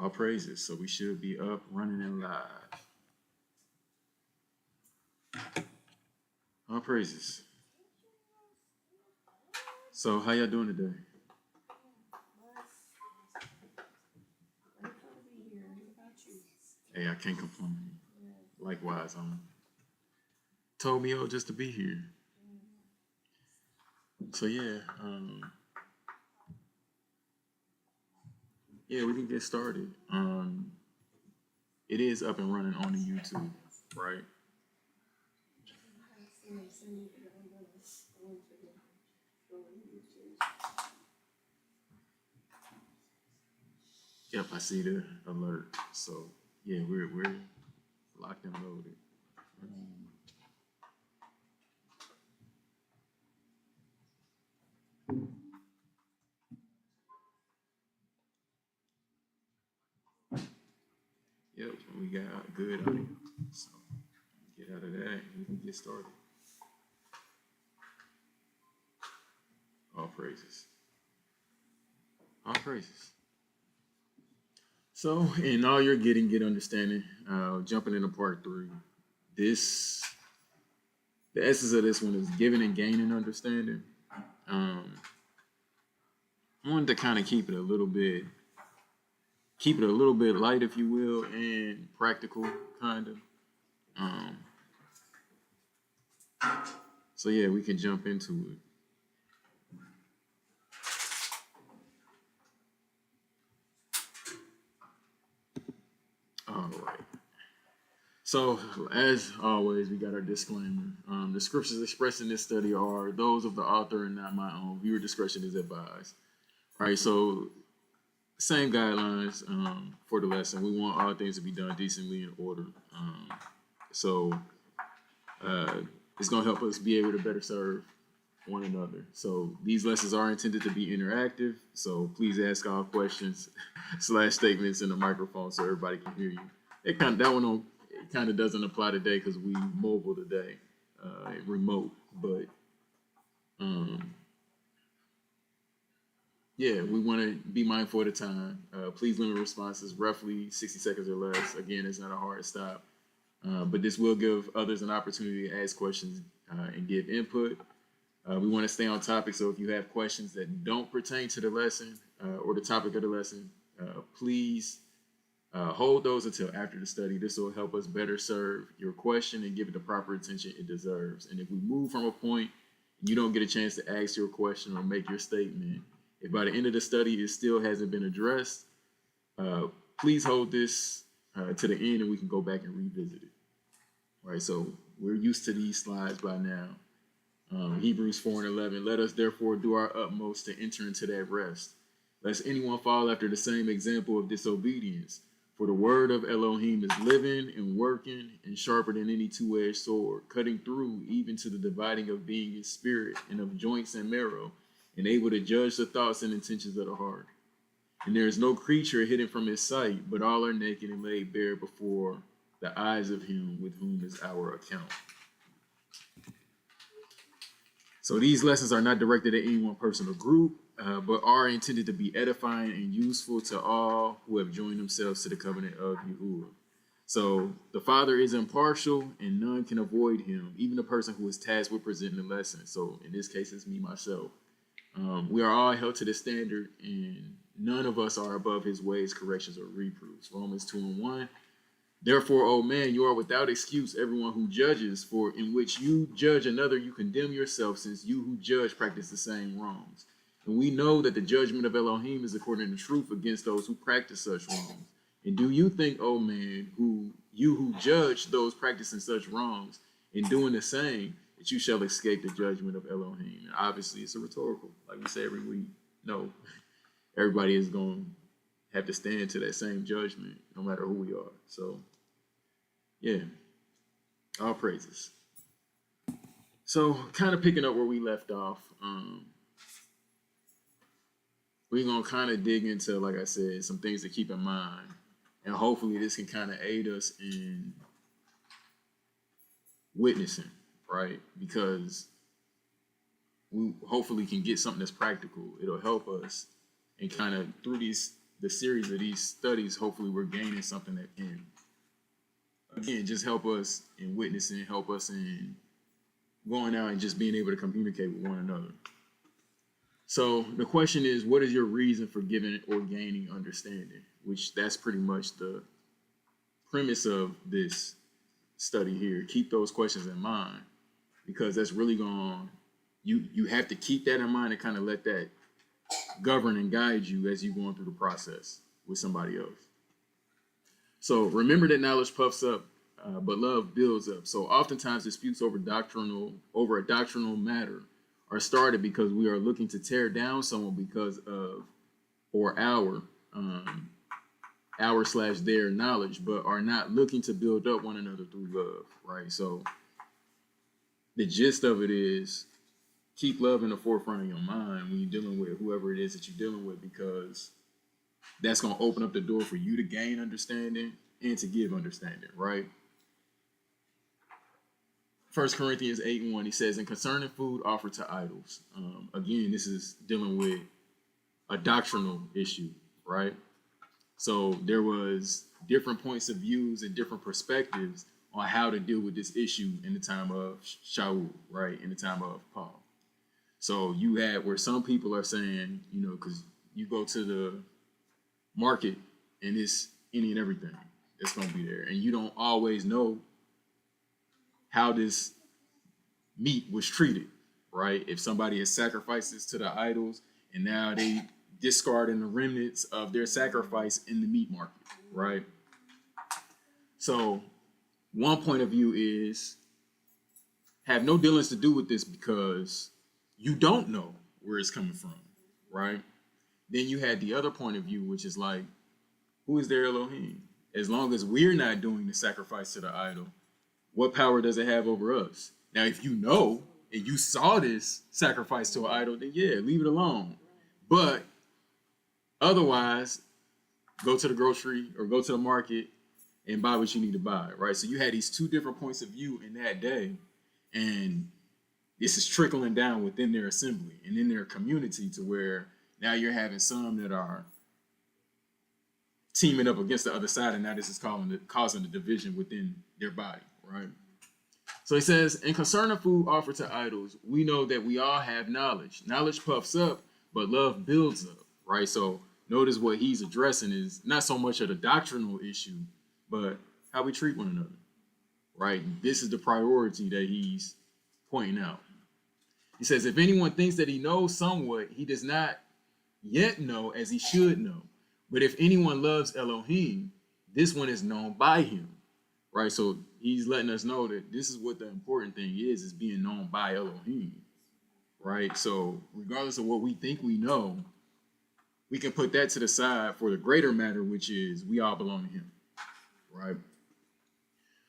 All praises. So we should be up, running, and live. All praises. So how y'all doing today? Hey, I can't complain. Likewise, told me just to be here. So yeah, we can get started. It is up and running on the YouTube, right? Yep, I see the alert. So yeah, we're locked and loaded. Yep, we got good audio. So get out of that and we can get started. All praises. All praises. So, in all you're getting, get understanding. Jumping into part 3. The essence of this one is giving and gaining understanding. I wanted to kind of keep it a little bit light, if you will, and practical, kind of. So yeah, we can jump into it. All right. So, as always, we got our disclaimer. The scriptures expressed in this study are those of the author and not my own. Viewer discretion is advised. All right, so same guidelines for the lesson. We want all things to be done decently in order. So it's going to help us be able to better serve one another. So these lessons are intended to be interactive. So please ask all questions / statements in the microphone so everybody can hear you. It kind of doesn't apply today because we mobile today, remote. But yeah, we want to be mindful of the time. Please limit responses roughly 60 seconds or less. Again, it's not a hard stop. But this will give others an opportunity to ask questions and give input. We want to stay on topic, so if you have questions that don't pertain to the lesson or the topic of the lesson, please hold those until after the study. This will help us better serve your question and give it the proper attention it deserves. And if we move from a point, you don't get a chance to ask your question or make your statement, if by the end of the study it still hasn't been addressed, please hold this to the end and we can go back and revisit it. All right, so we're used to these slides by now. Hebrews 4:11, let us therefore do our utmost to enter into that rest, lest anyone fall after the same example of disobedience. For the word of Elohim is living and working and sharper than any two-edged sword, cutting through even to the dividing of being and spirit and of joints and marrow, and able to judge the thoughts and intentions of the heart. And there is no creature hidden from his sight, but all are naked and laid bare before the eyes of him with whom is our account. So these lessons are not directed at any one person or group, but are intended to be edifying and useful to all who have joined themselves to the covenant of Yahuwah. So the Father is impartial and none can avoid him, even the person who is tasked with presenting the lesson. So in this case, it's me, myself. We are all held to the standard and none of us are above his ways, corrections, or reproofs. Romans 2:1. Therefore, O man, you are without excuse, everyone who judges, for in which you judge another, you condemn yourself, since you who judge practice the same wrongs. And we know that the judgment of Elohim is according to truth against those who practice such wrongs. And do you think, O man, you who judge those practicing such wrongs, in doing the same, that you shall escape the judgment of Elohim? And obviously, it's a rhetorical, like we say every week. No, everybody is going to have to stand to that same judgment, no matter who we are. So, yeah, all praises. So, kind of picking up where we left off, we're going to kind of dig into, like I said, some things to keep in mind. And hopefully this can kind of aid us in witnessing, right? Because we hopefully can get something that's practical. It'll help us and kind of through these the series of these studies, hopefully we're gaining something that can, again, just help us in witnessing, help us in going out and just being able to communicate with one another. So the question is, what is your reason for giving or gaining understanding? Which that's pretty much the premise of this study here. Keep those questions in mind, because that's really going, you have to keep that in mind and kind of let that govern and guide you as you're going through the process with somebody else. So remember that knowledge puffs up, but love builds up. So oftentimes disputes over a doctrinal matter are started because we are looking to tear down someone because of or our/their knowledge, but are not looking to build up one another through love, right? So the gist of it is, keep love in the forefront of your mind when you're dealing with whoever it is that you're dealing with, because that's going to open up the door for you to gain understanding and to give understanding, right? 1 Corinthians 8:1, he says, "And concerning food offered to idols." Again, this is dealing with a doctrinal issue, right? So there was different points of views and different perspectives on how to deal with this issue in the time of Shaul, right? In the time of Paul. So you had where some people are saying, because you go to the market and it's any and everything that's going to be there, and you don't always know how this meat was treated, right? If somebody has sacrificed this to the idols and now they discarding the remnants of their sacrifice in the meat market, right? So one point of view is, have no dealings to do with this because you don't know where it's coming from, right? Then you had the other point of view, which is like, who is their Elohim? As long as we're not doing the sacrifice to the idol, what power does it have over us? Now, if you know and you saw this sacrifice to an idol, then yeah, leave it alone. But otherwise, go to the grocery or go to the market and buy what you need to buy, right? So you had these two different points of view in that day, and this is trickling down within their assembly and in their community to where now you're having some that are teaming up against the other side, and now this is causing the division within their body, right? So he says, "In concerning food offered to idols, we know that we all have knowledge. Knowledge puffs up, but love builds up," right? So notice what he's addressing is not so much of the doctrinal issue, but how we treat one another, right? This is the priority that he's pointing out. He says, "If anyone thinks that he knows somewhat, he does not yet know as he should know. But if anyone loves Elohim, this one is known by him," right? So he's letting us know that this is what the important thing is being known by Elohim, right? So regardless of what we think we know, we can put that to the side for the greater matter, which is we all belong to him, right?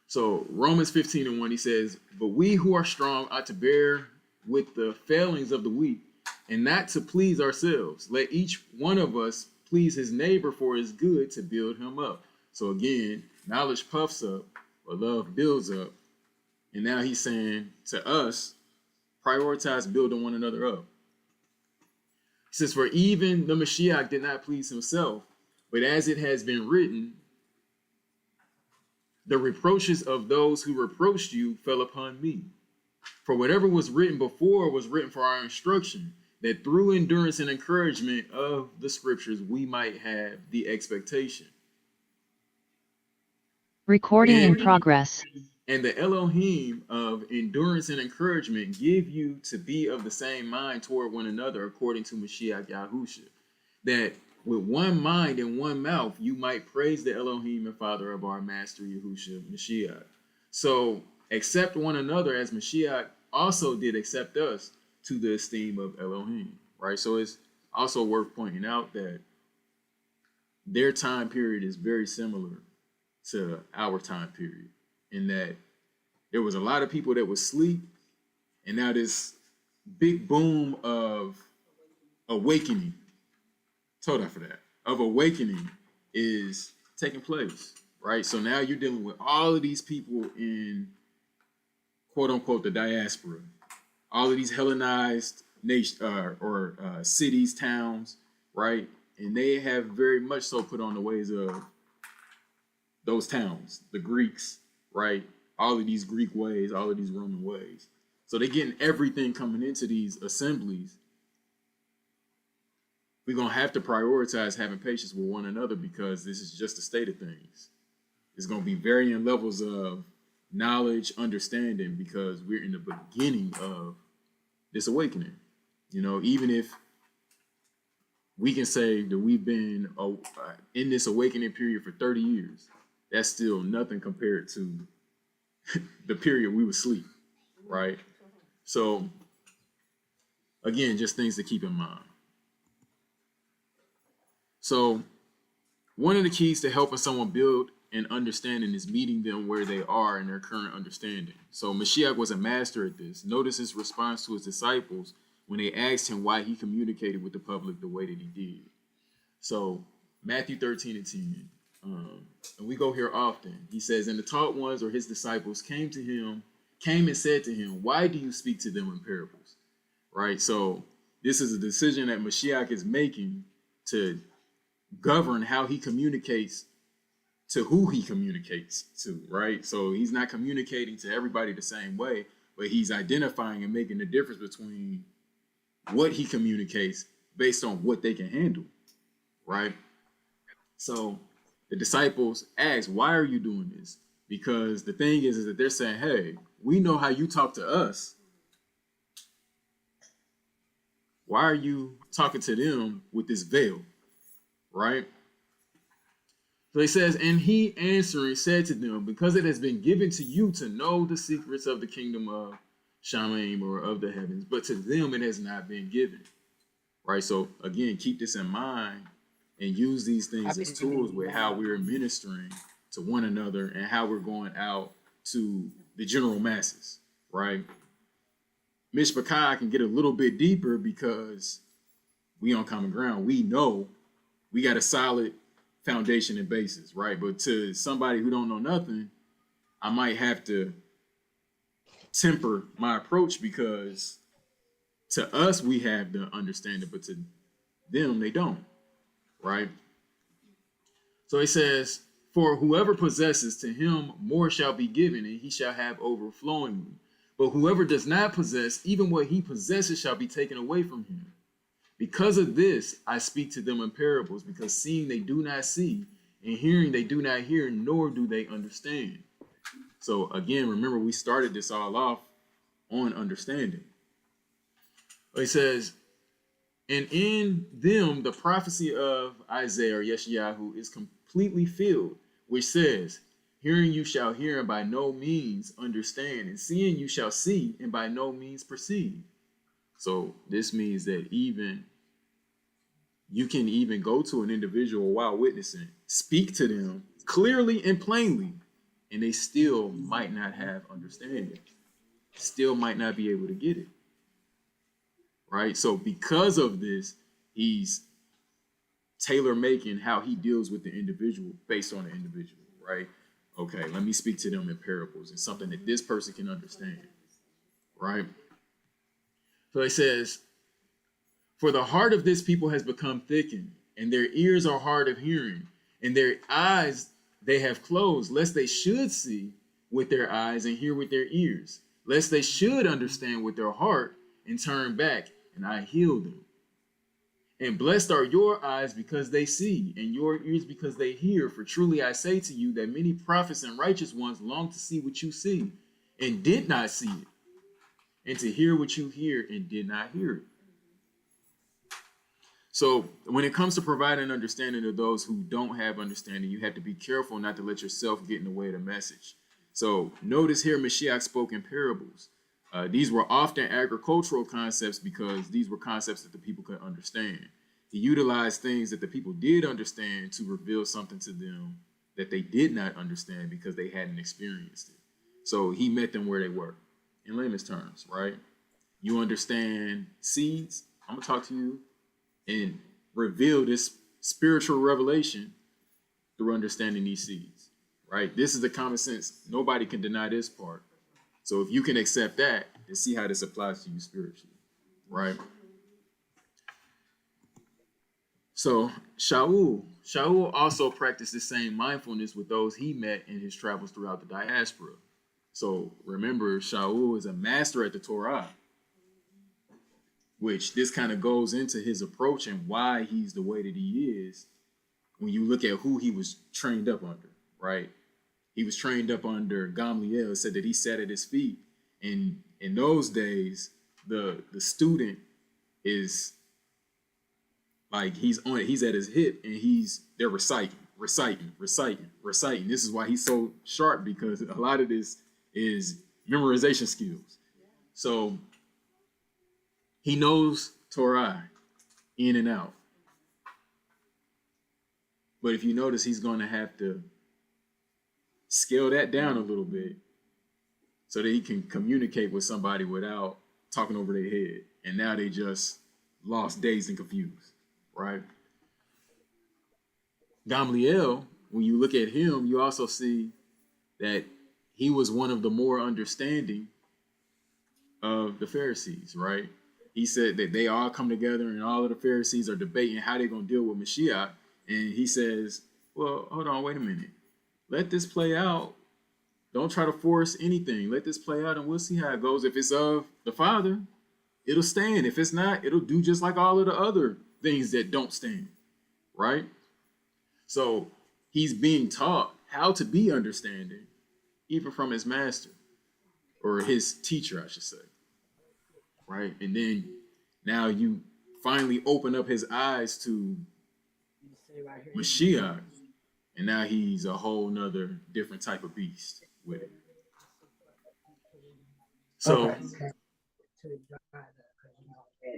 So Romans 15:1, he says, "But we who are strong ought to bear with the failings of the weak and not to please ourselves. Let each one of us please his neighbor for his good to build him up." So again, knowledge puffs up, but love builds up. And now he's saying to us, prioritize building one another up. He says, "For even the Mashiach did not please himself, but as it has been written, the reproaches of those who reproached you fell upon me. For whatever was written before was written for our instruction, that through endurance and encouragement of the scriptures, we might have the expectation." Recording in progress. "And the Elohim of endurance and encouragement give you to be of the same mind toward one another according to Mashiach Yahusha, that with one mind and one mouth you might praise the Elohim and Father of our Master Yahusha Mashiach. So accept one another as Mashiach also did accept us to the esteem of Elohim," right? So it's also worth pointing out that their time period is very similar to our time period, in that there was a lot of people that was asleep, and now this big boom of awakening, told for that, of awakening is taking place, right? So now you're dealing with all of these people in quote unquote the diaspora, all of these Hellenized cities, towns, right? And they have very much so put on the ways of those towns, the Greeks, right? All of these Greek ways, all of these Roman ways. So they're getting everything coming into these assemblies. We're going to have to prioritize having patience with one another because this is just the state of things. It's going to be varying levels of knowledge, understanding, because we're in the beginning of this awakening. You know, even if we can say that we've been in this awakening period for 30 years, that's still nothing compared to the period we were asleep, right? So, again, just things to keep in mind. So, one of the keys to helping someone build an understanding is meeting them where they are in their current understanding. So Mashiach was a master at this. Notice his response to his disciples when they asked him why he communicated with the public the way that he did. So Matthew 13 and 10, and we go here often. He says, and the taught ones or his disciples came and said to him, why do you speak to them in parables? Right? So this is a decision that Mashiach is making to govern how he communicates to who he communicates to, right? So he's not communicating to everybody the same way, but he's identifying and making the difference between what he communicates based on what they can handle, right? So the disciples ask, why are you doing this? Because the thing is that they're saying, hey, we know how you talk to us. Why are you talking to them with this veil, right? So he says, and he answering said to them, because it has been given to you to know the secrets of the kingdom of Shamaim or of the heavens, but to them it has not been given. Right? So again, keep this in mind and use these things as tools with how we're ministering to one another and how we're going out to the general masses. Right? Mishpakai can get a little bit deeper because we on common ground. We know we got a solid foundation and basis, right? But to somebody who don't know nothing, I might have to temper my approach because to us we have the understanding, but to them they don't, right? So he says, for whoever possesses, to him more shall be given, and he shall have overflowingly. But whoever does not possess, even what he possesses shall be taken away from him. Because of this, I speak to them in parables, because seeing they do not see, and hearing they do not hear, nor do they understand. So again, remember we started this all off on understanding. He says, and in them the prophecy of Isaiah or Yeshayahu is completely filled, which says, hearing you shall hear and by no means understand, and seeing you shall see and by no means perceive. So this means that even you can even go to an individual while witnessing, speak to them clearly and plainly, and they still might not have understanding, still might not be able to get it. Right? So because of this, he's tailor-making how he deals with the individual based on the individual, right? Okay, let me speak to them in parables and something that this person can understand, right? So he says, for the heart of this people has become thickened, and their ears are hard of hearing, and their eyes they have closed, lest they should see with their eyes and hear with their ears, lest they should understand with their heart and turn back, and I heal them. And blessed are your eyes because they see, and your ears because they hear. For truly I say to you that many prophets and righteous ones long to see what you see, and did not see it, and to hear what you hear, and did not hear it. So when it comes to providing understanding to those who don't have understanding, you have to be careful not to let yourself get in the way of the message. So notice here Mashiach spoke in parables. These were often agricultural concepts because these were concepts that the people could understand. He utilized things that the people did understand to reveal something to them that they did not understand because they hadn't experienced it. So he met them where they were, in layman's terms, right? You understand seeds? I'm going to talk to you and reveal this spiritual revelation through understanding these seeds, right? This is the common sense. Nobody can deny this part. So if you can accept that and see how this applies to you spiritually, right? So Shaul also practiced the same mindfulness with those he met in his travels throughout the diaspora. So remember, Shaul is a master at the Torah, which this kind of goes into his approach and why he's the way that he is when you look at who he was trained up under, right? He was trained up under Gamliel. It said that he sat at his feet. And in those days, the student is like he's at his hip and they're reciting. This is why he's so sharp, because a lot of this is memorization skills. So he knows Torah in and out. But if you notice, he's going to have to scale that down a little bit so that he can communicate with somebody without talking over their head. And now they just lost, dazed, and confused, right? Gamliel, when you look at him, you also see that he was one of the more understanding of the Pharisees, right? He said that they all come together and all of the Pharisees are debating how they're going to deal with Mashiach. And he says, well, hold on, wait a minute. Let this play out. Don't try to force anything. Let this play out and we'll see how it goes. If it's of the Father, it'll stand. If it's not, it'll do just like all of the other things that don't stand, right? So he's being taught how to be understanding, even from his master, or his teacher, I should say, right? And then now you finally open up his eyes to Mashiach, and now he's a whole nother different type of beast with it. So,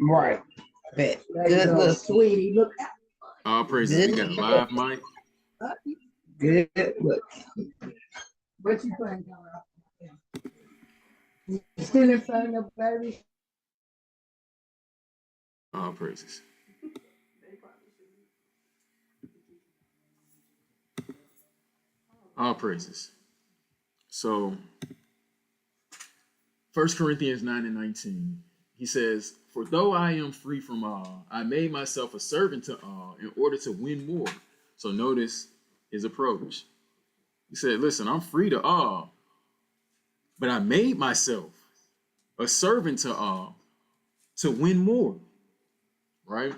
right. Bet. Good look, sweetie. Look. all praises. We got a live mic. Good look. What you playing? You still in front of baby? All praises. All praises. So, 1 Corinthians 9 and 19, he says, for though I am free from all, I made myself a servant to all in order to win more. So notice his approach. He said, listen, I'm free to all, but I made myself a servant to all to win more, right?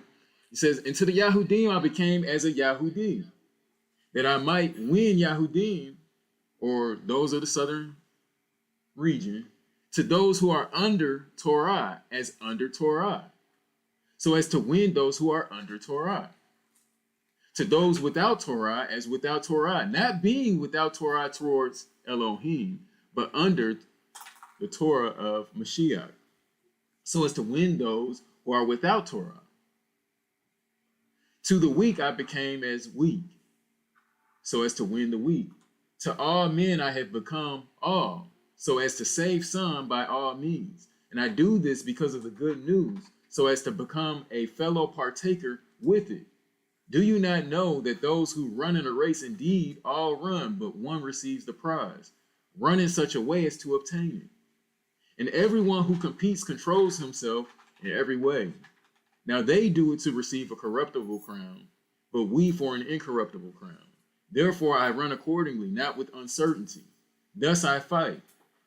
He says, and to the Yahudim I became as a Yahudi, that I might win Yahudim, or those of the southern region, to those who are under Torah as under Torah, so as to win those who are under Torah. To those without Torah as without Torah, not being without Torah towards Elohim, but under the Torah of Mashiach, so as to win those who are without Torah. To the weak I became as weak, so as to win the weak. To all men I have become all, so as to save some by all means. And I do this because of the good news, so as to become a fellow partaker with it. Do you not know that those who run in a race indeed all run, but one receives the prize? Run in such a way as to obtain it. And everyone who competes controls himself in every way. Now they do it to receive a corruptible crown, but we for an incorruptible crown. Therefore I run accordingly, not with uncertainty. Thus I fight,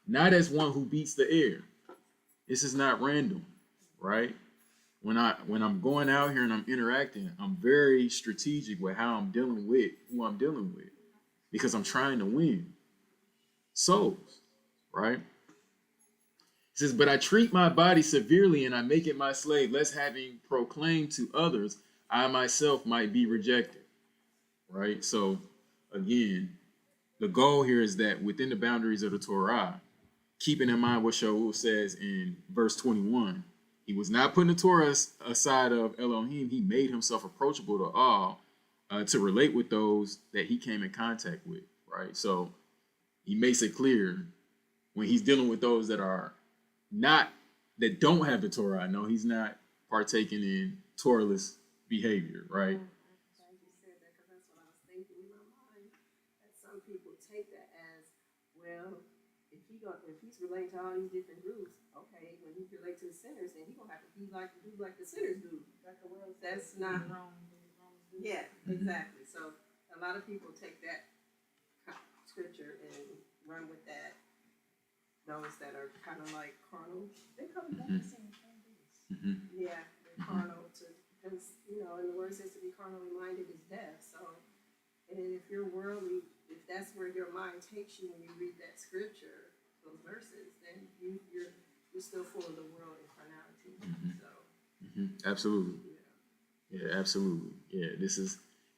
not as one who beats the air. This is not random, right? When I'm going out here and I'm interacting, I'm very strategic with how I'm dealing with who I'm dealing with, because I'm trying to win souls, right? He says, but I treat my body severely and I make it my slave, lest having proclaimed to others, I myself might be rejected, right? So again, the goal here is that within the boundaries of the Torah, keeping in mind what Shaul says in verse 21, he was not putting the Torah aside of Elohim. He made himself approachable to all to relate with those that he came in contact with, right? So he makes it clear when he's dealing with those that don't have the Torah. No, he's not partaking in Torahless behavior, right? I'm glad you said that, because that's what I was thinking in my mind. That some people take that as, well, if he's relating to all these different groups, okay, when he relate to the sinners, then he's gonna have to do like the sinners do. That's not Yeah, exactly. So a lot of people take that scripture and run with that. Those that are kind of like carnal, they come back the same things. Yeah, they're carnal because in the word says to be carnally minded is death. So, and if you're worldly, if that's where your mind takes you when you read that scripture, those verses, then you're still full of the world and carnality. So, Absolutely. Yeah, absolutely. Yeah,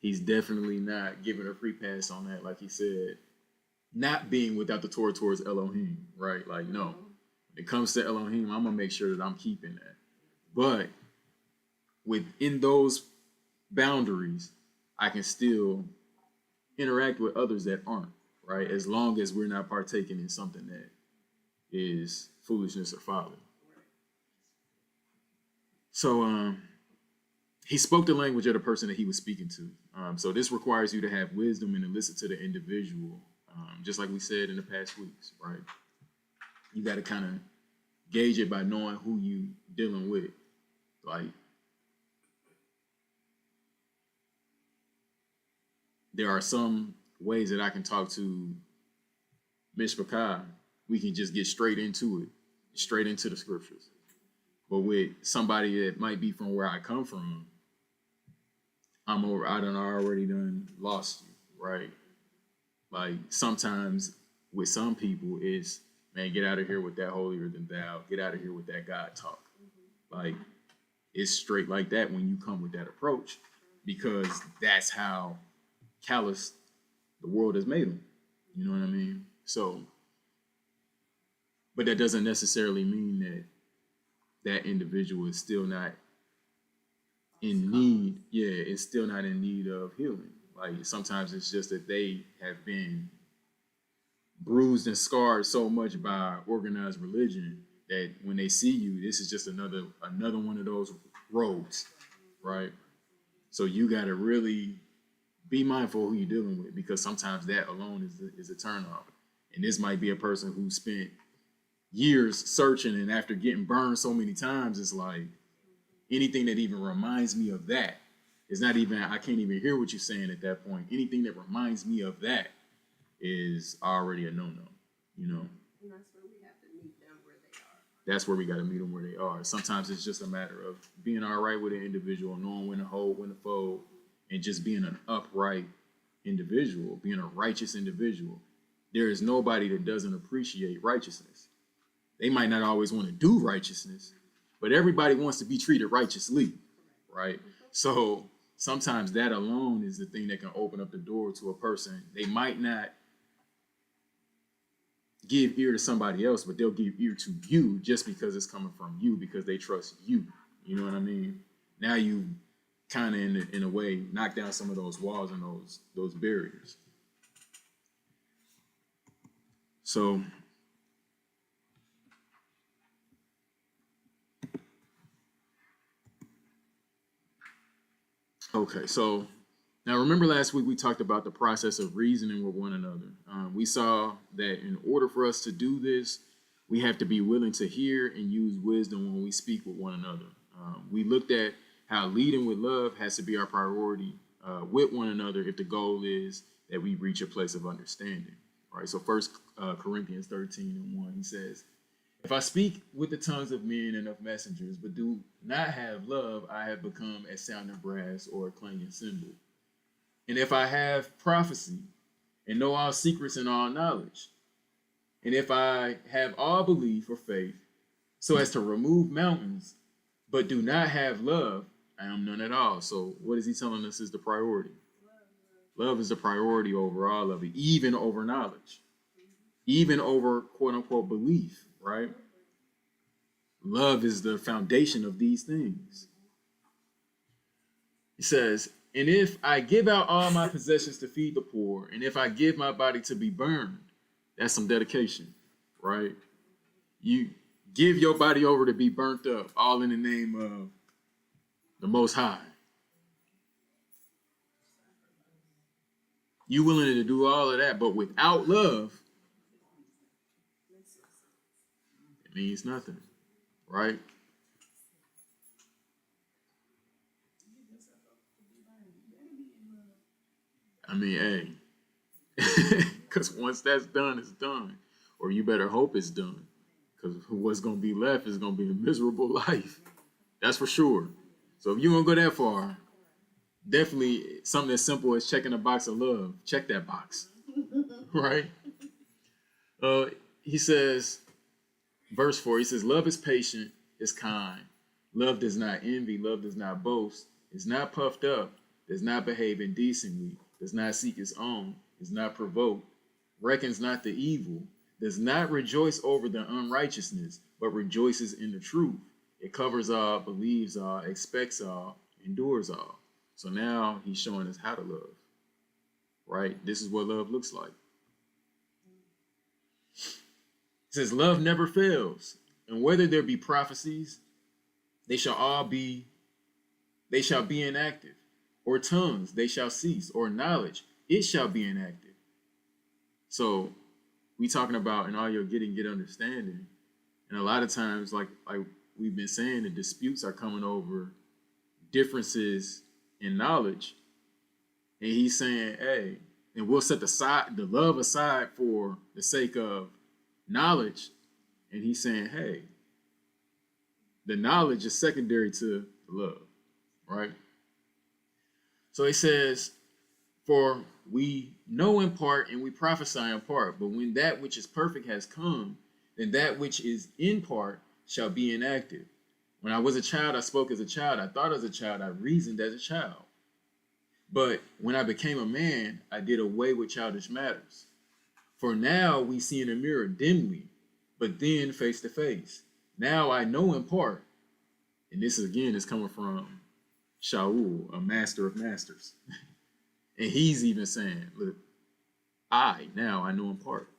he's definitely not giving a free pass on that, like he said. Not being without the Torah towards Elohim, right? Like, no. When it comes to Elohim, I'm gonna make sure that I'm keeping that. But within those boundaries, I can still interact with others that aren't, right? As long as we're not partaking in something that is foolishness or folly. So he spoke the language of the person that he was speaking to. So this requires you to have wisdom and to listen to the individual, just like we said in the past weeks, right? You got to kind of gauge it by knowing who you dealing with. Like, there are some ways that I can talk to Mishpachah. We can just get straight into it, straight into the scriptures. But with somebody that might be from where I come from, I already lost you, right? Like, sometimes with some people it's, man, get out of here with that holier than thou, get out of here with that God talk. Like, it's straight like that when you come with that approach, because that's how callous the world has made them. You know what I mean? So, but that doesn't necessarily mean that that individual is still not in need. Yeah, it's still not in need of healing. Like, sometimes it's just that they have been bruised and scarred so much by organized religion that when they see you, this is just another one of those roads, right? So you got to really be mindful of who you're dealing with, because sometimes that alone is a turnoff. And this might be a person who spent years searching, and after getting burned so many times, it's like anything that even reminds me of that is not even, I can't even hear what you're saying at that point. Anything that reminds me of that is already a no-no, you know? And that's where we have to meet them where they are. That's where we got to meet them where they are. Sometimes it's just a matter of being all right with an individual, knowing when to hold, when to fold, and just being an upright individual, being a righteous individual. There is nobody that doesn't appreciate righteousness. They might not always want to do righteousness, but everybody wants to be treated righteously, right? So sometimes that alone is the thing that can open up the door to a person. They might not give ear to somebody else, but they'll give ear to you just because it's coming from you, because they trust you. You know what I mean? Now you kind of, in a way, knock down some of those walls and those barriers. So okay, so now remember last week we talked about the process of reasoning with one another. We saw that in order for us to do this, we have to be willing to hear and use wisdom when we speak with one another. We looked at how leading with love has to be our priority with one another if the goal is that we reach a place of understanding. Right. So 1 Corinthians 13:1, he says, "If I speak with the tongues of men and of messengers, but do not have love, I have become a sounding brass or a clanging cymbal. And if I have prophecy and know all secrets and all knowledge, and if I have all belief or faith, so as to remove mountains, but do not have love, I am none at all." So what is he telling us is the priority? Love is the priority over all of it, even over knowledge, even over quote unquote belief, right? Love is the foundation of these things. He says, "And if I give out all my possessions to feed the poor, and if I give my body to be burned," that's some dedication, right? You give your body over to be burnt up, all in the name of the Most High. You willing to do all of that, but without love, it means nothing, right? I mean, hey, because once that's done, it's done. Or you better hope it's done. Because what's going to be left is going to be a miserable life. That's for sure. So if you won't go that far, definitely something as simple as checking a box of love. Check that box. Right? He says, verse 4, he says, love is patient, is kind. Love does not envy. Love does not boast. Is not puffed up. Does not behave indecently. Does not seek its own. Is not provoked. Reckons not the evil. Does not rejoice over the unrighteousness, but rejoices in the truth. It covers all, believes all, expects all, endures all. So now he's showing us how to love. Right? This is what love looks like. It says, love never fails. And whether there be prophecies, they shall be inactive. Or tongues, they shall cease. Or knowledge, it shall be inactive. So we talking about in all your getting, get understanding. And a lot of times, like we've been saying, the disputes are coming over differences in knowledge. And he's saying, hey, and we'll set the love aside for the sake of knowledge. And he's saying, hey, the knowledge is secondary to the love, right? So he says, for we know in part and we prophesy in part, but when that which is perfect has come, then that which is in part shall be inactive. When I was a child, I spoke as a child. I thought as a child. I reasoned as a child. But when I became a man, I did away with childish matters. For now we see in a mirror dimly, but then face to face. Now I know in part. And this again is coming from Shaul, a master of masters. And he's even saying, look, I know in part.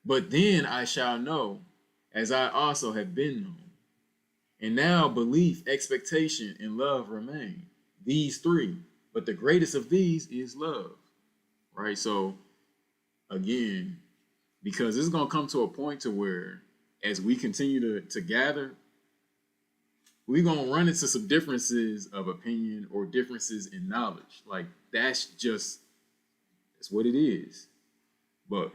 But then I shall know, as I also have been known. And now belief, expectation, and love remain. These three. But the greatest of these is love. Right? So, again, because it's going to come to a point to where as we continue to gather, we're going to run into some differences of opinion or differences in knowledge. Like, that's what it is. But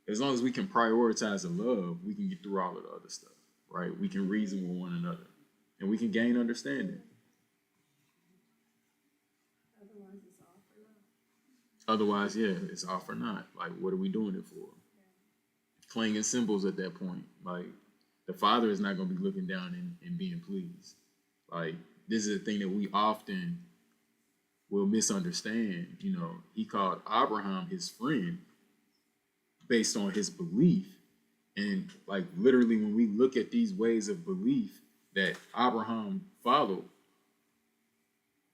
as long as we can prioritize the love, we can get through all of the other stuff, right? We can reason with one another, and we can gain understanding. Otherwise, it's all for love. Otherwise, yeah, it's all for naught. Like, what are we doing it for? Yeah. Clanging cymbals at that point. Like, the Father is not going to be looking down and being pleased. Like, this is a thing that we often will misunderstand. You know, he called Abraham his friend based on his belief. And like literally when we look at these ways of belief that Abraham followed,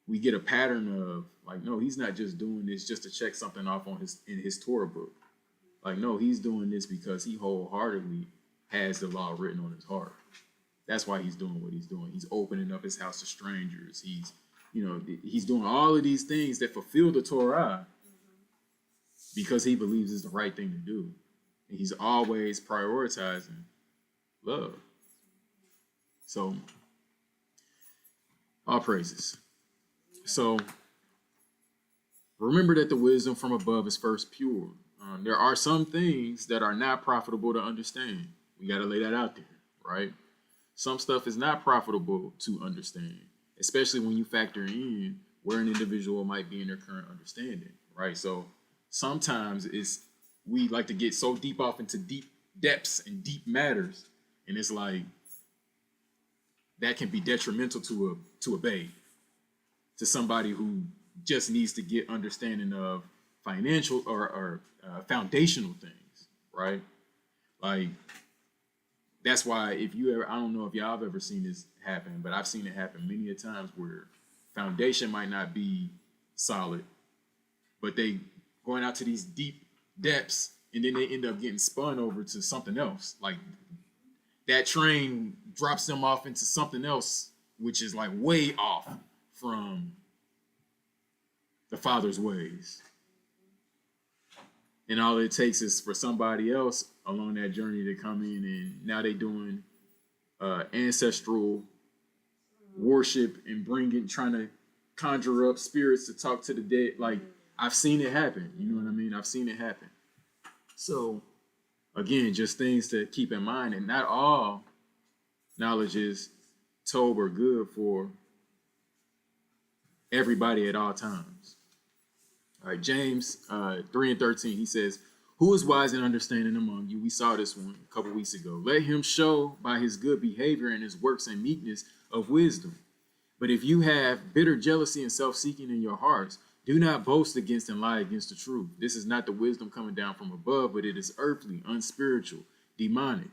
we get a pattern of like, no, he's not just doing this just to check something off in his Torah book. Like, no, he's doing this because he wholeheartedly has the law written on his heart. That's why he's doing what he's doing. He's opening up his house to strangers. He's doing all of these things that fulfill the Torah because he believes it's the right thing to do. And he's always prioritizing love. So, all praises. So, remember that the wisdom from above is first pure. There are some things that are not profitable to understand. We got to lay that out there, right? Some stuff is not profitable to understand, especially when you factor in where an individual might be in their current understanding, right? So sometimes we like to get so deep off into deep depths and deep matters, and it's like that can be detrimental to a babe, to somebody who just needs to get understanding of financial or foundational things, right? Like, that's why I don't know if y'all have ever seen this happen, but I've seen it happen many a times where foundation might not be solid, but they going out to these deep depths and then they end up getting spun over to something else. Like, that train drops them off into something else, which is like way off from the Father's ways. And all it takes is for somebody else along that journey to come in, and now they're doing ancestral worship and trying to conjure up spirits to talk to the dead. Like, I've seen it happen. You know what I mean? I've seen it happen. So again, just things to keep in mind, and not all knowledge is told or good for everybody at all times. All right, James 3:13, he says, "Who is wise and understanding among you?" We saw this one a couple weeks ago. "Let him show by his good behavior and his works and meekness of wisdom. But if you have bitter jealousy and self-seeking in your hearts, do not boast against and lie against the truth. This is not the wisdom coming down from above, but it is earthly, unspiritual, demonic.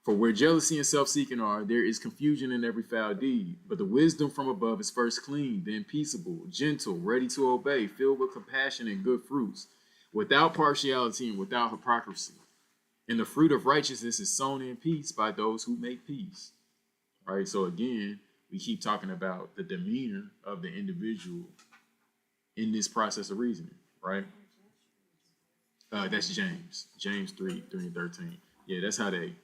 For where jealousy and self-seeking are, there is confusion in every foul deed. But the wisdom from above is first clean, then peaceable, gentle, ready to obey, filled with compassion and good fruits, without partiality and without hypocrisy. And the fruit of righteousness is sown in peace by those who make peace." All right, so again, we keep talking about the demeanor of the individual in this process of reasoning, right? That's James 3:13. Yeah, that's how they,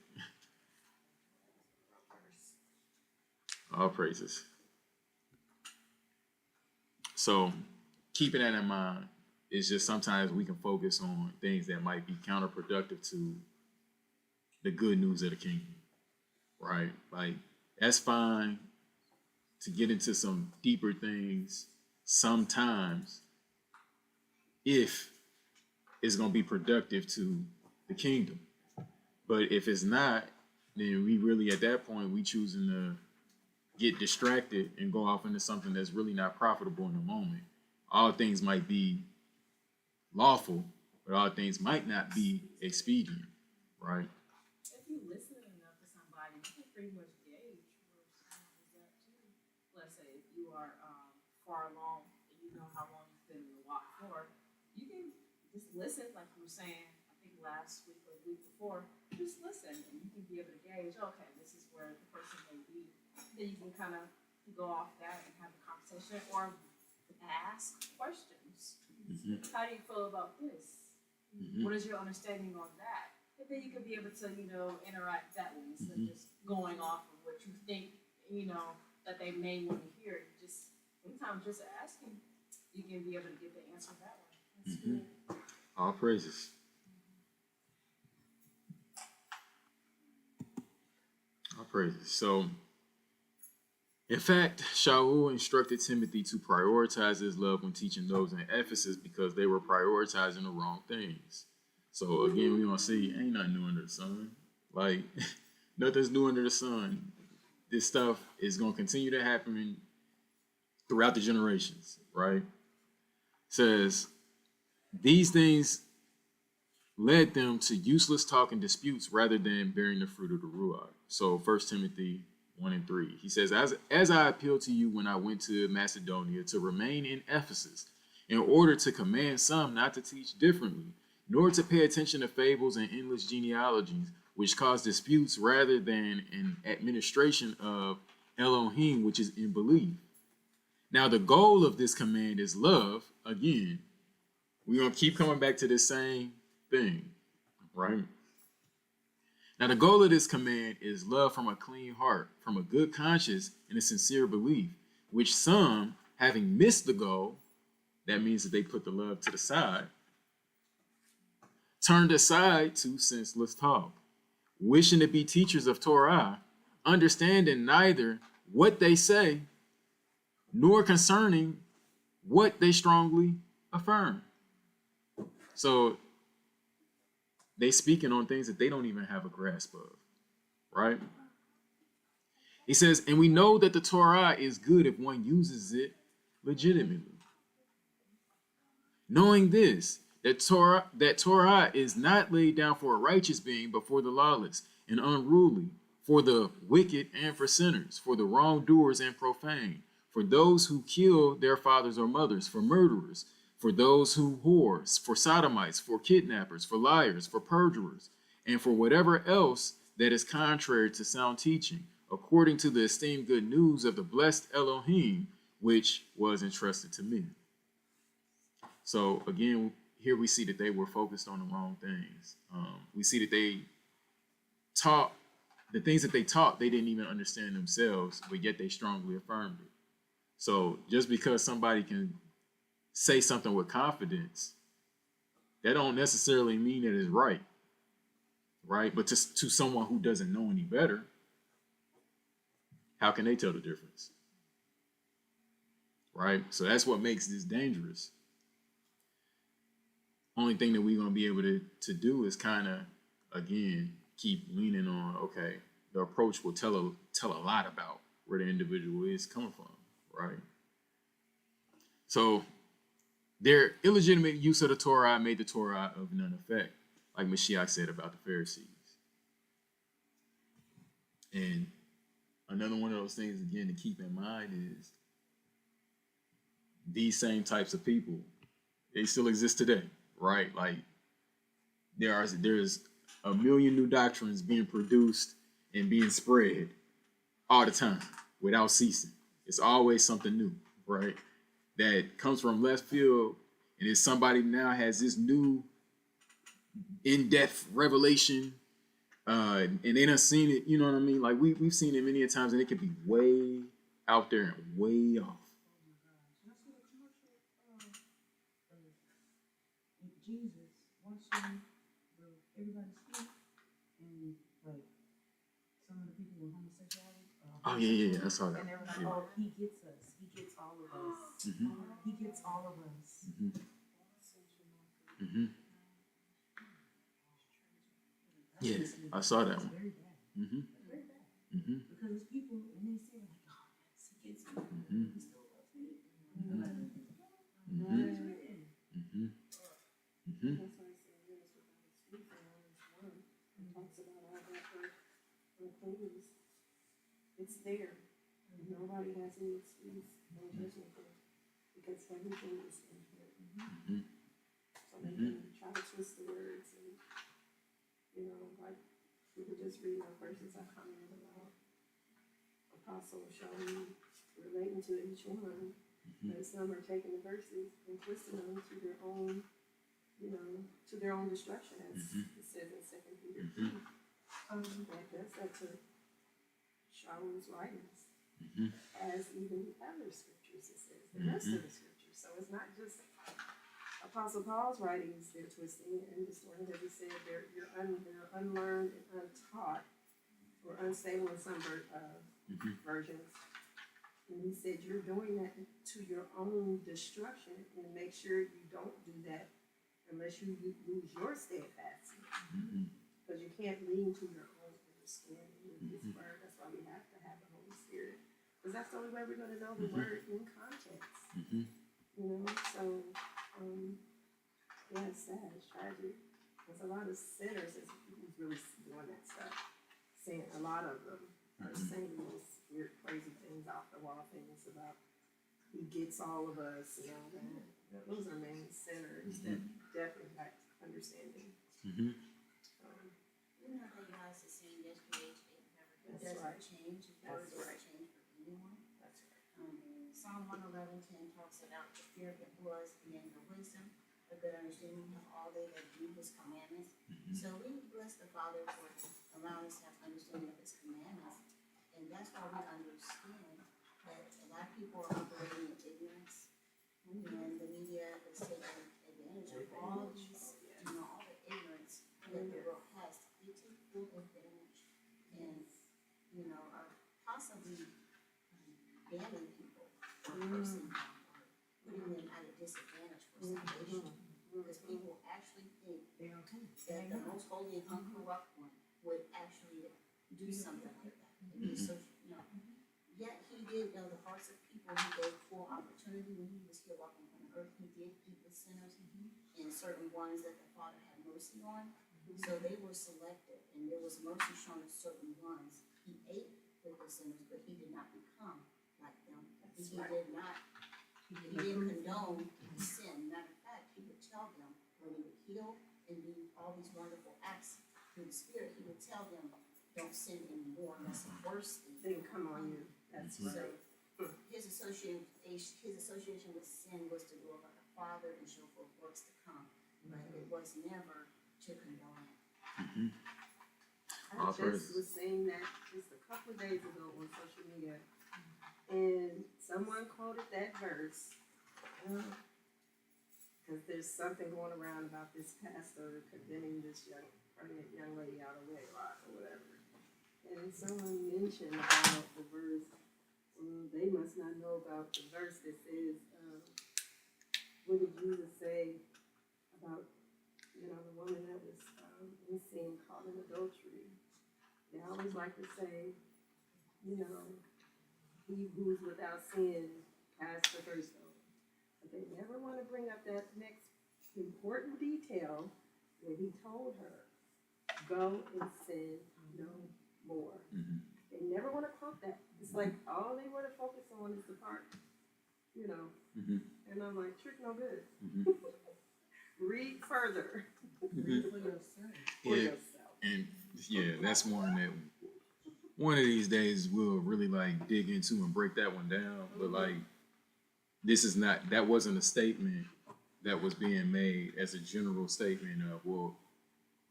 all praises. So keeping that in mind, it's just sometimes we can focus on things that might be counterproductive to the good news of the kingdom, right? Like, that's fine to get into some deeper things sometimes if it's going to be productive to the kingdom. But if it's not, then we really, at that point, we choosing to get distracted and go off into something that's really not profitable in the moment. All things might be lawful, but all things might not be expedient, right? If you listen enough to somebody, you can pretty much gauge where someone is at too. Let's say if you are far along and you know how long you've been in the walk for, you can just listen, like you were saying, I think last week or the week before, just listen and you can be able to gauge, okay, this is where the person may be. Then you can kind of go off that and have a conversation or ask questions. Mm-hmm. How do you feel about this? Mm-hmm. What is your understanding on that? And then you can be able to, interact that way instead of just going off of what you think, that they may want to hear. Just sometimes just asking, you can be able to get the answer that way. That's good. All praises. All praises. So, in fact, Shaul instructed Timothy to prioritize his love when teaching those in Ephesus because they were prioritizing the wrong things. So again, we're going to see ain't nothing new under the sun. Like, nothing's new under the sun. This stuff is going to continue to happen throughout the generations, right? It says, these things led them to useless talk and disputes rather than bearing the fruit of the Ruach. So 1 Timothy 1:3. He says, as I appealed to you when I went to Macedonia to remain in Ephesus, in order to command some not to teach differently, nor to pay attention to fables and endless genealogies, which cause disputes rather than an administration of Elohim, which is in belief. Now, the goal of this command is love. Again, we're going to keep coming back to this same thing, right? Now, the goal of this command is love from a clean heart, from a good conscience, and a sincere belief, which some, having missed the goal, that means that they put the love to the side, turned aside to senseless talk, wishing to be teachers of Torah, understanding neither what they say nor concerning what they strongly affirm. So they speaking on things that they don't even have a grasp of, right? He says, and we know that the Torah is good if one uses it legitimately. Knowing this, that Torah is not laid down for a righteous being, but for the lawless and unruly, for the wicked and for sinners, for the wrongdoers and profane, for those who kill their fathers or mothers, for murderers, for those who whore, for sodomites, for kidnappers, for liars, for perjurers, and for whatever else that is contrary to sound teaching, according to the esteemed good news of the blessed Elohim, which was entrusted to me. So again, here we see that they were focused on the wrong things. We see that they taught the things that they taught, they didn't even understand themselves, but yet they strongly affirmed it. So just because somebody can say something with confidence, that don't necessarily mean that it's right, right? But to someone who doesn't know any better, how can they tell the difference, right? So that's what makes this dangerous. Only thing that we're gonna be able to do is kind of, again, keep leaning on, okay, the approach will tell a lot about where the individual is coming from, right? So their illegitimate use of the Torah made the Torah of none effect, like Mashiach said about the Pharisees. And another one of those things, again, to keep in mind is these same types of people, they still exist today, right? Like there's a million new doctrines being produced and being spread all the time without ceasing. It's always something new, right? That comes from left field, and if somebody now has this new in-depth revelation, and they done seen it, you know what I mean? Like we've seen it many a times, and it could be way out there and way off. Jesus, watching everybody speak, and like some of the people with homosexuality. Oh yeah, I saw that. And they were like, Yeah. "Oh, he gets us. He gets all of us. He gets all of us." Yeah, I saw that It's one. very bad. Very bad. Because it's people, and they say like, "Oh, yes, he gets me. He still loves me." It's written. That's why I said Venice without its feet in Romans 1. It talks about all that uncleanness. It's there. Nobody has any excuse, no judgment there, because everything is in here. So they can try to twist the words and, like we were just reading the verses I commented about. Apostle showing, relating to each one. But some are taking the verses and twisting them to their own, to their own destruction, as it says in 2 Peter 3. That does that to Shaul's writings, as even the other scriptures, it says, the rest of the scriptures. So it's not just Apostle Paul's writings they're twisting and distorting, as he said, they're unlearned and untaught, or unstable in some versions. And he said, you're doing that to your own destruction, and make sure you don't do that unless you lose your steadfastness. Because you can't lean to your own understanding with this word. That's why we have to have the Holy Spirit. Because that's the only way we're going to know the word in context. So, yeah, it's sad, it's tragic. There's a lot of sinners who's really doing that stuff. Saying a lot of them are saying these weird, crazy things, off the wall things about he gets all of us and all that. Those are main sinners that definitely lack understanding. You know how God is saying yesterday, today, forever. It That's doesn't right. change. His That's word doesn't right. change for anyone. That's right. Psalm 111:10 talks about the fear of the Lord and the wisdom, a good understanding of all they that do his commandments. So we bless the Father for allowing us to have understanding of his commandments. And that's why we understand that a lot of people are operating in ignorance. And the media is taking advantage of all these, all the ignorance that the world has. They take full advantage and, are possibly banning people or cursing them or putting them at a disadvantage for salvation. Because people actually think that the most holy and uncorrupt one would actually do something like that. And be so, Yet he did know the hearts of people. He gave full opportunity when he was here walking on the earth. He did eat with sinners and certain ones that the Father had mercy on. So they were selected, and there was mercy shown to certain ones. He ate with the sinners, but he did not become like them. He didn't condone sin. Matter of fact, he would tell them when he would heal and do all these wonderful acts through the Spirit, he would tell them, don't sin anymore unless the worst Thing come on you. That's right. So his association with sin was to glorify the Father and show forth works to come. But it was never to condone it. I just was saying that just a couple of days ago on social media. And someone quoted that verse, because there's something going around about this pastor condemning this pregnant young lady out of wedlock or whatever. And someone mentioned about the verse, they must not know about the verse that says, what did Jesus say about, the woman that was in sin caught in adultery? They always like to say, he who's without sin cast the first stone. But they never want to bring up that next important detail where he told her, go and sin no more. Mm-hmm. They never want to quote that. It's like all they want to focus on is the part, Mm-hmm. And I'm like, trick no good. Mm-hmm. Read further Read for yourself. for Yeah. yourself. And yeah, that's one that one of these days we'll really like dig into and break that one down. But like, that wasn't a statement that was being made as a general statement of, well,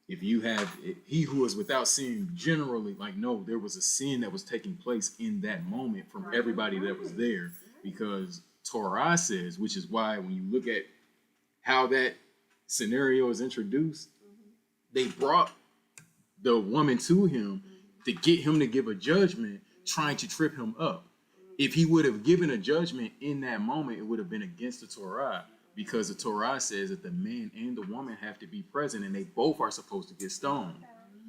if you have he who is without sin, generally, like, no, there was a sin that was taking place in that moment from everybody that was there, because Torah says, which is why when you look at how that scenario is introduced, they brought the woman to him to get him to give a judgment, trying to trip him up. If he would have given a judgment in that moment, it would have been against the Torah, because the Torah says that the man and the woman have to be present and they both are supposed to get stoned.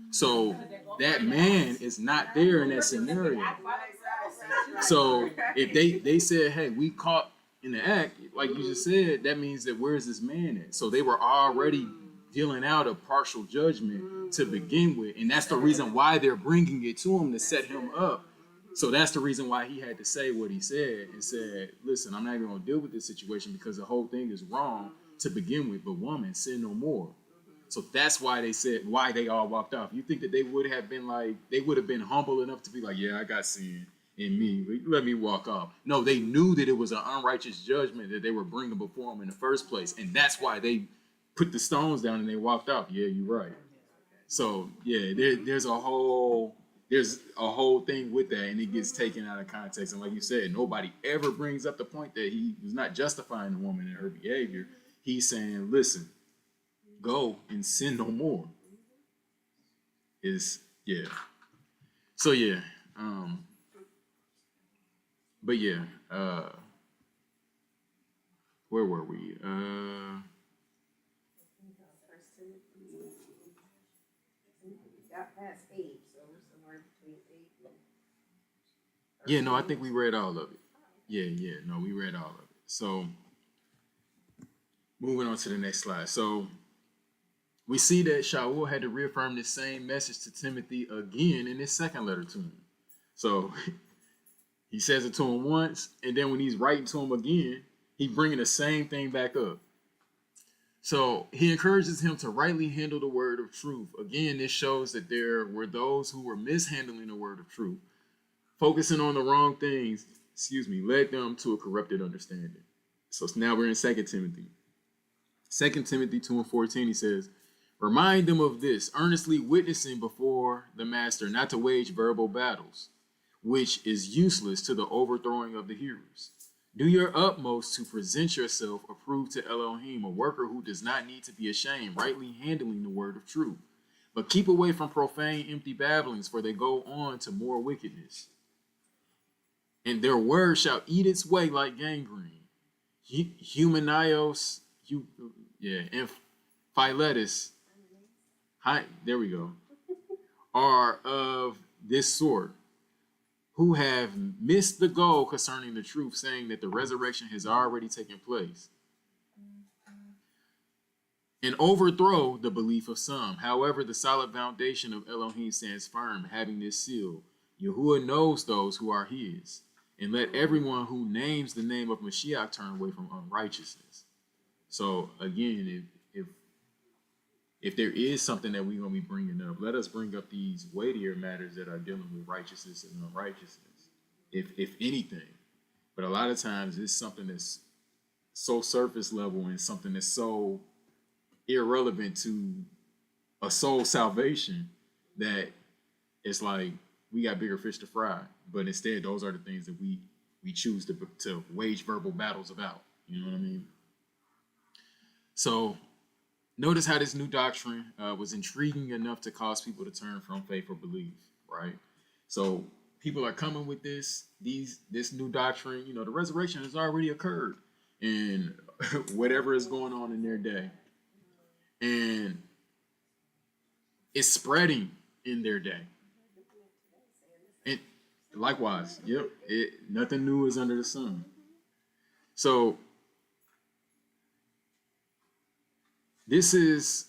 So that man is not there in that scenario. So if they said, hey, we caught in the act, like you just said, that means that where's this man at? So they were already dealing out a partial judgment to begin with. And that's the reason why they're bringing it to him, to set him up. So that's the reason why he had to say what he said and said, listen, I'm not even going to deal with this situation because the whole thing is wrong to begin with. But woman, sin no more. So that's why they said, why they all walked off. You think that they would have been like, they would have been humble enough to be like, yeah, I got sin in me, let me walk off. No, they knew that it was an unrighteous judgment that they were bringing before him in the first place. And that's why they put the stones down and they walked off. Yeah, you're right. So yeah, there's a whole thing with that, and it gets taken out of context. And like you said, nobody ever brings up the point that he was not justifying the woman in her behavior. He's saying, listen, go and sin no more. So yeah. But yeah, where were we? First Timothy, got past 8, so we're somewhere between 8 and Yeah, no, I think we read all of it. Yeah, no, we read all of it. So moving on to the next slide. So we see that Shaul had to reaffirm this same message to Timothy again in his second letter to him. So he says it to him once, and then when he's writing to him again, he's bringing the same thing back up. So he encourages him to rightly handle the word of truth. Again, this shows that there were those who were mishandling the word of truth, focusing on the wrong things, led them to a corrupted understanding. So now we're in 2 Timothy. 2 Timothy 2:14, he says, remind them of this, earnestly witnessing before the master, not to wage verbal battles, which is useless to the overthrowing of the hearers. Do your utmost to present yourself approved to Elohim, a worker who does not need to be ashamed, rightly handling the word of truth. But keep away from profane, empty babblings, for they go on to more wickedness. And their word shall eat its way like gangrene. Humanios, and Philetus, there we go, are of this sort, who have missed the goal concerning the truth, saying that the resurrection has already taken place, and overthrow the belief of some. However, the solid foundation of Elohim stands firm, having this seal. Yahuwah knows those who are his, and let everyone who names the name of Mashiach turn away from unrighteousness. So again, if there is something that we're going to be bringing up, let us bring up these weightier matters that are dealing with righteousness and unrighteousness, if anything. But a lot of times it's something that's so surface level and something that's so irrelevant to a soul salvation that it's like we got bigger fish to fry. But instead, those are the things that we we choose to wage verbal battles about. You know what I mean? So notice how this new doctrine was intriguing enough to cause people to turn from faith or belief, right? So people are coming with this new doctrine. You know, the resurrection has already occurred, and whatever is going on in their day, and it's spreading in their day. And likewise, yep, nothing new is under the sun. So this is,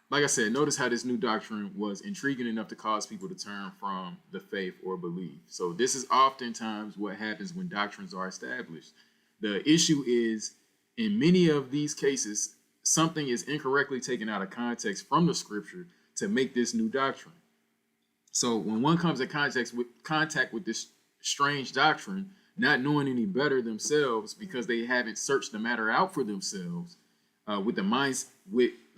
like I said, notice how this new doctrine was intriguing enough to cause people to turn from the faith or belief. So this is oftentimes what happens when doctrines are established. The issue is, in many of these cases, something is incorrectly taken out of context from the scripture to make this new doctrine. So when one comes in contact with this strange doctrine, not knowing any better themselves because they haven't searched the matter out for themselves, with the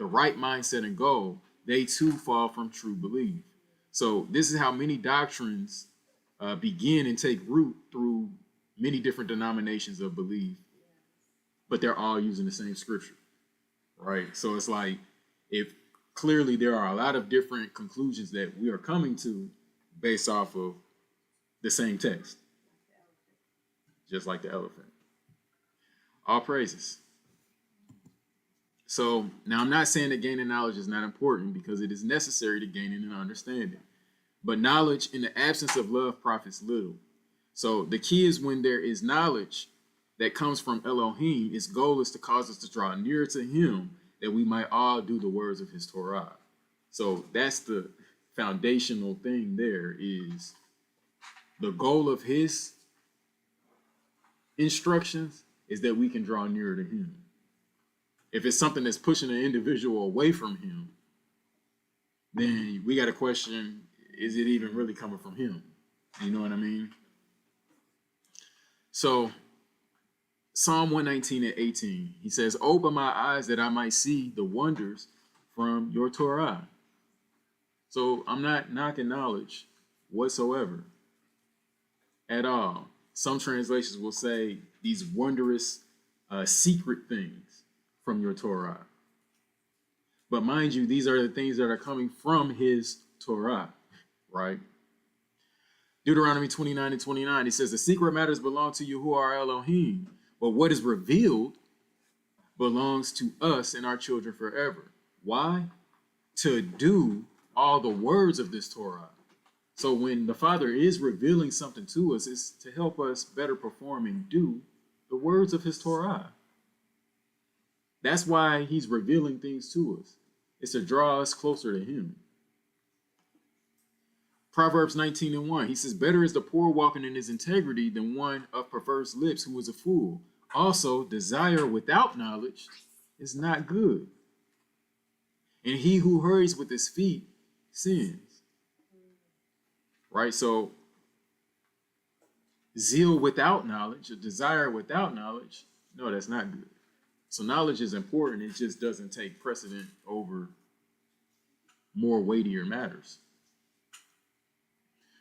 right mindset and goal, they too fall from true belief. So this is how many doctrines begin and take root through many different denominations of belief, but they're all using the same scripture, right? So it's like, if clearly there are a lot of different conclusions that we are coming to based off of the same text, just like the elephant. All praises. So now I'm not saying that gaining knowledge is not important, because it is necessary to gain an understanding. But knowledge in the absence of love profits little. So the key is, when there is knowledge that comes from Elohim, its goal is to cause us to draw nearer to him, that we might all do the words of his Torah. So that's the foundational thing there, is the goal of his instructions is that we can draw nearer to him. If it's something that's pushing an individual away from him, then we got to question, is it even really coming from him? You know what I mean? So Psalm 119:18, he says, open my eyes that I might see the wonders from your Torah. So I'm not knocking knowledge whatsoever at all. Some translations will say these wondrous secret things from your Torah. But mind you, these are the things that are coming from his Torah, right? Deuteronomy 29:29, it says, the secret matters belong to you who are Elohim, but what is revealed belongs to us and our children forever. Why? To do all the words of this Torah. So when the Father is revealing something to us, it's to help us better perform and do the words of his Torah. That's why he's revealing things to us. It's to draw us closer to him. Proverbs 19:1, he says, better is the poor walking in his integrity than one of perverse lips who is a fool. Also, desire without knowledge is not good. And he who hurries with his feet sins. Right? So, zeal without knowledge, a desire without knowledge, no, that's not good. So knowledge is important. It just doesn't take precedent over more weightier matters.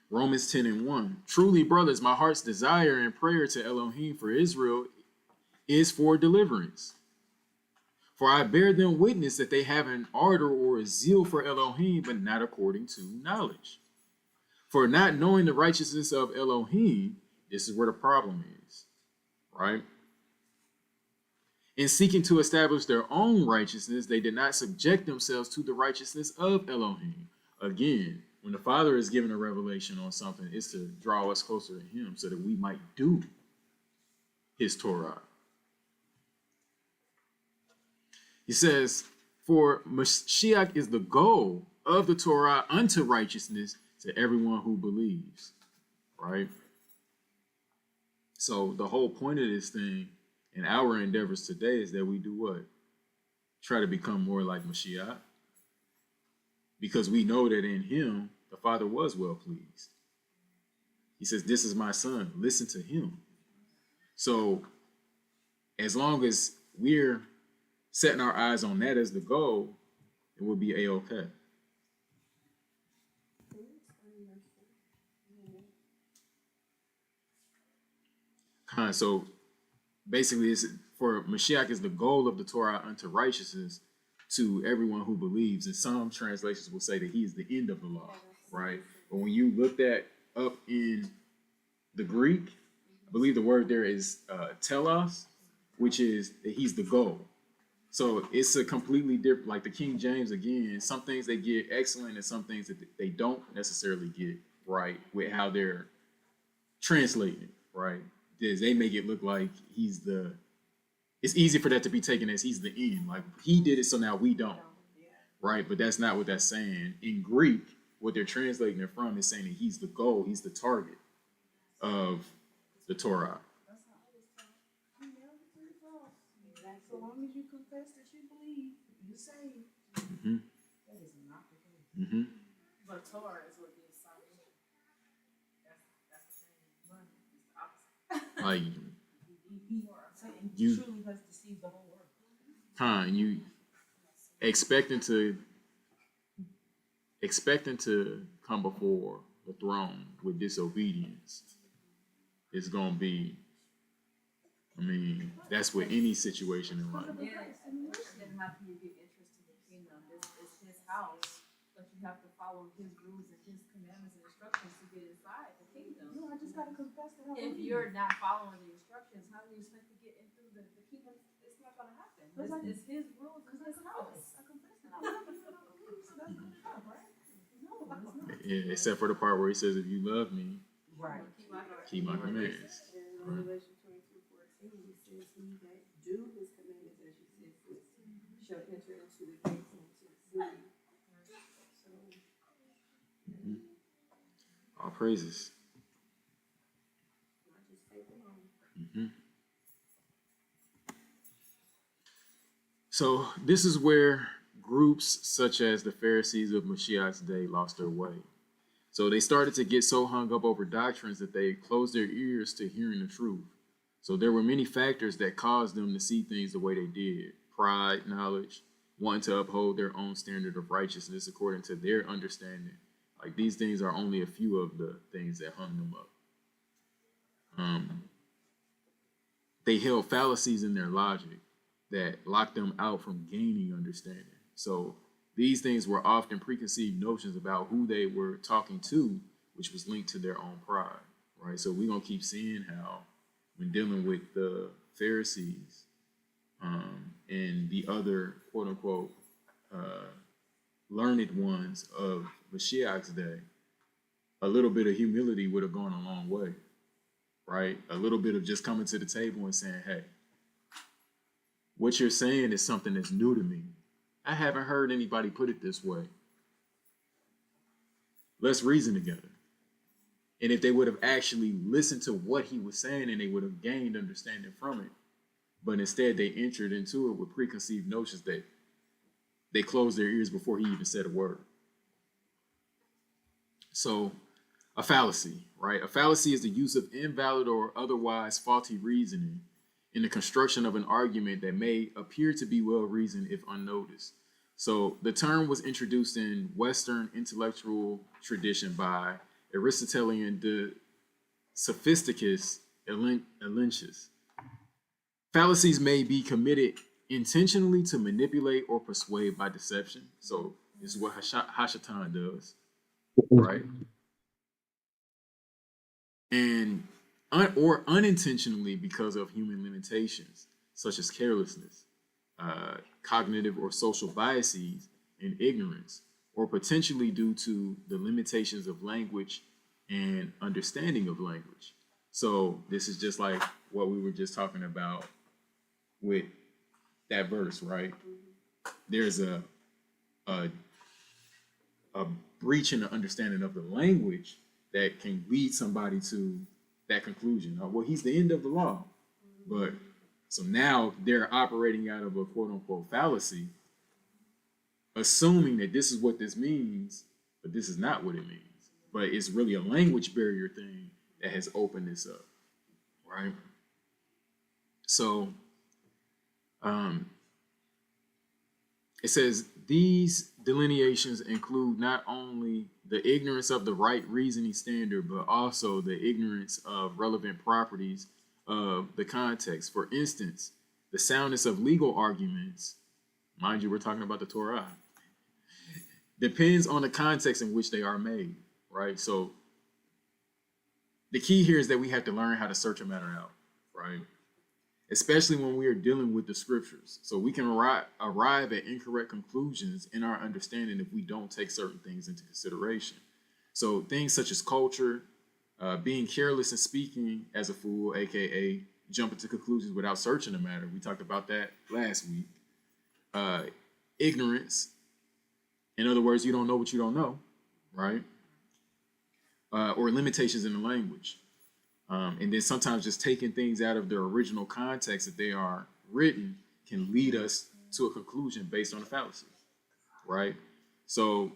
Romans 10:1. Truly, brothers, my heart's desire and prayer to Elohim for Israel is for deliverance. For I bear them witness that they have an ardor or a zeal for Elohim, but not according to knowledge. For not knowing the righteousness of Elohim, this is where the problem is, right? In seeking to establish their own righteousness, they did not subject themselves to the righteousness of Elohim. Again, when the Father is given a revelation on something, it's to draw us closer to him so that we might do his Torah. He says, for Mashiach is the goal of the Torah unto righteousness to everyone who believes, right? So the whole point of this thing and our endeavors today is that we do what? Try to become more like Mashiach. Because we know that in him, the Father was well pleased. He says, this is my son, listen to him. So as long as we're setting our eyes on that as the goal, it will be A-okay. So basically, it's for Mashiach is the goal of the Torah unto righteousness to everyone who believes. And some translations will say that he is the end of the law, right? But when you look that up in the Greek, I believe the word there is telos, which is that he's the goal. So it's a completely different, like the King James again, some things they get excellent and some things that they don't necessarily get right with how they're translating, right? Because they make it look like it's easy for that to be taken as he's the end. Like he did it, so now we don't, right? But that's not what that's saying. In Greek, what they're translating it from is saying that he's the goal, he's the target of the Torah. That's how I was taught. You nailed it to the cross. So long as you confess that you believe, you saved. Mm-hmm. That is not the case. Mm-hmm. But Torah is what gives salvation. That's the thing. But it's the opposite. Like Satan You- truly has deceived the whole world. and you expecting to come before the throne with disobedience is gonna be, I mean, that's with any situation in life. Yeah, and then how can you get interest to the kingdom? It's his house, but you have to follow his rules and his commandments and instructions to get inside the kingdom. No, I just gotta confess that I If believe. you're not following the instructions, how do you expect to get into the kingdom? It's not gonna happen. It's his rules and his house. I confess that I believe and I believe, so that's good enough, right? No, it's not. Yeah, except for the part where he says, "If you love me, Right. keep my commands." In Revelation 22:14, it says, "He that do his commandments, as you said, sis, shall enter into the gates and into the city." So, All praises. not just faith alone. Mm-hmm. So this is where groups such as the Pharisees of Mashiach's day lost their way. So they started to get so hung up over doctrines that they closed their ears to hearing the truth. So there were many factors that caused them to see things the way they did. Pride, knowledge, wanting to uphold their own standard of righteousness according to their understanding. Like these things are only a few of the things that hung them up. They held fallacies in their logic that locked them out from gaining understanding. So these things were often preconceived notions about who they were talking to, which was linked to their own pride, right? So we're going to keep seeing how when dealing with the Pharisees and the other quote unquote learned ones of Mashiach's day, a little bit of humility would have gone a long way, right? A little bit of just coming to the table and saying, hey, what you're saying is something that's new to me. I haven't heard anybody put it this way. Let's reason together. And if they would have actually listened to what he was saying and they would have gained understanding from it, but instead they entered into it with preconceived notions that they closed their ears before he even said a word. So a fallacy, right? A fallacy is the use of invalid or otherwise faulty reasoning in the construction of an argument that may appear to be well-reasoned if unnoticed. So the term was introduced in Western intellectual tradition by Aristotelian de Sophisticus Elenchus. Fallacies may be committed intentionally to manipulate or persuade by deception. So this is what Hashatan does, right? And or unintentionally because of human limitations, such as carelessness, cognitive or social biases, and ignorance, or potentially due to the limitations of language and understanding of language. So this is just like what we were just talking about with that verse, right? There's a breach in the understanding of the language that can lead somebody to that conclusion. Well, he's the end of the law. But so now they're operating out of a quote unquote fallacy, assuming that this is what this means, but this is not what it means. But it's really a language barrier thing that has opened this up, right? So it says these delineations include not only the ignorance of the right reasoning standard, but also the ignorance of relevant properties of the context. For instance, the soundness of legal arguments, mind you, we're talking about the Torah, depends on the context in which they are made, right? So the key here is that we have to learn how to search a matter out, right? Especially when we are dealing with the scriptures. So we can arrive at incorrect conclusions in our understanding if we don't take certain things into consideration. So things such as culture, being careless in speaking as a fool, aka jumping to conclusions without searching the matter. We talked about that last week. Ignorance, in other words, you don't know what you don't know, right? Or limitations in the language. And then sometimes just taking things out of their original context that they are written can lead us to a conclusion based on a fallacy, right? So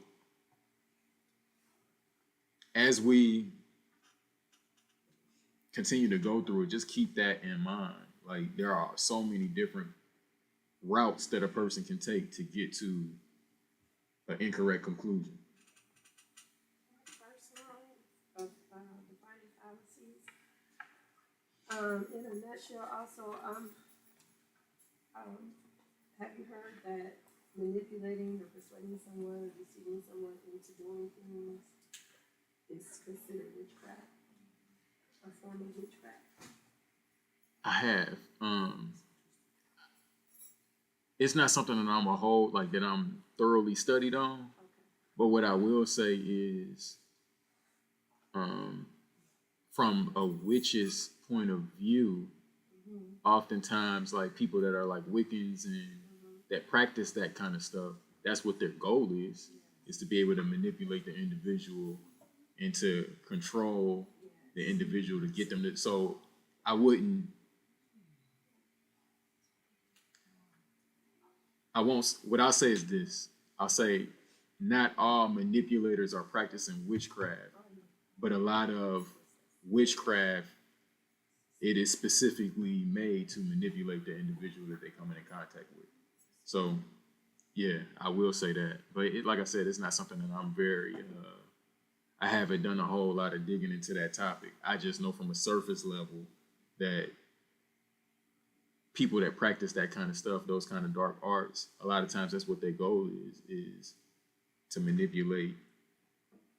as we continue to go through it, just keep that in mind. Like there are so many different routes that a person can take to get to an incorrect conclusion. First line of defining fallacies. In a nutshell, also, have you heard that manipulating or persuading someone, deceiving someone into doing things is considered witchcraft? A form of witchcraft? I have. It's not something that I'm that I'm thoroughly studied on. Okay. But what I will say is, from a witch's point of view, oftentimes like people that are like Wiccans and that practice that kind of stuff, that's what their goal is to be able to manipulate the individual and to control the individual to get them to. So I won't, what I'll say is this. I'll say not all manipulators are practicing witchcraft, but a lot of witchcraft, it is specifically made to manipulate the individual that they come in contact with. So, yeah, I will say that. But like I said, it's not something that I'm I haven't done a whole lot of digging into that topic. I just know from a surface level that people that practice that kind of stuff, those kind of dark arts, a lot of times that's what their goal is to manipulate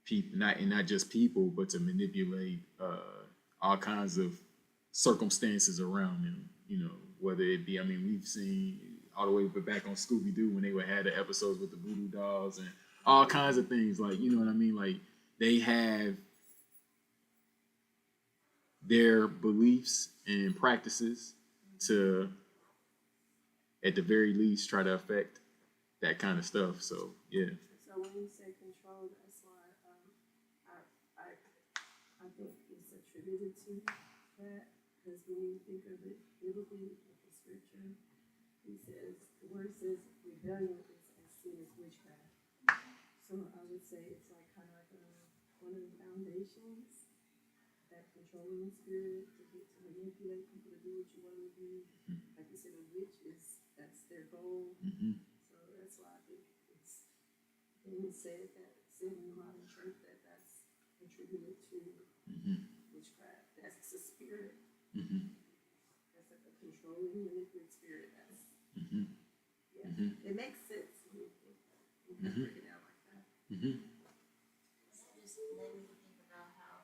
people, not just people, but to manipulate all kinds of circumstances around them. You know, whether it be, I mean, we've seen all the way back on Scooby-Doo when they would have the episodes with the voodoo dolls and all kinds of things. Like, you know what I mean? Like they have their beliefs and practices to, at the very least, try to affect that kind of stuff. So, yeah. So when you say control, that's why I think it's attributed to that, because when you think of it biblically with the scripture, the word says rebellion is as sin as witchcraft. So I would say it's like kind of like one of the foundations, that controlling spirit to get to manipulate people to do what you want them to do. Like you said, a witch that's their goal. So that's why I think it's been said in the modern church that's attributed to witchcraft. That's a spirit. That's like a controlling, manipulative spirit. That's it makes sense when you think that. You can break it down like that. Just let me think about how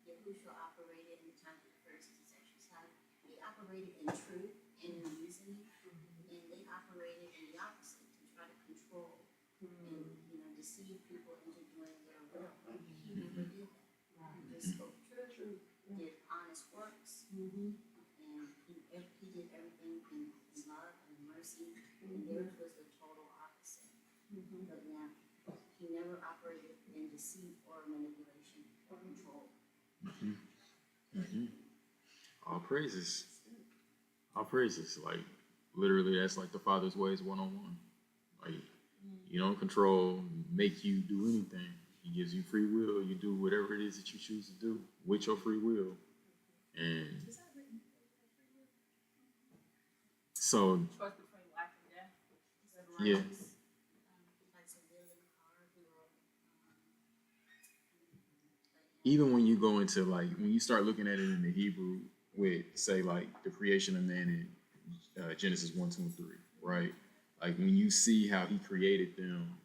Yahushua operated in the time of the first and second time. He operated in truth and in reasoning, and they operated in the opposite to try to control and deceive people into doing their will. He never did that. He just spoke truth, did honest works, and he did everything in love and mercy, and theirs was the total opposite. But now, he never operated in deceit or manipulation or control. All praises. All praises. Like, literally, that's like the Father's ways one-on-one. Like, you don't control, make you do anything. He gives you free will. You do whatever it is that you choose to do with your free will. And so, Choice between life and death. yeah. Like civilian card or Even when you go into like, when you start looking at it in the Hebrew, with, say, like the creation of man in Genesis 1, 2, and 3, right? Like when you see how he created them.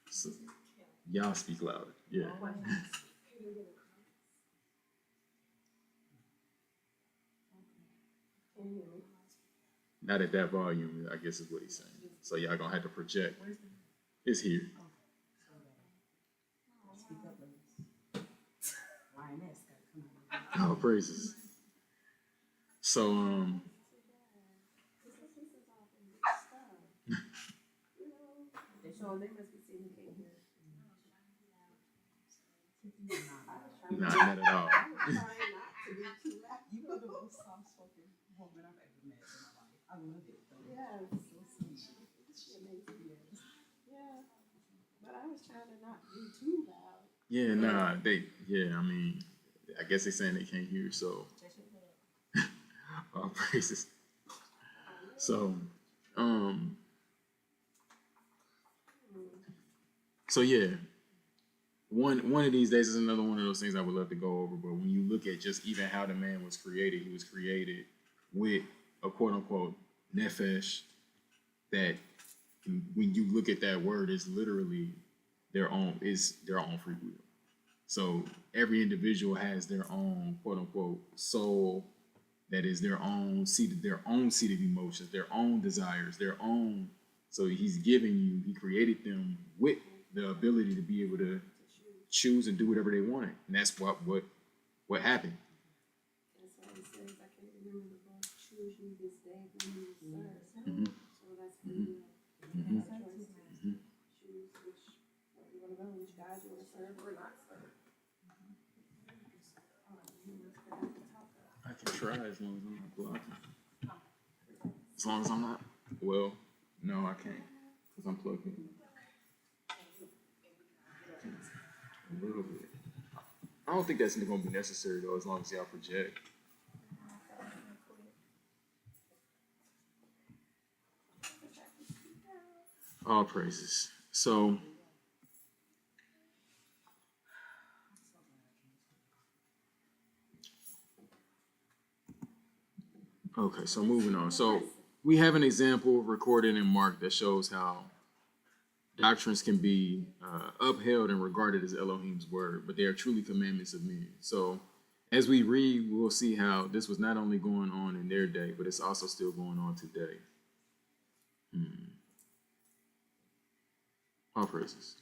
So, y'all speak louder. Yeah. Not at that volume, I guess is what he's saying. So y'all gonna have to project. It's here. Speak up, ladies. Lioness gotta come out. Oh, praises. So They showing they must be sitting here. nah, not at all. I was trying not to be too loud. You are the most soft-spoken woman I've ever met in my life. I love it. Though. Yes. So sweet. She amazing. Yeah. But I was trying to not be too loud. Yeah, nah, I mean, I guess they're saying they can't hear, so all praises. So, so yeah, one of these days is another one of those things I would love to go over. But when you look at just even how the man was created, he was created with a quote unquote nefesh. That when you look at that word, is literally their own free will. So every individual has their own quote unquote soul. That is their own seat of emotions, their own desires, their own. So he created them with the ability to be able to choose and do whatever they wanted. And that's what happened. That's why it says, I can't remember the book, choose you this day whom you serve. Mhm. So that's free will. Mhm. That's choices. Choose which way you want to go, which God you want to serve or not serve. I can try as long as I'm not blocking. As long as I'm not. Well, no, I can't because I'm plugged in. A little bit. I don't think that's going to be necessary though, as long as y'all project. All praises. So, okay, so moving on. So we have an example recorded in Mark that shows how doctrines can be upheld and regarded as Elohim's word, but they are truly commandments of men. So as we read, we'll see how this was not only going on in their day, but it's also still going on today. All praises.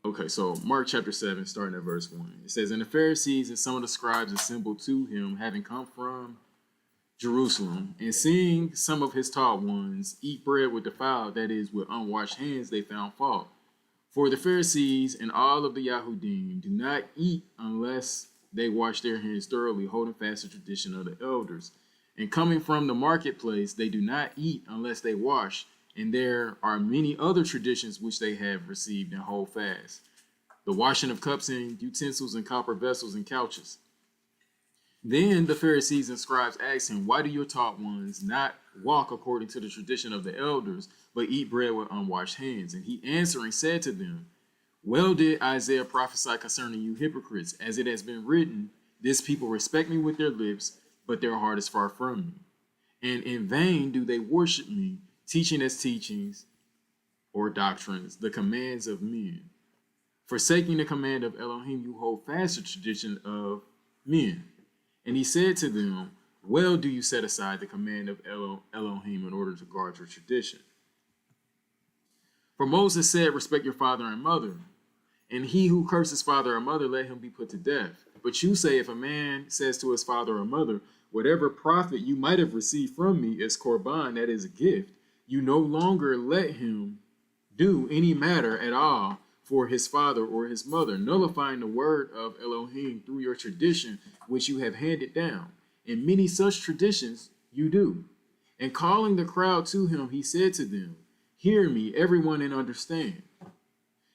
Okay, so Mark chapter 7, starting at verse 1. It says, And the Pharisees and some of the scribes assembled to him, having come from Jerusalem, and seeing some of his taught ones eat bread with defiled, that is, with unwashed hands, they found fault. For the Pharisees and all of the Yahudim do not eat unless they wash their hands thoroughly, holding fast the tradition of the elders. And coming from the marketplace, they do not eat unless they wash. And there are many other traditions which they have received and hold fast. The washing of cups and utensils and copper vessels and couches. Then the Pharisees and scribes asked him, Why do your taught ones not walk according to the tradition of the elders, but eat bread with unwashed hands? And he answering said to them, Well did Isaiah prophesy concerning you hypocrites, as it has been written, This people respect me with their lips, but their heart is far from me. And in vain do they worship me, teaching as teachings or doctrines, the commands of men. Forsaking the command of Elohim, you hold fast the tradition of men. And he said to them, Well do you set aside the command of Elohim in order to guard your tradition. For Moses said, Respect your father and mother, and he who curses father or mother, let him be put to death. But you say, if a man says to his father or mother, Whatever profit you might have received from me is korban, that is a gift, you no longer let him do any matter at all for his father or his mother, nullifying the word of Elohim through your tradition, which you have handed down. And many such traditions you do. And calling the crowd to him, he said to them, Hear me, everyone, and understand.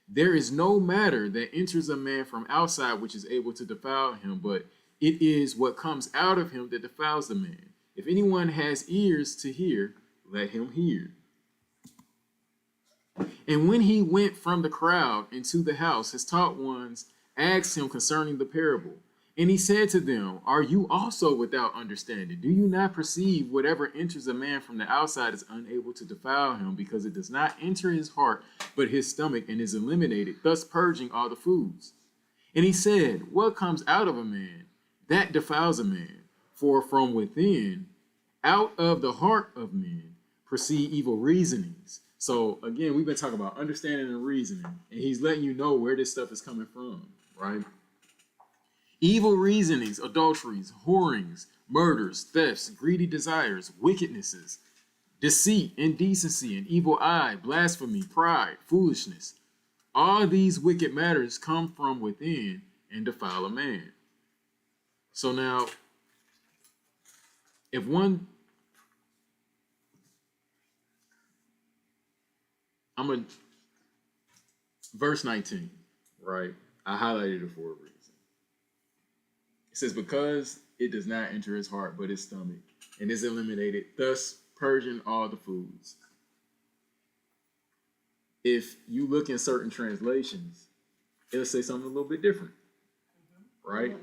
There is no matter that enters a man from outside which is able to defile him, but it is what comes out of him that defiles the man. If anyone has ears to hear, let him hear. And when he went from the crowd into the house, his taught ones asked him concerning the parable. And he said to them, are you also without understanding? Do you not perceive whatever enters a man from the outside is unable to defile him, because it does not enter his heart, but his stomach, and is eliminated, thus purging all the foods? And he said, what comes out of a man, that defiles a man. For from within, out of the heart of men, proceed evil reasonings. So again, we've been talking about understanding and reasoning, and he's letting you know where this stuff is coming from, right? Evil reasonings, adulteries, whorings, murders, thefts, greedy desires, wickednesses, deceit, indecency, an evil eye, blasphemy, pride, foolishness. All these wicked matters come from within and defile a man. So now, if one, verse 19, right? I highlighted it for a reason. It says, because it does not enter his heart, but his stomach, and is eliminated, thus purging all the foods. If you look in certain translations, it'll say something a little bit different, right?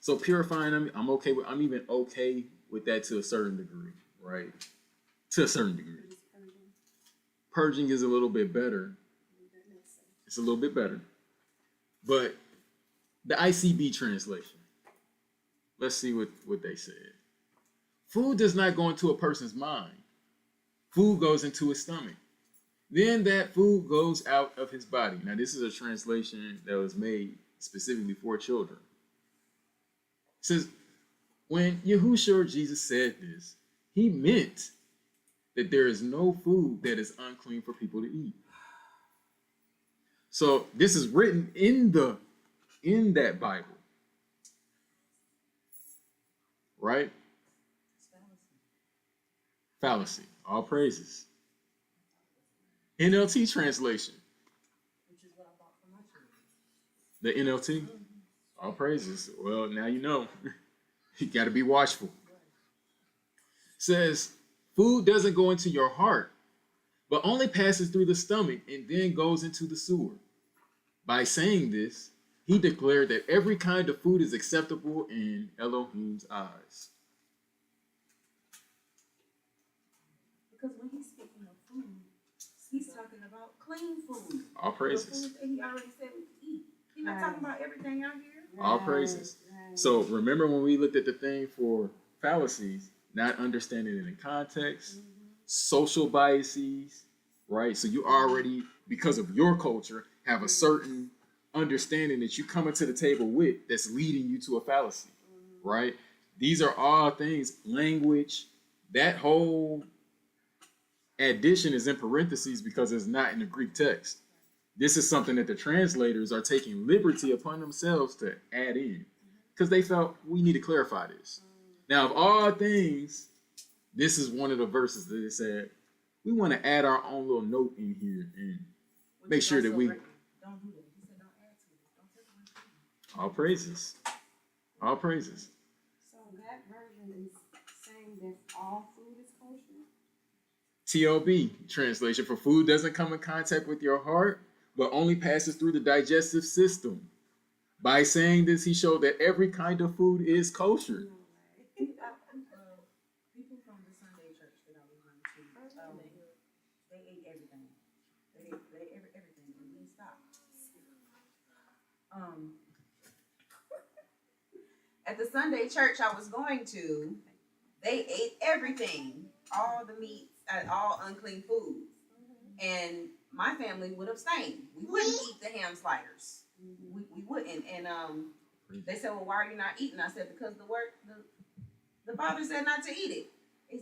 So purifying, I'm okay with, I'm even okay with that to a certain degree, right? To a certain degree. Purging is a little bit better. It's a little bit better. But the ICB translation, let's see what they said. Food does not go into a person's mind. Food goes into his stomach. Then that food goes out of his body. Now, this is a translation that was made specifically for children. It says, when Yahushua or Jesus said this, he meant that there is no food that is unclean for people to eat. So this is written in that Bible, right? Fallacy. All praises. NLT translation. Which is what I bought for my children. The NLT. All praises. Well, now you know. You got to be watchful. Says, food doesn't go into your heart, but only passes through the stomach and then goes into the sewer. By saying this, he declared that every kind of food is acceptable in Elohim's eyes. Because when he's speaking of food, he's talking about clean food. All The praises. food that he already said we could eat. He's not talking about everything out here. All praises. So remember when we looked at the thing for fallacies, not understanding it in context, social biases, right? So you already, because of your culture, have a certain understanding that you come into the table with that's leading you to a fallacy, right? These are all things, language, that whole addition is in parentheses because it's not in the Greek text. This is something that the translators are taking liberty upon themselves to add in because they felt we need to clarify this. Now, of all things, this is one of the verses that they said, we want to add our own little note in here and make sure that we... Don't do that. He said don't add to it. Don't take away from it. All praises. All praises. So that version is saying that all food is kosher? TLB translation, for food doesn't come in contact with your heart, but only passes through the digestive system. By saying this, he showed that every kind of food is kosher. People from the Sunday church that I was going to, they ate everything. They ate everything, and we stopped. At the Sunday church I was going to, they ate everything, all the meats, all unclean foods, and my family would abstain. We wouldn't eat the ham sliders. We wouldn't, and they said, "Well, why are you not eating?" I said, "Because the Father said not to eat it."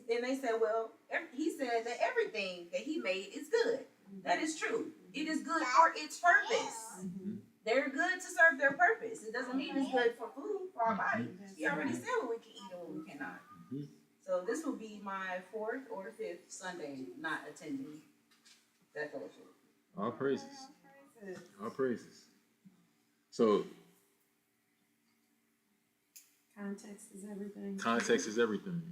And they said, "Well, he said that everything that he made is good." That is true. It is good for its purpose. They're good to serve their purpose. It doesn't mean it's good for food, for our body. He already said what we can eat and what we cannot. So this will be my 4th or 5th Sunday not attending that fellowship. All praises. All praises. So Context is everything. context is everything.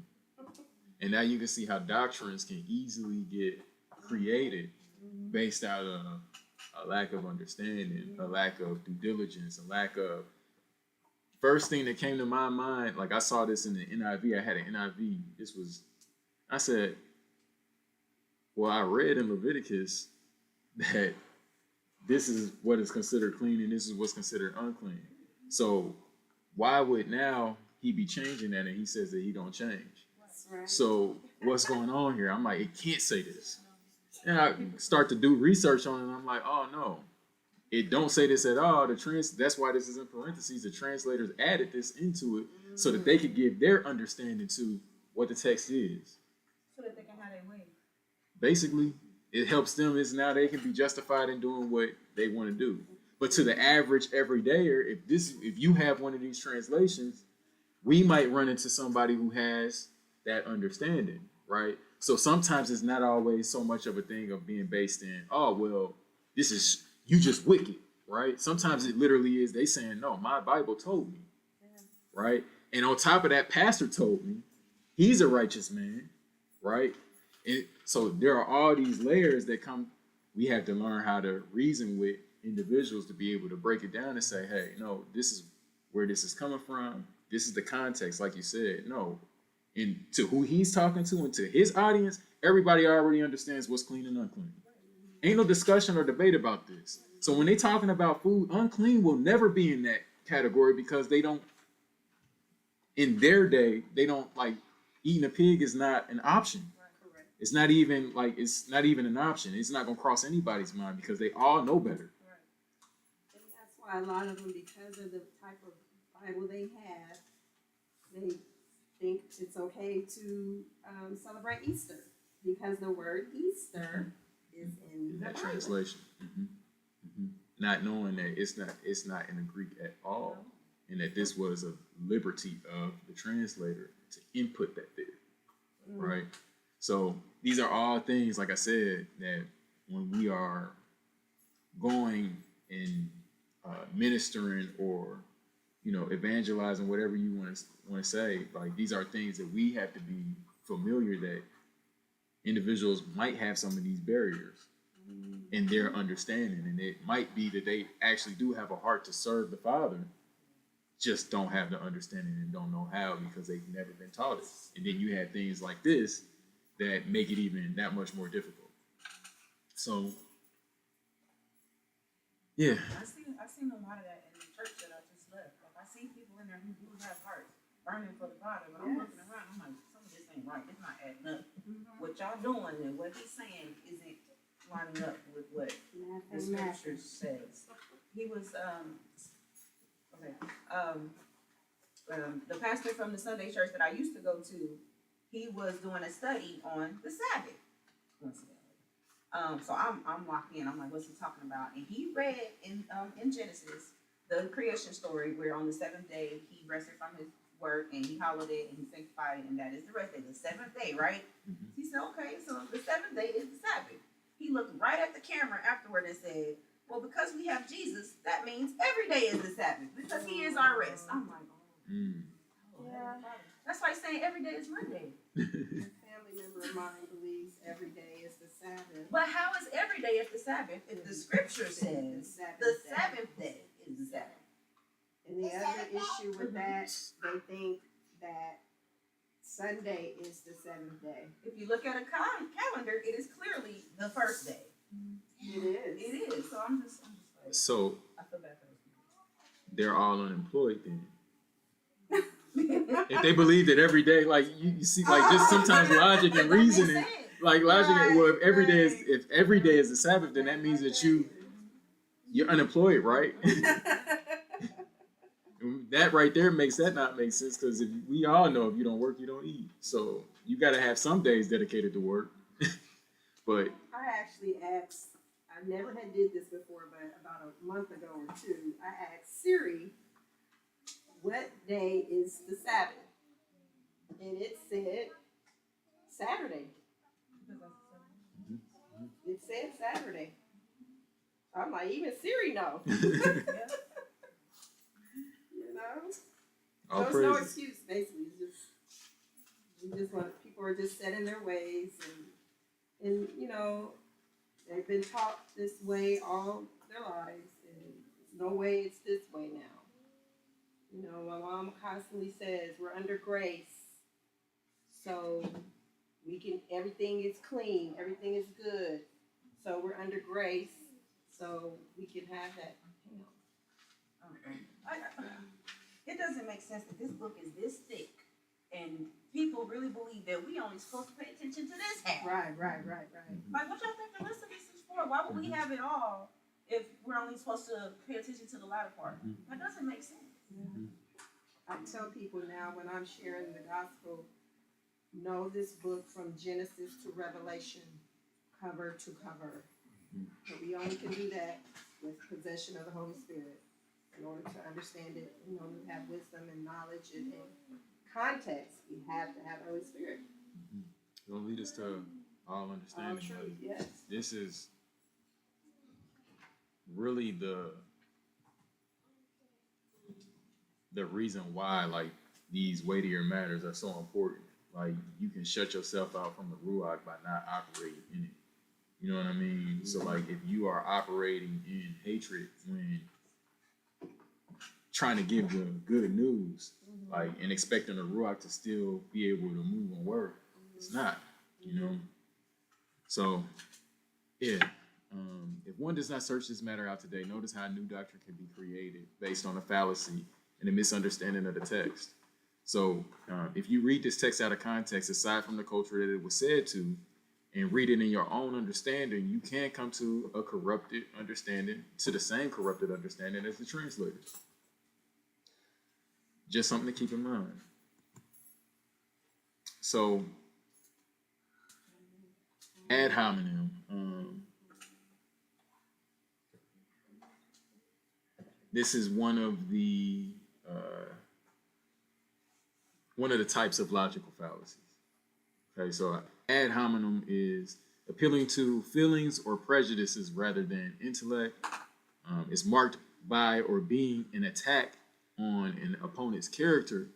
And now you can see how doctrines can easily get created based out of a lack of understanding, a lack of due diligence, a lack of. First thing that came to my mind, like I saw this in the NIV. I had an NIV. I said, well, I read in Leviticus that this is what is considered clean and this is what's considered unclean. So why would now he be changing that and he says that he don't change? Right. So what's going on here? I'm like, it can't say this. And I start to do research on it and I'm like, oh no, it don't say this at all. That's why this is in parentheses. The translators added this into it so that they could give their understanding to what the text is. So that they can have their way. Basically, it helps them is now they can be justified in doing what they want to do. But to the average everydayer, if you have one of these translations, we might run into somebody who has that understanding, right? So sometimes it's not always so much of a thing of being based in, oh, well, this is, you just wicked, right? Sometimes it literally is they saying, no, my Bible told me, right? And on top of that, pastor told me, he's a righteous man, right? And so there are all these layers that come, we have to learn how to reason with individuals to be able to break it down and say, hey, no, this is where this is coming from. This is the context, like you said. No, and to who he's talking to and to his audience, everybody already understands what's clean and unclean. Ain't no discussion or debate about this. So when they talking about food, unclean will never be in that category because they don't, in their day, they don't like eating a pig is not an option. Correct. It's not even an option. It's not gonna cross anybody's mind because they all know better. And that's why a lot of them, because of the type of Bible they have, they think it's okay to celebrate Easter because the word Easter is in the That Bible. translation. Not knowing that it's not in the Greek at all, and that this was a liberty of the translator to input that there, right? So these are all things, like I said, that when we are going and ministering or evangelizing, whatever you want to say, like these are things that we have to be familiar that individuals might have some of these barriers in their understanding, and it might be that they actually do have a heart to serve the Father, just don't have the understanding and don't know how because they've never been taught it. And then you have things like this that make it even that much more difficult. So, yeah. I seen a lot of that in the church that I just left. Like I see people in there who do have hearts burning for the Father, but I'm looking around, I'm like, some of this ain't right. It's not adding up. What y'all doing and what he's saying isn't lining up with what the scripture says. He was the pastor from the Sunday church that I used to go to. He was doing a study on the Sabbath. So I'm locked in. I'm like, what's he talking about? And he read in Genesis the creation story where on the seventh day he rested from his work and he hallowed it and he sanctified it, and that is the rest day, the seventh day, right? He said, okay, so the seventh day is the Sabbath. He looked right at the camera afterward and said, well, because we have Jesus, that means every day is the Sabbath because he is our rest. I'm like, Yeah. that's why he's saying every day is Monday. A family member of mine believes every day is the Sabbath. But how is every day is the Sabbath if the scripture says the seventh day is the Sabbath? And the other issue with that, they think that Sunday is the seventh day. If you look at a calendar, it is clearly the first day. It is. It is. So I'm just like, So I feel bad for those they're all unemployed then. If they believe that every day, like you see, like just sometimes logic and reasoning, like logic. Well, if every day is the Sabbath, then that means that you're unemployed, right? That right there makes that not make sense because we all know if you don't work, you don't eat. So you got to have some days dedicated to work. But I actually asked, I never had did this before, but about a month ago or two, I asked Siri, what day is the Sabbath? And it said Saturday. It said Saturday. I'm like, even Siri know. You know? all So it's no praises. excuse, basically. We just want, people are just set in their ways and They've been taught this way all their lives, and there's no way it's this way now. You know, my mom constantly says we're under grace, so we can. Everything is clean, everything is good. So we're under grace, so we can have that. You know. It doesn't make sense that this book is this thick and people really believe that we only supposed to pay attention to this half. Right. Like, what y'all think the rest of this is for? Why would we have it all if we're only supposed to pay attention to the latter part? That doesn't make sense. I tell people now when I'm sharing the gospel, know this book from Genesis to Revelation, cover to cover. But we only can do that with possession of the Holy Spirit. In order to understand it, in order to have wisdom and knowledge and context, we have to have the Holy Spirit. It'll lead us to all All understanding. truth, yes. This is really the reason why like these weightier matters are so important. Like you can shut yourself out from the ruach by not operating in it. You know what I mean? So like if you are operating in hatred when trying to give the good news, like and expecting the ruach to still be able to move and work, it's not. You know. So yeah. If one does not search this matter out today, notice how a new doctrine can be created based on a fallacy and a misunderstanding of the text. So if you read this text out of context, aside from the culture that it was said to, and read it in your own understanding, you can come to a corrupted understanding, to the same corrupted understanding as the translators. Just something to keep in mind. So, ad hominem. This is one of the types of logical fallacies. Okay, so ad hominem is appealing to feelings or prejudices rather than intellect. It's marked by or being an attack on an opponent's character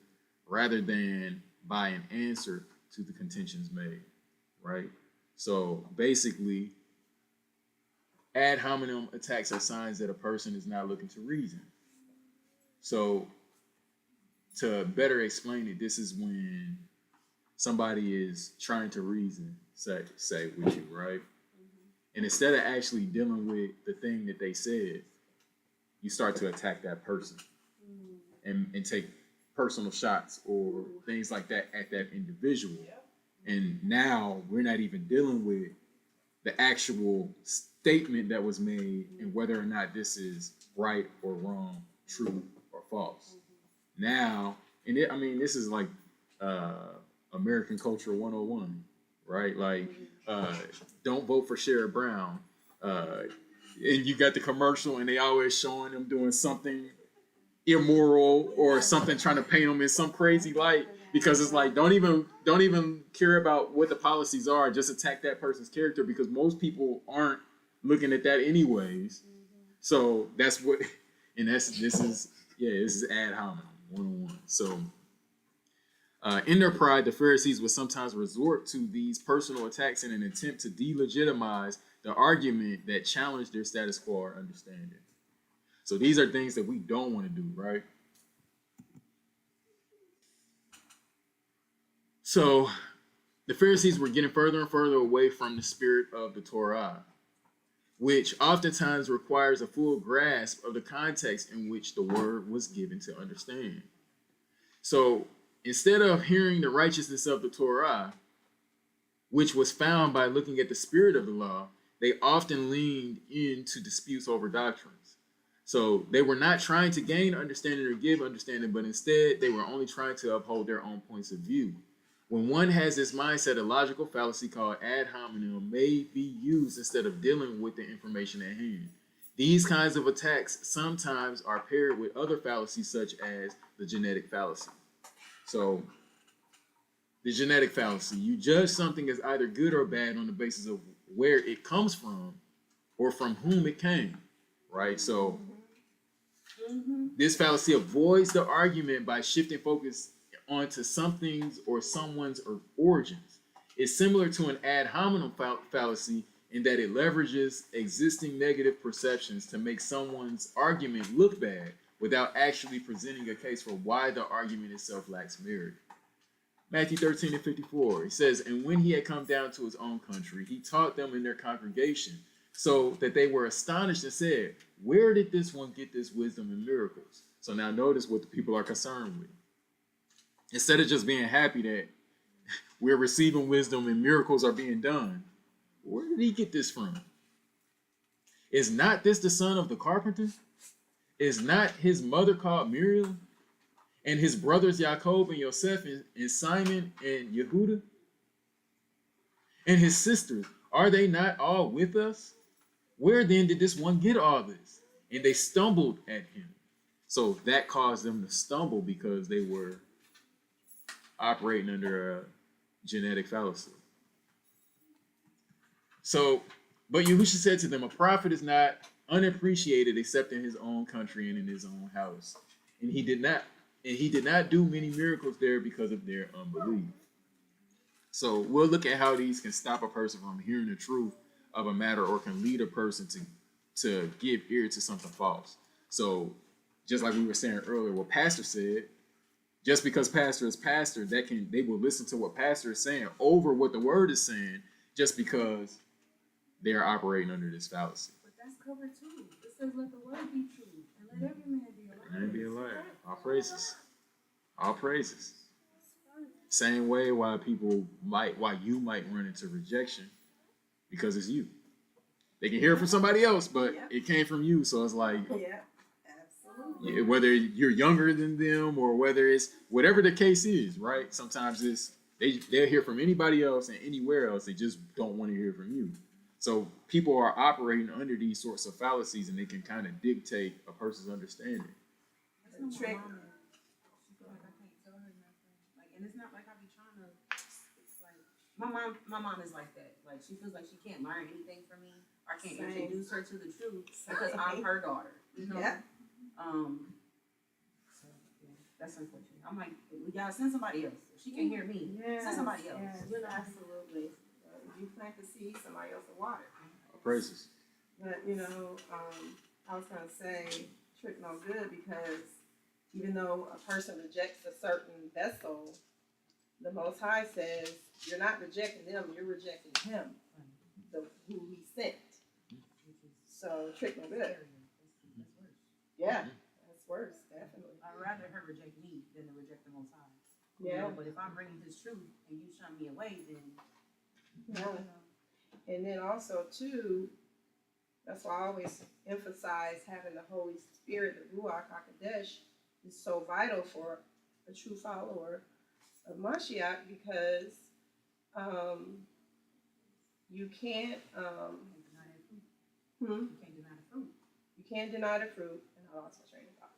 rather than by an answer to the contentions made, right? So basically, ad hominem attacks are signs that a person is not looking to reason. So to better explain it, this is when somebody is trying to reason, say with you, right? And instead of actually dealing with the thing that they said, you start to attack that person and take personal shots or things like that at that individual. And now we're not even dealing with the actual statement that was made and whether or not this is right or wrong, true or false. Now, and this is like American Culture 101, right? Like, don't vote for Sherrod Brown. And you got the commercial and they always showing them doing something immoral or something, trying to paint them in some crazy light, because it's like, don't even care about what the policies are, just attack that person's character, because most people aren't looking at that anyways. So that's what, and this is ad hominem 101. So in their pride, the Pharisees would sometimes resort to these personal attacks in an attempt to delegitimize the argument that challenged their status quo or understanding. So these are things that we don't want to do, right? So the Pharisees were getting further and further away from the spirit of the Torah, which oftentimes requires a full grasp of the context in which the word was given to understand. So instead of hearing the righteousness of the Torah, which was found by looking at the spirit of the law, they often leaned into disputes over doctrines. So they were not trying to gain understanding or give understanding, but instead they were only trying to uphold their own points of view. When one has this mindset, a logical fallacy called ad hominem may be used instead of dealing with the information at hand. These kinds of attacks sometimes are paired with other fallacies, such as the genetic fallacy. So the genetic fallacy, you judge something as either good or bad on the basis of where it comes from or from whom it came, right? So this fallacy avoids the argument by shifting focus onto something's or someone's origins. It's similar to an ad hominem fallacy in that it leverages existing negative perceptions to make someone's argument look bad without actually presenting a case for why the argument itself lacks merit. Matthew 13:54, it says, and when he had come down to his own country, he taught them in their congregation, so that they were astonished and said, where did this one get this wisdom and miracles? So now notice what the people are concerned with. Instead of just being happy that we're receiving wisdom and miracles are being done, where did he get this from? Is not this the son of the carpenter? Is not his mother called Miriam? And his brothers Jacob and Joseph and Simon and Yehuda? And his sisters, are they not all with us? Where then did this one get all this? And they stumbled at him. So that caused them to stumble because they were operating under a genetic fallacy. So, but Yahushua said to them, a prophet is not unappreciated except in his own country and in his own house. And he did not do many miracles there because of their unbelief. So we'll look at how these can stop a person from hearing the truth of a matter or can lead a person to give ear to something false. So just like we were saying earlier, what Pastor said, just because pastor is pastor, they will listen to what pastor is saying over what the word is saying just because they are operating under this fallacy. But that's covered too. It says, let the word be true, and let every man be a liar. Man be a liar. All praises. All praises. Same way why you might run into rejection, because it's you. They can hear it from somebody else, but it came from you. So it's like, Yeah, absolutely. whether you're younger than them or whether it's whatever the case is, right? Sometimes they'll hear from anybody else and anywhere else. They just don't want to hear from you. So people are operating under these sorts of fallacies, and they can kind of dictate a person's understanding. The trick. Like, and it's not like I be trying to. Like my mom is like that. Like she feels like she can't learn anything from me, or can't Same. introduce her to the truth because I'm her daughter. You know. Yeah. So yeah, that's unfortunate. I'm like, we gotta send somebody else. If she can't hear me, send somebody else. Yes, absolutely. You plant the seed, somebody else will water. All praises. But, I was gonna say, trick no good, because even though a person rejects a certain vessel, the Most High says, you're not rejecting them, you're rejecting him, who he sent. So, trick no good. Yeah, that's worse, definitely. I'd rather her reject me than to reject the Most High. Yeah. But if I'm bringing His truth and you shun me away, then And then also too, that's why I always emphasize having the Holy Spirit, the Ruach HaKodesh, is so vital for a true follower of Mashiach, because you can't deny that fruit. You can't deny the fruit. you can't deny the fruit. And I lost my train of thought.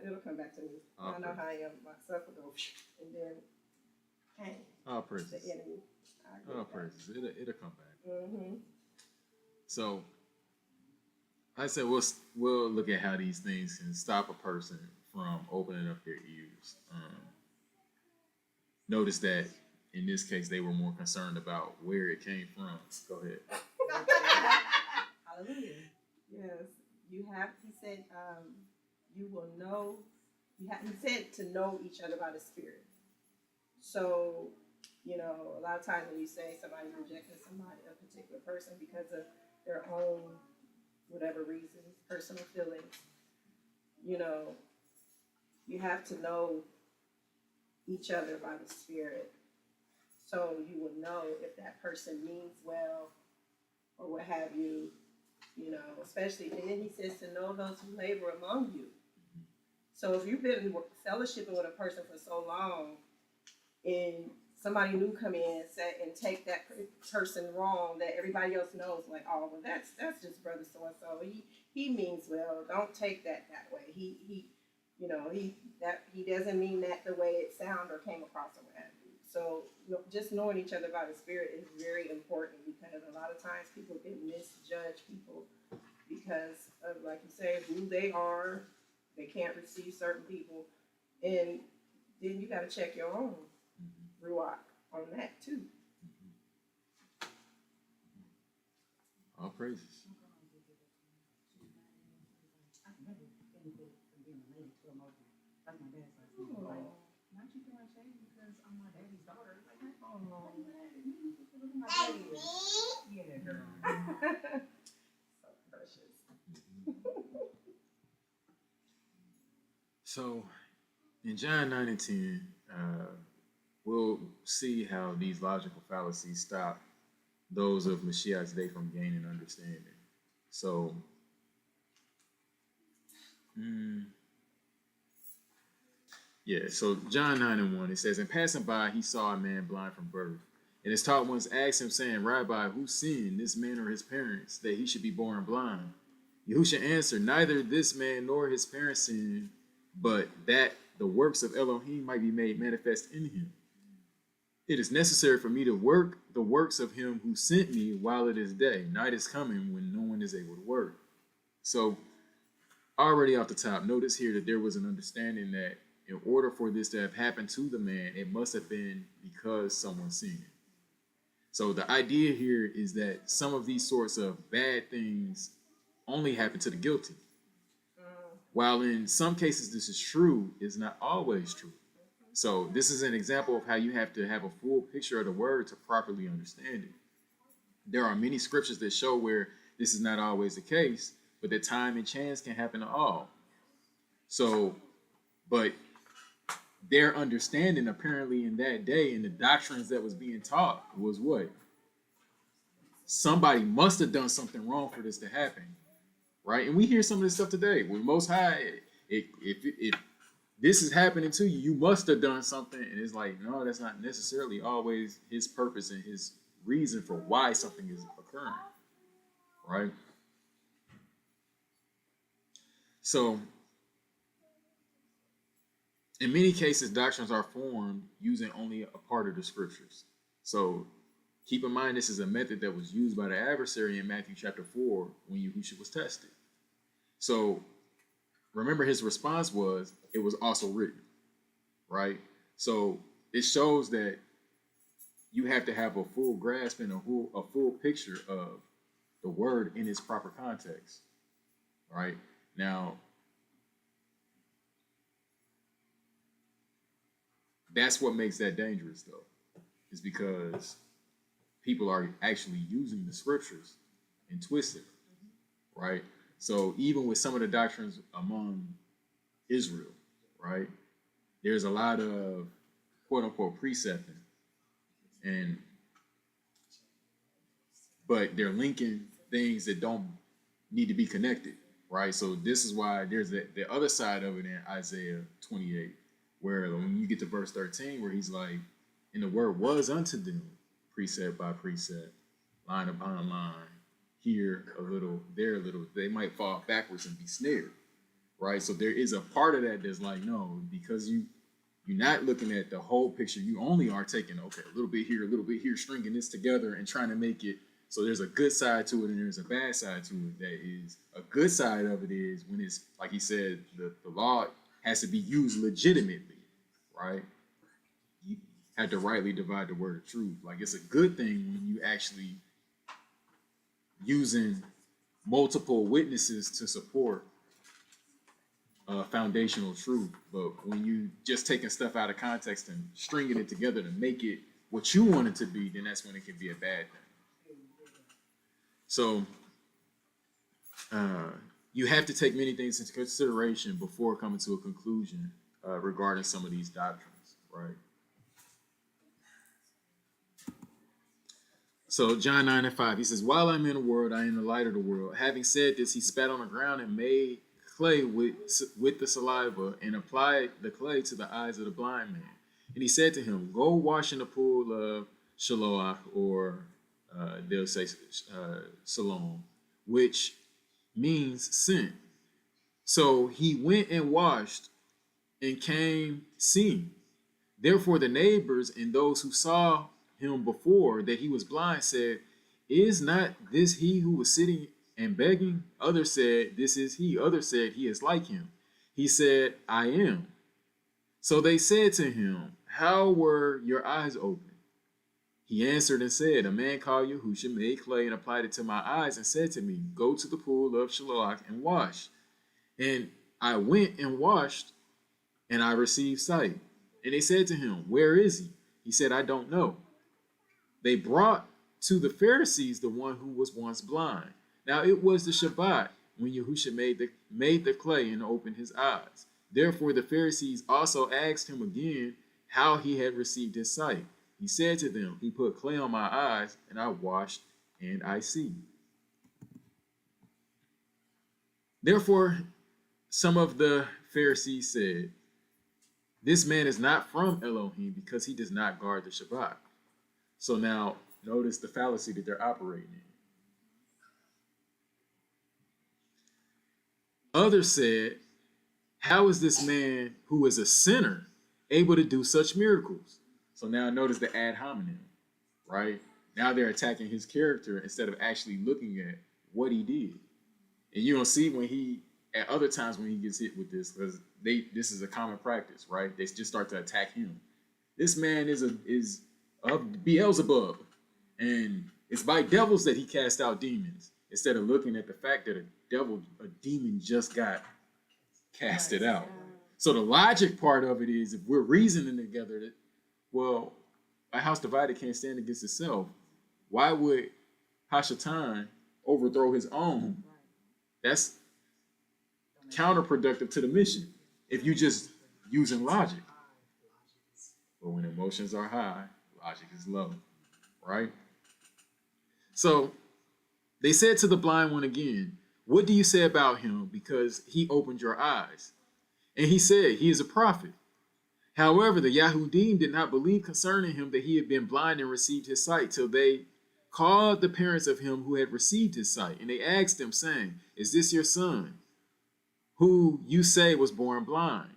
It'll come back to me. I know how I am. Myself will go, and then, hey, All the praises. enemy. All praises. It'll come back. Mm-hmm. So, like I said, we'll look at how these things can stop a person from opening up their ears. Notice that in this case, they were more concerned about where it came from. Go ahead. Hallelujah. Yes, he said, you will know, he said to know each other by the Spirit. So, a lot of times when you say somebody's rejecting a particular person because of their own, whatever reasons, personal feelings, you have to know each other by the Spirit. So you will know if that person means well or what have you, especially, and then he says to know those who labor among you. So if you've been fellowshipping with a person for so long, and somebody new come in and take that person wrong, that everybody else knows, like, oh, well, that's just brother so and so. He means well. Don't take that way. He doesn't mean that the way it sounded or came across or what have you. So just knowing each other by the Spirit is very important, because a lot of times people can misjudge people because of, like you say, who they are. They can't receive certain people, and then you got to check your own Ruach, on that too. All praises. Oh, not you throwing shade because I'm my daddy's daughter. Like, oh, why you mad at me? Look at my daddy. Yeah, girl. So precious. So in John 9 and 10, we'll see how these logical fallacies stop those of Mashiach's day from gaining understanding. So, so John 9 and 1, it says, "In passing by, he saw a man blind from birth. And his taught ones asked him, saying, Rabbi, who sinned, this man or his parents, that he should be born blind? Yahusha answered, neither this man nor his parents sinned, but that the works of Elohim might be made manifest in him. It is necessary for me to work the works of him who sent me while it is day. Night is coming when no one is able to work." So, already off the top, notice here that there was an understanding that in order for this to have happened to the man, it must have been because someone sinned. So the idea here is that some of these sorts of bad things only happen to the guilty. While in some cases this is true, it's not always true. So this is an example of how you have to have a full picture of the word to properly understand it. There are many scriptures that show where this is not always the case, but that time and chance can happen to all. So, but their understanding apparently in that day and the doctrines that was being taught was what? Somebody must have done something wrong for this to happen, right? And we hear some of this stuff today. With Most High, if this is happening to you, you must have done something. And it's like, no, that's not necessarily always his purpose and his reason for why something is occurring, right? So, in many cases, doctrines are formed using only a part of the scriptures. So, keep in mind, this is a method that was used by the adversary in Matthew chapter 4 when Yahushua was tested. So, remember his response was, it was also written, right? So, it shows that you have to have a full grasp and a full picture of the word in its proper context, right? Now, that's what makes that dangerous, though, is because people are actually using the scriptures and twisting it, right? So even with some of the doctrines among Israel, right, there's a lot of quote-unquote precepting, but they're linking things that don't need to be connected, right? So this is why there's the other side of it in Isaiah 28, where when you get to verse 13, where he's like, and the word was unto them, precept by precept, line upon line, here a little, there a little, they might fall backwards and be snared, right? So there is a part of that that's like, no, because you're not looking at the whole picture, you only are taking, okay, a little bit here, stringing this together and trying to make it, so there's a good side to it and there's a bad side to it. That is, a good side of it is when it's, like he said, the law has to be used legitimately, right? You have to rightly divide the word of truth. Like, it's a good thing when you actually using multiple witnesses to support foundational truth. But when you just taking stuff out of context and stringing it together to make it what you want it to be, then that's when it can be a bad thing. So you have to take many things into consideration before coming to a conclusion regarding some of these doctrines, right? So John 9 and 5, he says, "While I'm in the world, I am the light of the world." Having said this, he spat on the ground and made clay with the saliva and applied the clay to the eyes of the blind man. And he said to him, "Go wash in the pool of Shiloah," or they'll say Siloam, which means sent. So he went and washed and came seeing. Therefore the neighbors and those who saw him before that he was blind said, "Is not this he who was sitting and begging?" Others said, "This is he." Others said, "He is like him." He said, "I am." So they said to him, "How were your eyes opened?" He answered and said, a man called Yahusha made clay and applied it to my eyes and said to me, go to the pool of Shiloah and wash. And I went and washed, and I received sight. And they said to him, where is he? He said, I don't know. They brought to the Pharisees the one who was once blind. Now it was the Shabbat when Yahusha made the clay and opened his eyes. Therefore the Pharisees also asked him again how he had received his sight. He said to them, he put clay on my eyes, and I washed, and I see. Therefore some of the Pharisees said, this man is not from Elohim because he does not guard the Shabbat. So now notice the fallacy that they're operating in. Others said, how is this man who is a sinner able to do such miracles? So now notice the ad hominem, right? Now they're attacking his character instead of actually looking at what he did. And you don't see when he, at other times when he gets hit with this, because this is a common practice, right? They just start to attack him. This man is of Beelzebub, and it's by devils that he cast out demons, instead of looking at the fact that a demon just got casted out. So the logic part of it is, if we're reasoning together that, well, a house divided can't stand against itself, why would Hashatan overthrow his own? That's counterproductive to the mission if you just using logic. But when emotions are high, logic is low, right? So they said to the blind one again, what do you say about him because he opened your eyes? And he said, he is a prophet. However, the Yahudim did not believe concerning him that he had been blind and received his sight till they called the parents of him who had received his sight. And they asked them, saying, is this your son, who you say was born blind?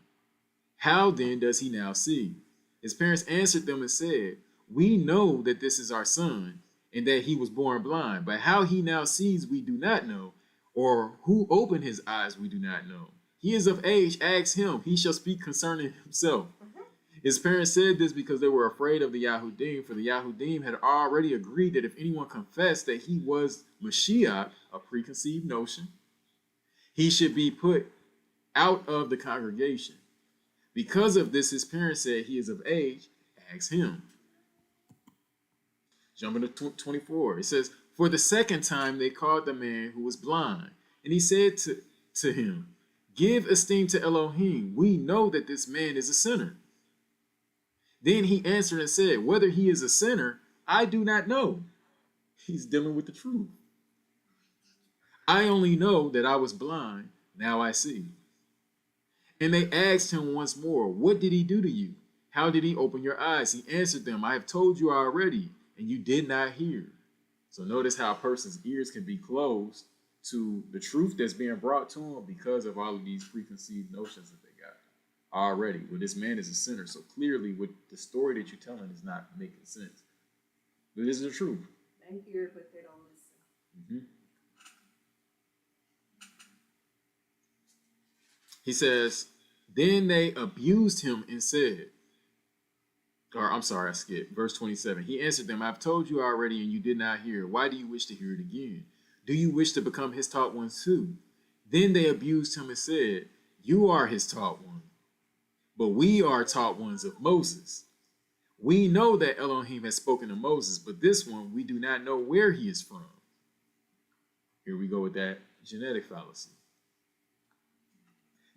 How then does he now see? His parents answered them and said, we know that this is our son, and that he was born blind, but how he now sees we do not know, or who opened his eyes we do not know. He is of age, ask him, he shall speak concerning himself. His parents said this because they were afraid of the Yahudim, for the Yahudim had already agreed that if anyone confessed that he was Mashiach, a preconceived notion, he should be put out of the congregation. Because of this, his parents said, he is of age, ask him. Jumping to 24, it says, for the second time they called the man who was blind, and he said to him, give esteem to Elohim, we know that this man is a sinner. Then he answered and said, whether he is a sinner, I do not know. He's dealing with the truth. I only know that I was blind, now I see. And they asked him once more, what did he do to you? How did he open your eyes? He answered them, I have told you already, and you did not hear. So notice how a person's ears can be closed to the truth that's being brought to them because of all of these preconceived notions that they got already. Well, this man is a sinner, so clearly with the story that you're telling is not making sense. But this is the truth. They hear, but they don't listen. He says, then they abused him and said, or I'm sorry, I skipped. Verse 27. He answered them, I've told you already and you did not hear. Why do you wish to hear it again? Do you wish to become his taught ones too? Then they abused him and said, you are his taught one, but we are taught ones of Moses. We know that Elohim has spoken to Moses, but this one we do not know where he is from. Here we go with that genetic fallacy.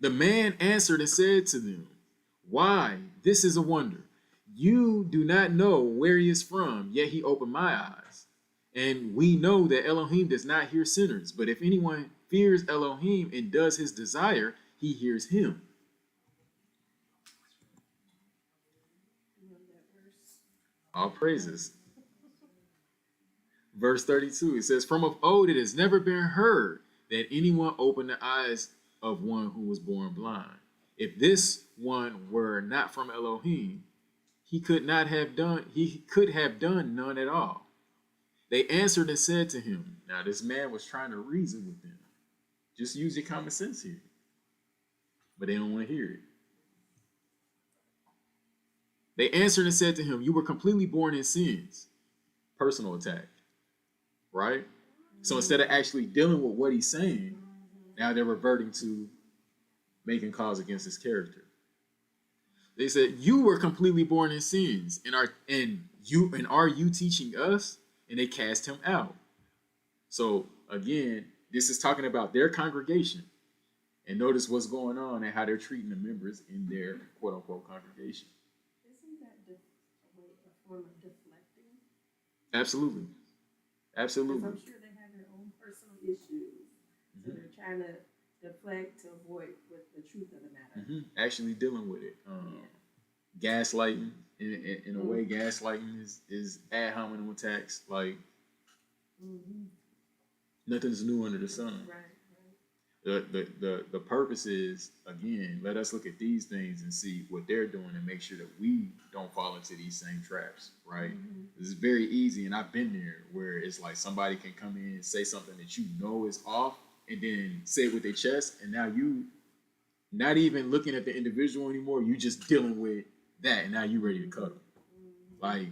The man answered and said to them, why, this is a wonder. You do not know where he is from, yet he opened my eyes. And we know that Elohim does not hear sinners, but if anyone fears Elohim and does his desire, he hears him. All praises. Verse 32, it says, from of old it has never been heard that anyone opened the eyes of one who was born blind. If this one were not from Elohim, he could have done none at all. They answered and said to him, now this man was trying to reason with them. Just use your common sense here. But they don't want to hear it. They answered and said to him, you were completely born in sins, personal attack, right? So instead of actually dealing with what he's saying, now they're reverting to making calls against his character. They said, "You were completely born in sins, and are you teaching us?" And they cast him out. So again, this is talking about their congregation, and notice what's going on and how they're treating the members in their quote unquote congregation. Isn't that a form of deflecting? Absolutely, Because absolutely. I'm sure they have their own personal issues. So they're trying to deflect to avoid what the truth of the matter. Actually dealing with it. Gaslighting, in a way, gaslighting is ad hominem attacks. Like nothing's new under the sun. Right. The purpose is, again, let us look at these things and see what they're doing and make sure that we don't fall into these same traps, right? This is very easy, and I've been there, where it's like somebody can come in and say something that you know is off and then say it with their chest, and now you not even looking at the individual anymore, you just dealing with that, and now you ready to cut them. Like,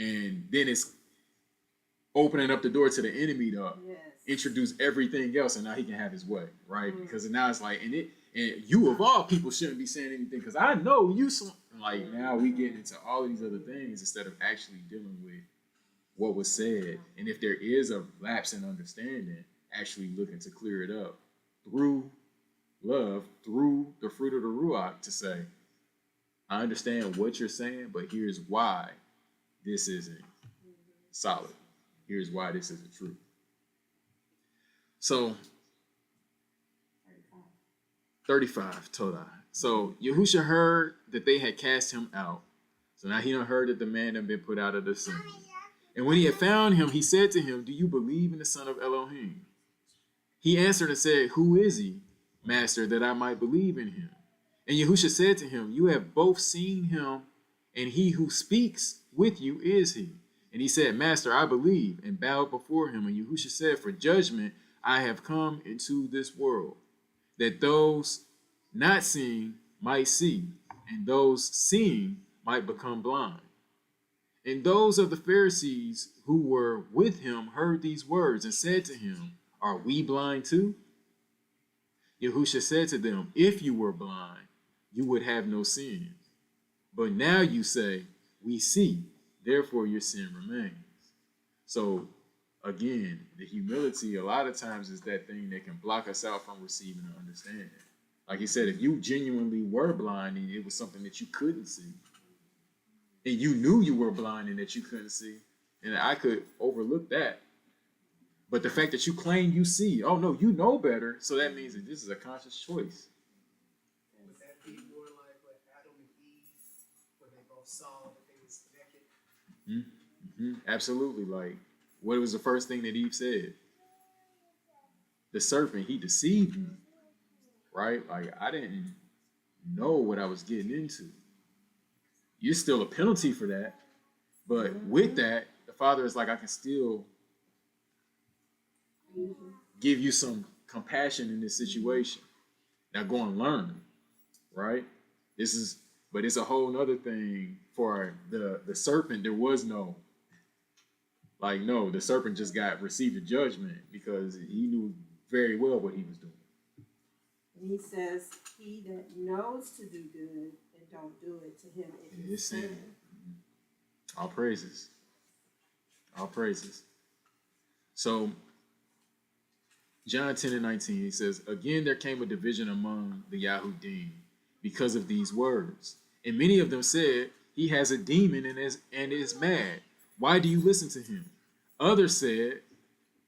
and then it's opening up the door to the enemy to introduce everything else, and now he can have his way, right? Because now it's like, and you of all people shouldn't be saying anything because I know you. Like now we get into all of these other things instead of actually dealing with what was said, and if there is a lapse in understanding, actually looking to clear it up through love, through the fruit of the Ruach, to say, I understand what you're saying, but here's why this isn't solid. Here's why this isn't true. So, 35, Todah. So, Yahusha heard that they had cast him out. So now he done heard that the man had been put out of the assembly. And when he had found him, he said to him, "Do you believe in the Son of Elohim?" He answered and said, "Who is he, Master, that I might believe in him?" And Yahusha said to him, "You have both seen him, and he who speaks with you is he." And he said, "Master, I believe," and bowed before him. And Yahusha said, "For judgment I have come into this world, that those not seeing might see, and those seeing might become blind." And those of the Pharisees who were with him heard these words and said to him, "Are we blind too?" Yahusha said to them, "If you were blind, you would have no sin. But now you say, 'We see,' therefore your sin remains." So again, the humility a lot of times is that thing that can block us out from receiving and understanding. Like he said, if you genuinely were blind and it was something that you couldn't see, and you knew you were blind and that you couldn't see, and I could overlook that. But the fact that you claim you see, oh no, you know better, so that means that this is a conscious choice. Would that be more like what Adam and Eve, where they both saw that they was naked? Absolutely. Like, what was the first thing that Eve said? The serpent, he deceived me, right? Like, I didn't know what I was getting into. You're still a penalty for that, but with that, the Father is like, I can still give you some compassion in this situation. Now go and learn, right? But it's a whole nother thing for the serpent. There was no, the serpent just received a judgment because he knew very well what he was doing. And he says, "He that knows to do good and don't do it, to him it is sin." All praises. All praises. So John 10 and 19, he says, "Again there came a division among the Yahudim because of these words. And many of them said, 'He has a demon and is mad. Why do you listen to him?' Others said,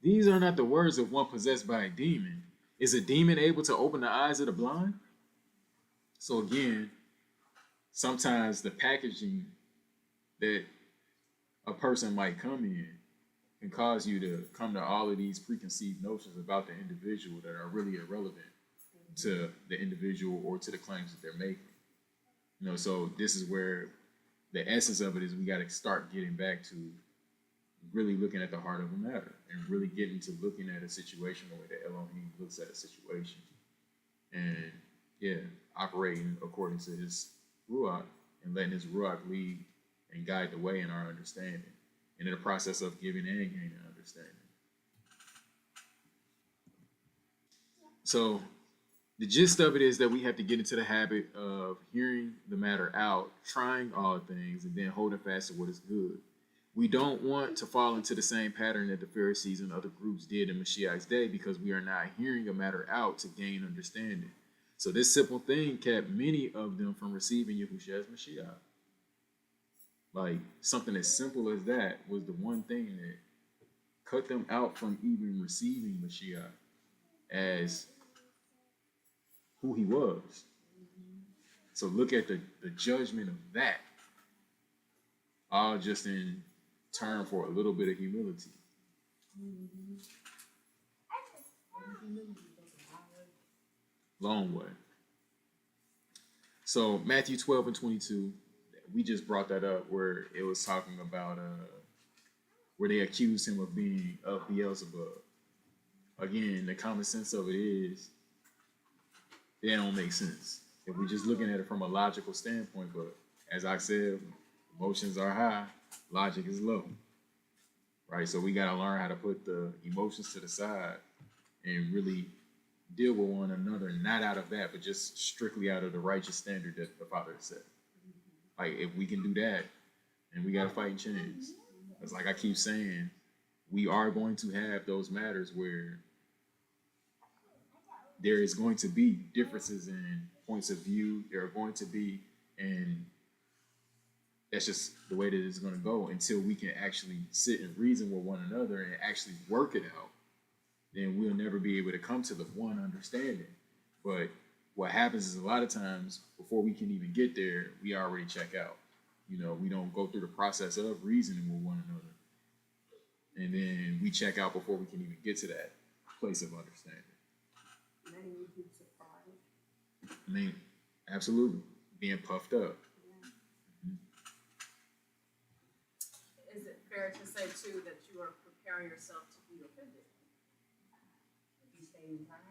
'These are not the words of one possessed by a demon. Is a demon able to open the eyes of the blind?'" So again, sometimes the packaging that a person might come in can cause you to come to all of these preconceived notions about the individual that are really irrelevant to the individual or to the claims that they're making. So this is where the essence of it is we got to start getting back to really looking at the heart of the matter and really getting to looking at a situation the way that Elohim looks at a situation. And operating according to his Ruach and letting his Ruach lead and guide the way in our understanding. and in the process of giving and gaining understanding. So the gist of it is that we have to get into the habit of hearing the matter out, trying all things, and then holding fast to what is good. We don't want to fall into the same pattern that the Pharisees and other groups did in Mashiach's day, because we are not hearing a matter out to gain understanding. So this simple thing kept many of them from receiving Yahushua as Mashiach. Like, something as simple as that was the one thing that cut them out from even receiving Mashiach as who he was. So look at the judgment of that, all just in turn for a little bit of humility. Long way. So Matthew 12 and 22, we just brought that up where it was talking about where they accused him of being of Beelzebub. Again, the common sense of it is they don't make sense if we're just looking at it from a logical standpoint. But as I said, emotions are high, logic is low, right? So we got to learn how to put the emotions to the side and really deal with one another, not out of that, but just strictly out of the righteous standard that the Father has set. Like, if we can do that, then we got to fight in chains. It's like I keep saying, we are going to have those matters where there is going to be differences in points of view. There are going to be, and that's just the way that it's going to go until we can actually sit and reason with one another and actually work it out. Then we'll never be able to come to the one understanding. But what happens is a lot of times before we can even get there, we already check out. You know, we don't go through the process of reasoning with one another. And then we check out before we can even get to that place of understanding. I mean, absolutely. Being puffed up. Is it fair to say too that you are preparing yourself to be offended?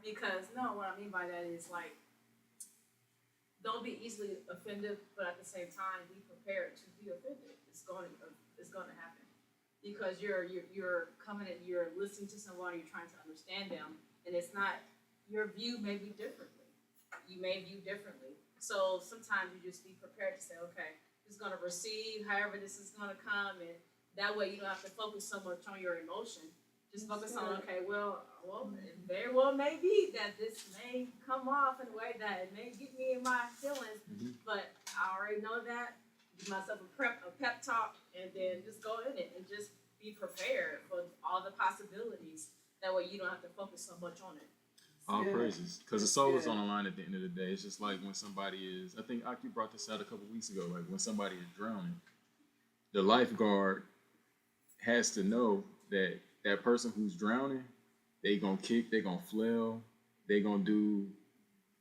Because no, what I mean by that is like, don't be easily offended, but at the same time, be prepared to be offended. It's going to happen because you're coming and you're listening to someone, you're trying to understand them, and it's not your view may be differently. You may view differently, so sometimes you just be prepared to say, okay, it's going to receive however this is going to come, and that way you don't have to focus so much on your emotion. Just focus on, okay, well, it very well may be that this may come off in a way that it may get me in my feelings, but I already know that. Give myself a pep talk, and then just go in it and just be prepared for all the possibilities. That way you don't have to focus so much on it. All praises. Because the soul is on the line at the end of the day. It's just like when somebody is, I think Aki brought this out a couple weeks ago, like when somebody is drowning, the lifeguard has to know that that person who's drowning, they gonna kick, they gonna flail, they gonna do.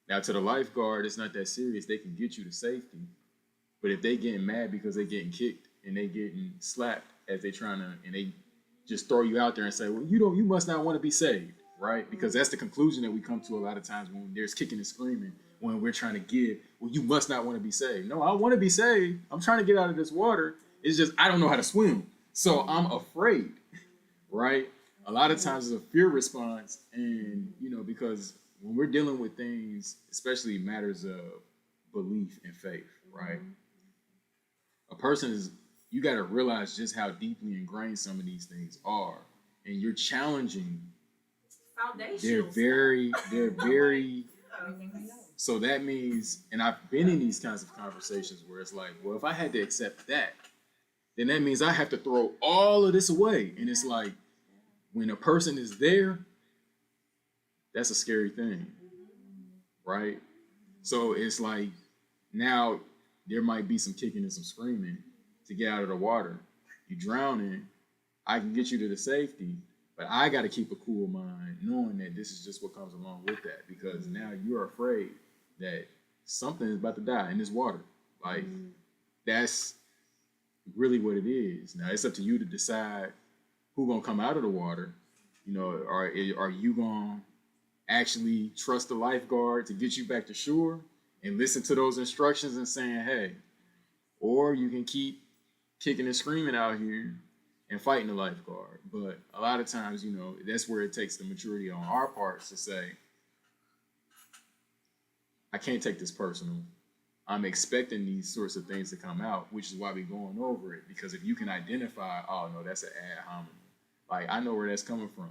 Now to the lifeguard, it's not that serious. They can get you to safety. But if they getting mad because they getting kicked and they getting slapped as they trying to, and they just throw you out there and say, well, you must not want to be saved, right? Because that's the conclusion that we come to a lot of times when there's kicking and screaming, when we're trying to give, well, you must not want to be saved. No, I want to be saved. I'm trying to get out of this water. It's just, I don't know how to swim. So I'm afraid. Right? A lot of times it's a fear response, and because when we're dealing with things, especially matters of belief and faith, right? A person you got to realize just how deeply ingrained some of these things are, and you're challenging. They're very. So that means, and I've been in these kinds of conversations where it's like, well, if I had to accept that, then that means I have to throw all of this away, and it's like, when a person is there, that's a scary thing, right? So it's like, now there might be some kicking and some screaming to get out of the water. You're drowning, I can get you to the safety, but I got to keep a cool mind knowing that this is just what comes along with that, because now you're afraid that something is about to die in this water. Like, that's really what it is. Now, it's up to you to decide who gonna come out of the water. Are you gonna actually trust the lifeguard to get you back to shore and listen to those instructions and saying, hey, or you can keep kicking and screaming out here and fighting the lifeguard. But a lot of times, you know, that's where it takes the maturity on our parts to say, I can't take this personal. I'm expecting these sorts of things to come out, which is why we're going over it. Because if you can identify, oh no, that's an ad hominem. Like, I know where that's coming from.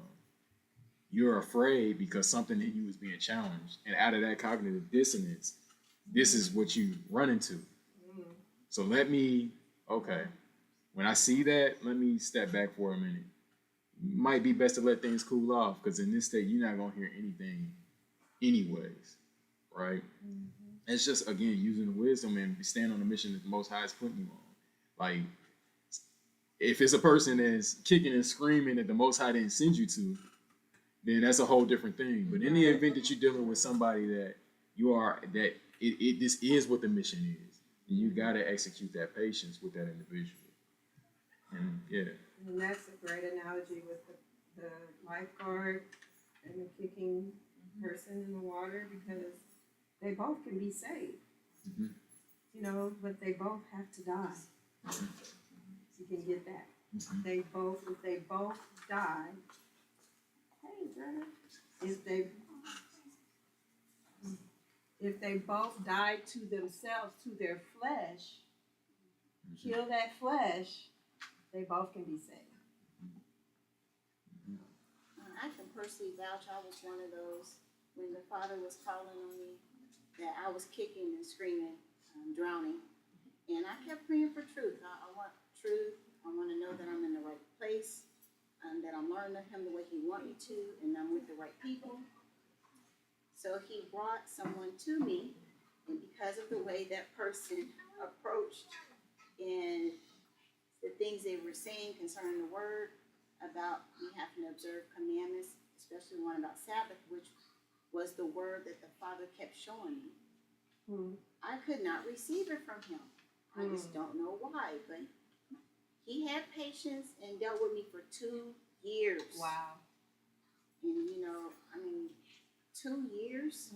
You're afraid because something in you is being challenged. And out of that cognitive dissonance, this is what you run into. So okay, when I see that, let me step back for a minute. Might be best to let things cool off, because in this state, you're not going to hear anything anyways, right? It's just, again, using the wisdom and staying on the mission that the Most High is putting you on. Like, if it's a person that's kicking and screaming that the Most High didn't send you to, then that's a whole different thing. But in the event that you're dealing with somebody that this is what the mission is, and you got to execute that patience with that individual. And yeah. And that's a great analogy with the lifeguard and the kicking person in the water, because they both can be saved, you know, but they both have to die. You can get that. If they both die, hey, brother, if they both die to themselves, to their flesh, kill that flesh, they both can be saved. I can personally vouch, I was one of those, when the Father was calling on me, that I was kicking and screaming, drowning. And I kept praying for truth. I want truth. I want to know that I'm in the right place, that I'm learning of Him the way He wants me to, and I'm with the right people. So He brought someone to me, and because of the way that person approached and the things they were saying concerning the Word, about me having to observe commandments, especially one about Sabbath, which was the word that the Father kept showing me. I could not receive it from Him. I just don't know why, but He had patience and dealt with me for 2 years. Wow. And 2 years?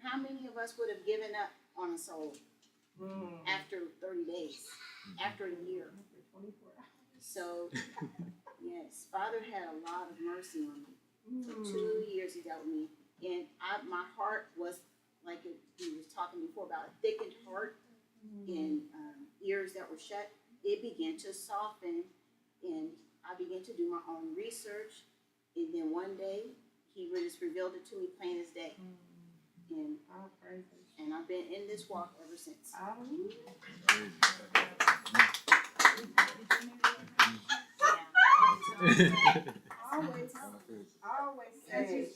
How many of us would have given up on a soul after 30 days, after a year? 24 hours. So, yes, Father had a lot of mercy on me. For 2 years He dealt with me. And my heart was, like he was talking before about a thickened heart and ears that were shut. It began to soften, and I began to do my own research. And then one day, He just revealed it to me plain as day. And I've been in this walk ever since. Always say.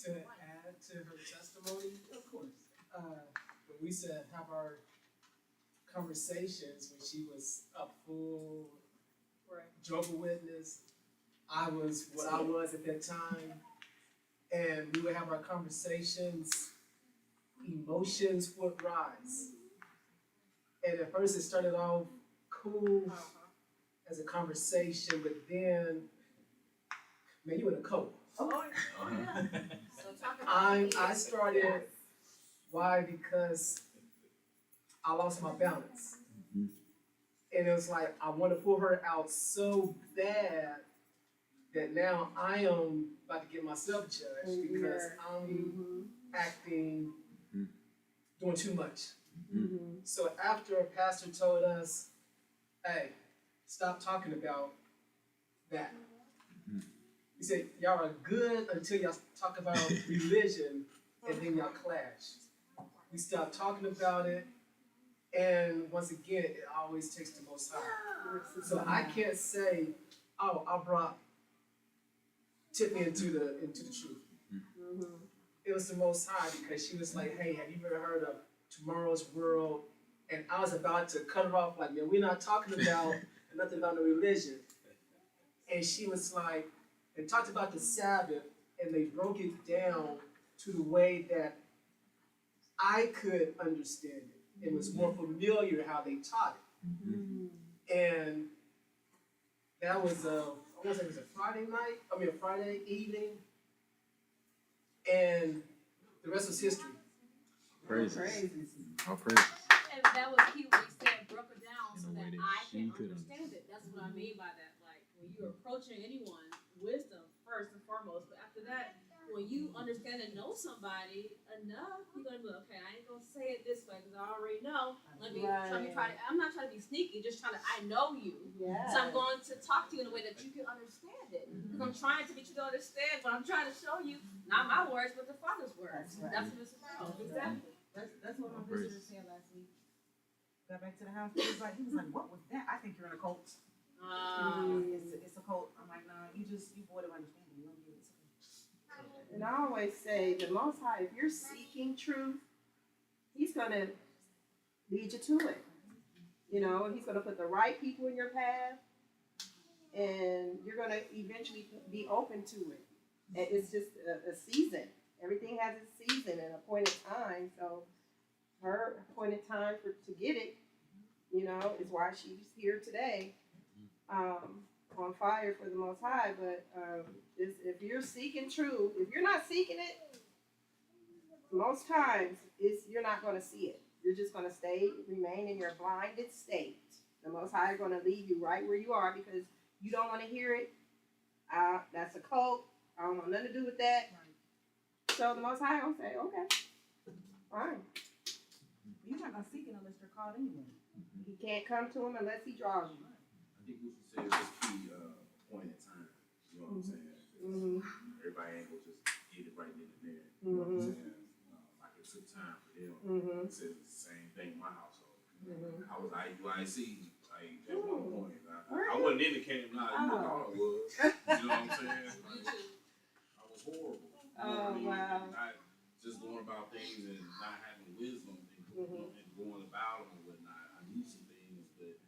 To add to her testimony, of course, when we said have our conversations when she was up full, Jehovah's Witness, I was what I was at that time, and we would have our conversations, emotions would rise. And at first it started off cool as a conversation, but then, man, you in a cult. I started, why? Because I lost my balance. And it was like, I want to pull her out so bad that now I am about to get myself judged because I'm acting, doing too much. So after a pastor told us, hey, stop talking about that. He said, y'all are good until y'all talk about religion, and then y'all clash. We stopped talking about it, and once again, it always takes the Most High. So I can't say, oh, tip me into the truth. It was the Most High, because she was like, hey, have you ever heard of Tomorrow's World? And I was about to cut her off, like, man, we're not talking about nothing about no religion. And she was like, they talked about the Sabbath, and they broke it down to the way that I could understand it. It was more familiar how they taught it. And that was I want to say it was a Friday evening. And the rest was history. Praises. All praises. And that was key when he said, broke it down. So a way that that I she can could understand it. That's what I mean by that. Like when you're approaching anyone, wisdom first and foremost. But after that, when you understand and know somebody enough, you're gonna be like, okay. I ain't gonna say it this way because I already know. Let me try to. I'm not trying to be sneaky. Just trying to. I know you. Yeah. So I'm going to talk to you in a way that you can understand it. Because I'm trying to get you to understand, but I'm trying to show you not my words, but the Father's words. That's right. That's what it's about. Exactly. That's what my Praise. visitor said last week. Got back to the house, he was like, what was that? I think you're in a cult. It's a cult. I'm like, nah, you void of understanding. You don't get it. It's okay. And I always say, the Most High, if you're seeking truth, He's gonna lead you to it. You know, He's gonna put the right people in your path, and you're gonna eventually be open to it. And it's just a season. Everything has its season and appointed time. So her appointed time to get it, you know, is why she's here today, on fire for the Most High. But if you're seeking truth, if you're not seeking it, most times you're not going to see it. You're just going to remain in your blinded state. The Most High is going to leave you right where you are because you don't want to hear it. That's a cult. I don't want nothing to do with that. So the Most High gonna say, okay, fine. You're not gonna seek it unless you're called anyway. He can't come to him unless he draws you. I think what you said was key, point in time. You know what I'm saying? Mm-hmm. Everybody ain't gonna just get it right then and there. You know what I'm saying? Like it took time for them. Mm-hmm. It said the same thing in my household. Mm-hmm. I was IUIC, like at one point. I wasn't in the camp, nah, you know how I was. You know what I'm saying? Like, I was horrible. You know what I mean? Wow. And not just going about things and not having wisdom and going about them and whatnot. I knew some things, but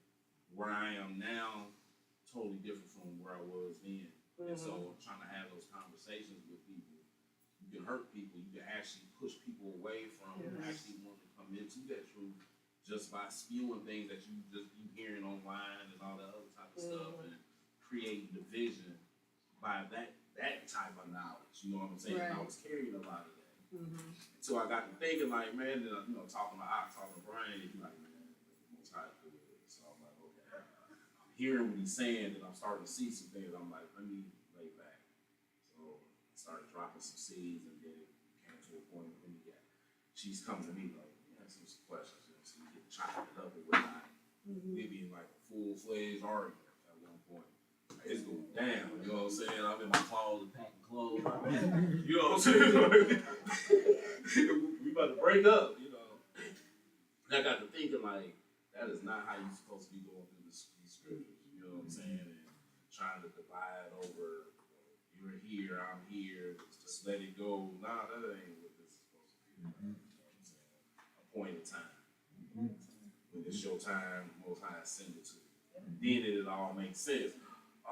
where I am now, totally different from where I was then. And so I'm trying to have those conversations with people. You can hurt people. You can actually push people away from actually wanting to come into that truth just by spewing things that you hearing online and all that other type of stuff and creating division by that type of knowledge. You know what I'm saying? Right. And I was carrying a lot of that. So I got to thinking like, man, talking to Brian, he's like, man, most high do it. So I'm like, okay, I'm hearing what he's saying, and I'm starting to see some things. I'm like, let me lay back. So I started dropping some seeds, and then it came to a point when she's coming to me like, asking some questions, and so we get chopping it up and whatnot. We be in like a full-fledged argument at one point. Like, it's going down, you know what I'm saying? I'm in my closet packing clothes. You know what I'm saying? We about to break up, you know. And I got to thinking like, that is not how you're supposed to be going through these scriptures, you know what I'm saying? And trying to divide over, you're here, I'm here, just let it go. Nah, that ain't what this is supposed to be. You know what I'm saying? A point in time. When it's your time, Most High send it to you. Then it all makes sense.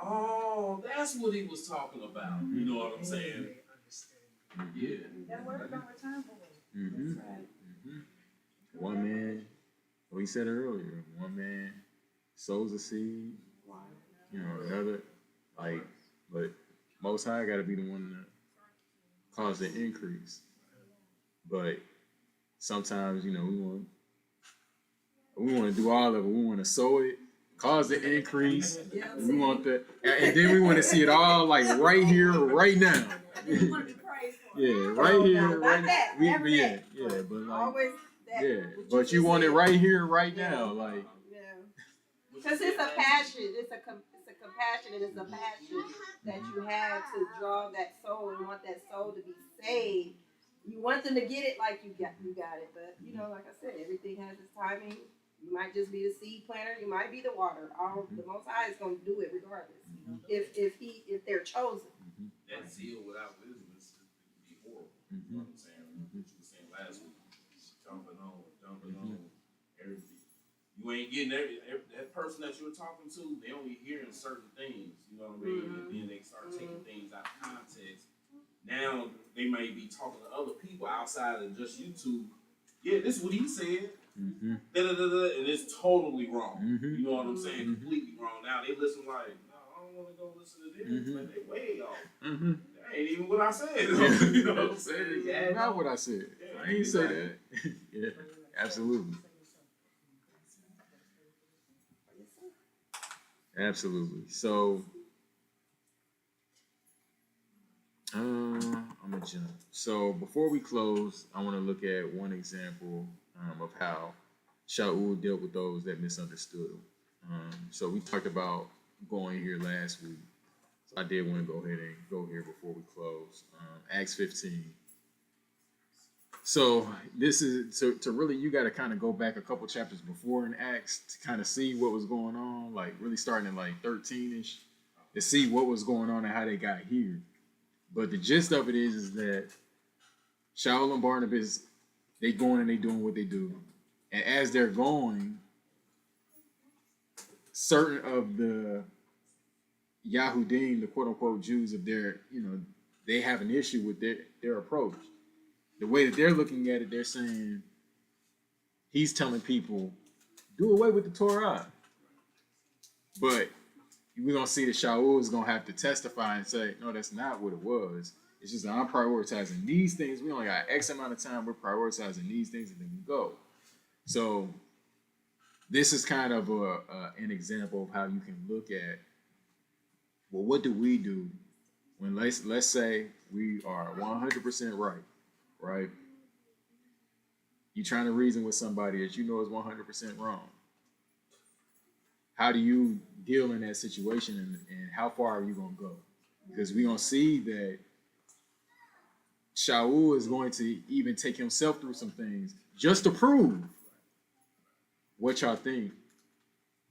Oh, that's what he was talking about. You know what I'm saying? Yeah. That word about return for it. That's right. One man, we said it earlier, one man sows a seed, you know, another, like, but Most High got to be the one to cause the increase. But sometimes, you know, we want to do all of it. We want to sow it, cause the increase. We want the, and then we want to see it all like right here, right now. You want to be praised for it. Yeah, right here, Not right that, now. never that. Yeah, but like, Always that. yeah, what but you just want it said. right here, right now, like. Yeah. Because it's a passion. It's a compassion, and it's a passion that you have to draw that soul and want that soul to be saved. You want them to get it like you got it, but you know, like I said, everything has its timing. You might just be the seed planter. You might be the water. The Most High is going to do it regardless. If they're chosen. That zeal without wisdom is be horrible. You know what I'm saying? What you were saying last week, jumping on everything. You ain't getting that person that you were talking to. They only hearing certain things. You know what I mean? And then they start taking things out of context. Now they may be talking to other people outside of just YouTube. Yeah, this is what he said. And it's totally wrong. You know what I'm saying? Completely wrong. Now they listen like, no, I don't want to go listen to this. Like, they way off. That ain't even what I said. You know what I'm saying? Yeah, Not what I said. I ain't say that. Yeah, absolutely. Absolutely. So, I'm gonna jump. So before we close, I want to look at one example of how Shaul dealt with those that misunderstood him. So we talked about going here last week. So I did want to go ahead and go here before we close. Acts 15. So this is to really, you got to kind of go back a couple chapters before in Acts to kind of see what was going on, like really starting in like 13ish to see what was going on and how they got here. But the gist of it is that Shaul and Barnabas, they going and they doing what they do. And as they're going, certain of the Yahudim, the quote unquote Jews of their, they have an issue with their approach. The way that they're looking at it, they're saying he's telling people, do away with the Torah. But we're going to see that Shaul is going to have to testify and say, no, that's not what it was. It's just that I'm prioritizing these things. We only got X amount of time. We're prioritizing these things and then we go. So this is kind of an example of how you can look at, well, what do we do when let's say we are 100% right? You're trying to reason with somebody that you know is 100% wrong. How do you deal in that situation, and how far are you going to go? Because we're going to see that Shaul is going to even take himself through some things just to prove what y'all think.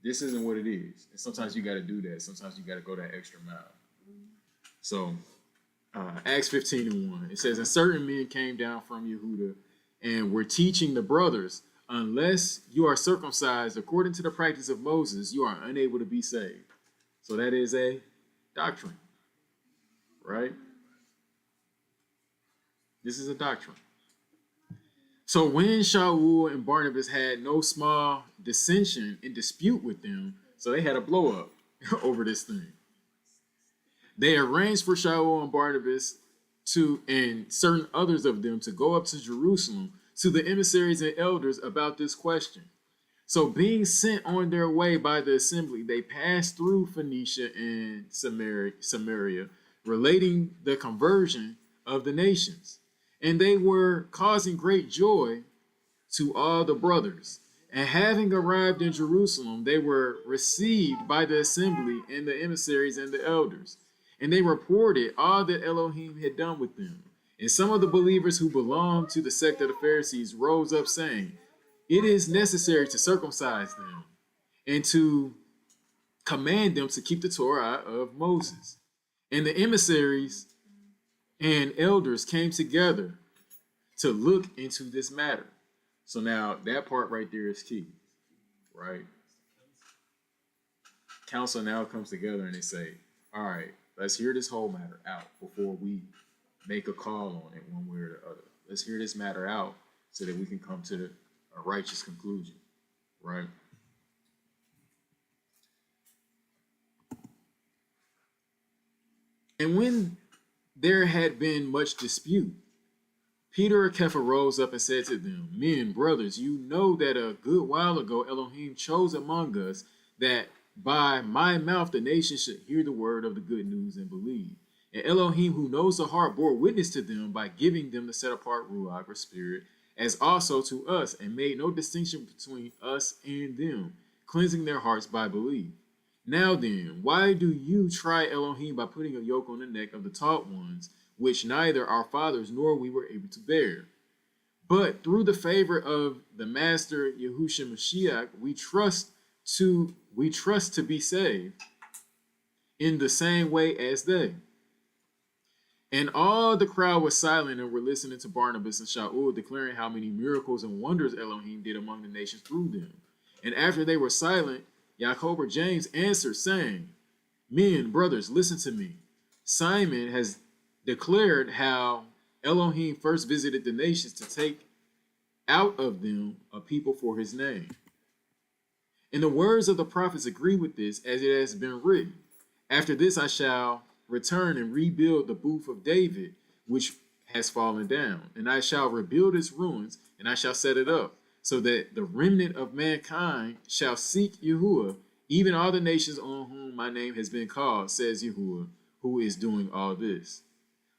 This isn't what it is. And sometimes you got to do that. Sometimes you got to go that extra mile. So, Acts 15:1, it says, and certain men came down from Yehuda and were teaching the brothers, unless you are circumcised according to the practice of Moses, you are unable to be saved. So that is a doctrine, right? This is a doctrine. So when Shaul and Barnabas had no small dissension and dispute with them, so they had a blow up over this thing. They arranged for Shaul and Barnabas and certain others of them to go up to Jerusalem to the emissaries and elders about this question. So being sent on their way by the assembly, they passed through Phoenicia and Samaria, relating the conversion of the nations. And they were causing great joy to all the brothers. And having arrived in Jerusalem, they were received by the assembly and the emissaries and the elders. And they reported all that Elohim had done with them. And some of the believers who belonged to the sect of the Pharisees rose up saying, it is necessary to circumcise them and to command them to keep the Torah of Moses. And the emissaries and elders came together to look into this matter. So now that part right there is key, right? Council now comes together and they say, all right, let's hear this whole matter out before we make a call on it one way or the other. Let's hear this matter out so that we can come to a righteous conclusion, right? And when there had been much dispute, Peter or Kepha rose up and said to them, men, brothers, you know that a good while ago Elohim chose among us that by my mouth the nations should hear the word of the good news and believe. And Elohim, who knows the heart, bore witness to them by giving them the set-apart Ruach, or Spirit, as also to us, and made no distinction between us and them, cleansing their hearts by belief. Now then, why do you try Elohim by putting a yoke on the neck of the taught ones, which neither our fathers nor we were able to bear? But through the favor of the Master Yahushua Mashiach, we trust to be saved in the same way as they. And all the crowd was silent and were listening to Barnabas and Shaul, declaring how many miracles and wonders Elohim did among the nations through them. And after they were silent, Jacob or James answered, saying, men, brothers, listen to me. Simon has declared how Elohim first visited the nations to take out of them a people for his name. And the words of the prophets agree with this, as it has been written. After this I shall return and rebuild the booth of David, which has fallen down. And I shall rebuild its ruins, and I shall set it up, so that the remnant of mankind shall seek Yahuwah, even all the nations on whom my name has been called, says Yahuwah, who is doing all this,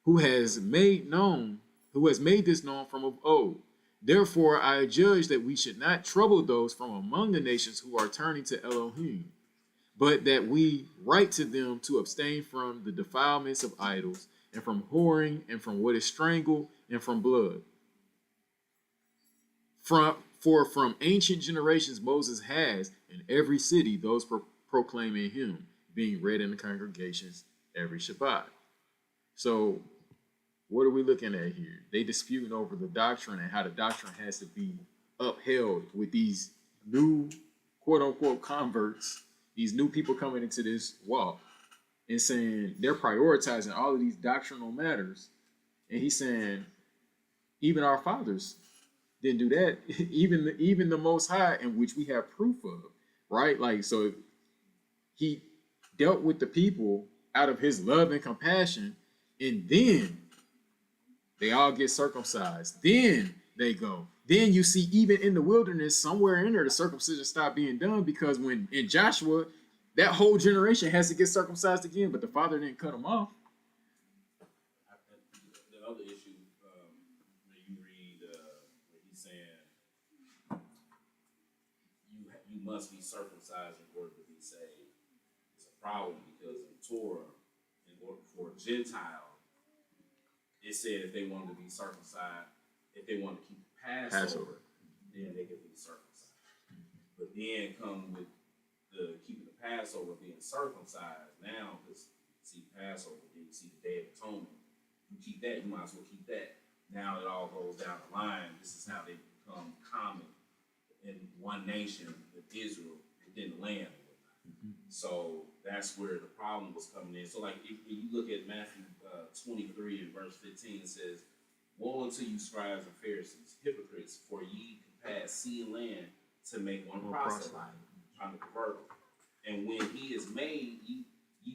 who has made this known from of old. Therefore I judge that we should not trouble those from among the nations who are turning to Elohim, but that we write to them to abstain from the defilements of idols, and from whoring, and from what is strangled, and from blood. For from ancient generations Moses has, in every city, those proclaiming him, being read in the congregations every Shabbat. So, what are we looking at here? They disputing over the doctrine and how the doctrine has to be upheld with these new quote-unquote converts, these new people coming into this walk, and saying they're prioritizing all of these doctrinal matters. And he's saying, even our fathers didn't do that. even the Most High, in which we have proof of, right? Like, so he dealt with the people out of his love and compassion, and then they all get circumcised. Then they go. Then you see, even in the wilderness, somewhere in there, the circumcision stopped being done, because when in Joshua, that whole generation has to get circumcised again, but the father didn't cut them off. The other issue, when you read where he's saying you must be circumcised in order to be saved, it's a problem, because in Torah, in order for a Gentile, it said if they wanted to be circumcised, if they wanted to keep the Passover, then they could be circumcised. But then come with the keeping the Passover being circumcised now, because you see Passover, then you see the Day of Atonement. You keep that, you might as well keep that. Now it all goes down the line. This is how they become common in one nation with Israel within the land. So that's where the problem was coming in. So like if you look at Matthew 23 and verse 15, it says, "Woe unto you, scribes and Pharisees, hypocrites, for ye compass sea and land to make one proselyte, trying to convert him. And when he is made, ye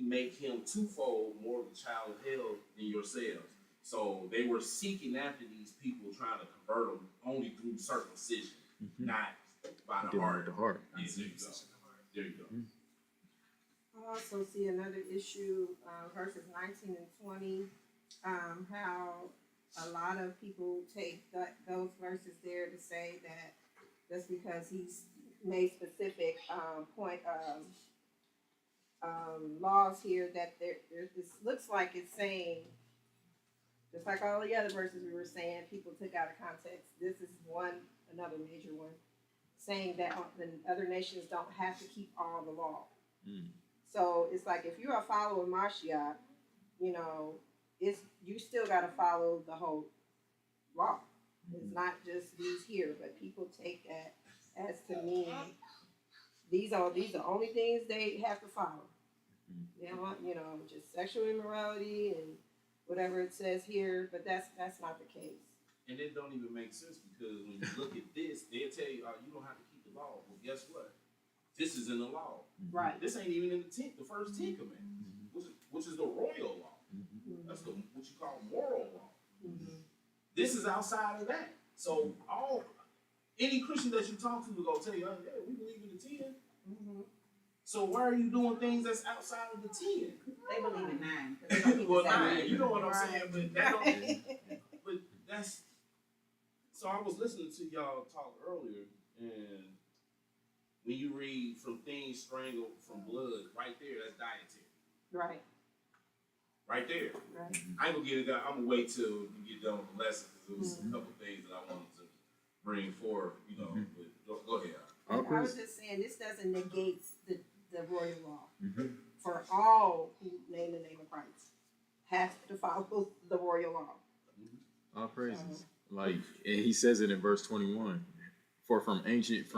make him twofold more the child of hell than yourselves." So they were seeking after these people, trying to convert them only through circumcision, not by the heart. Yeah, there you go. There you go. I also see another issue, verses 19 and 20, how a lot of people take those verses there to say that just because he's made specific laws here, that this looks like it's saying, just like all the other verses we were saying, people took out of context. This is another major one, saying that the other nations don't have to keep all the law. So it's like, if you're a follower of Mashiach, you still got to follow the whole law. It's not just these here, but people take that as to mean these are the only things they have to follow. They want, just sexual immorality and whatever it says here, but that's not the case. And it don't even make sense, because when you look at this, they'll tell you, you don't have to keep the law. Well, guess what? This is in the law. Right. This ain't even in the first 10 commandments, which is the royal law. That's what you call moral law. This is outside of that. So any Christian that you talk to will go tell you, "Oh, yeah, we believe in the 10." So why are you doing things that's outside of the 10? They believe in 9. 'Cause they don't keep Well, the 9, Sabbath. you know what I'm saying, but that don't, but that's. So I was listening to y'all talk earlier, and when you read from things strangled from blood, right there, that's dietary. Right. Right there. Right. I ain't gonna get it done. I'm gonna wait till you get done with the lesson, because there was a couple things that I wanted to bring forth, but go ahead. I was just saying, this doesn't negate the royal law. For all who name the name of Christ have to follow the royal law. All praises. And he says it in verse 21. For from ancient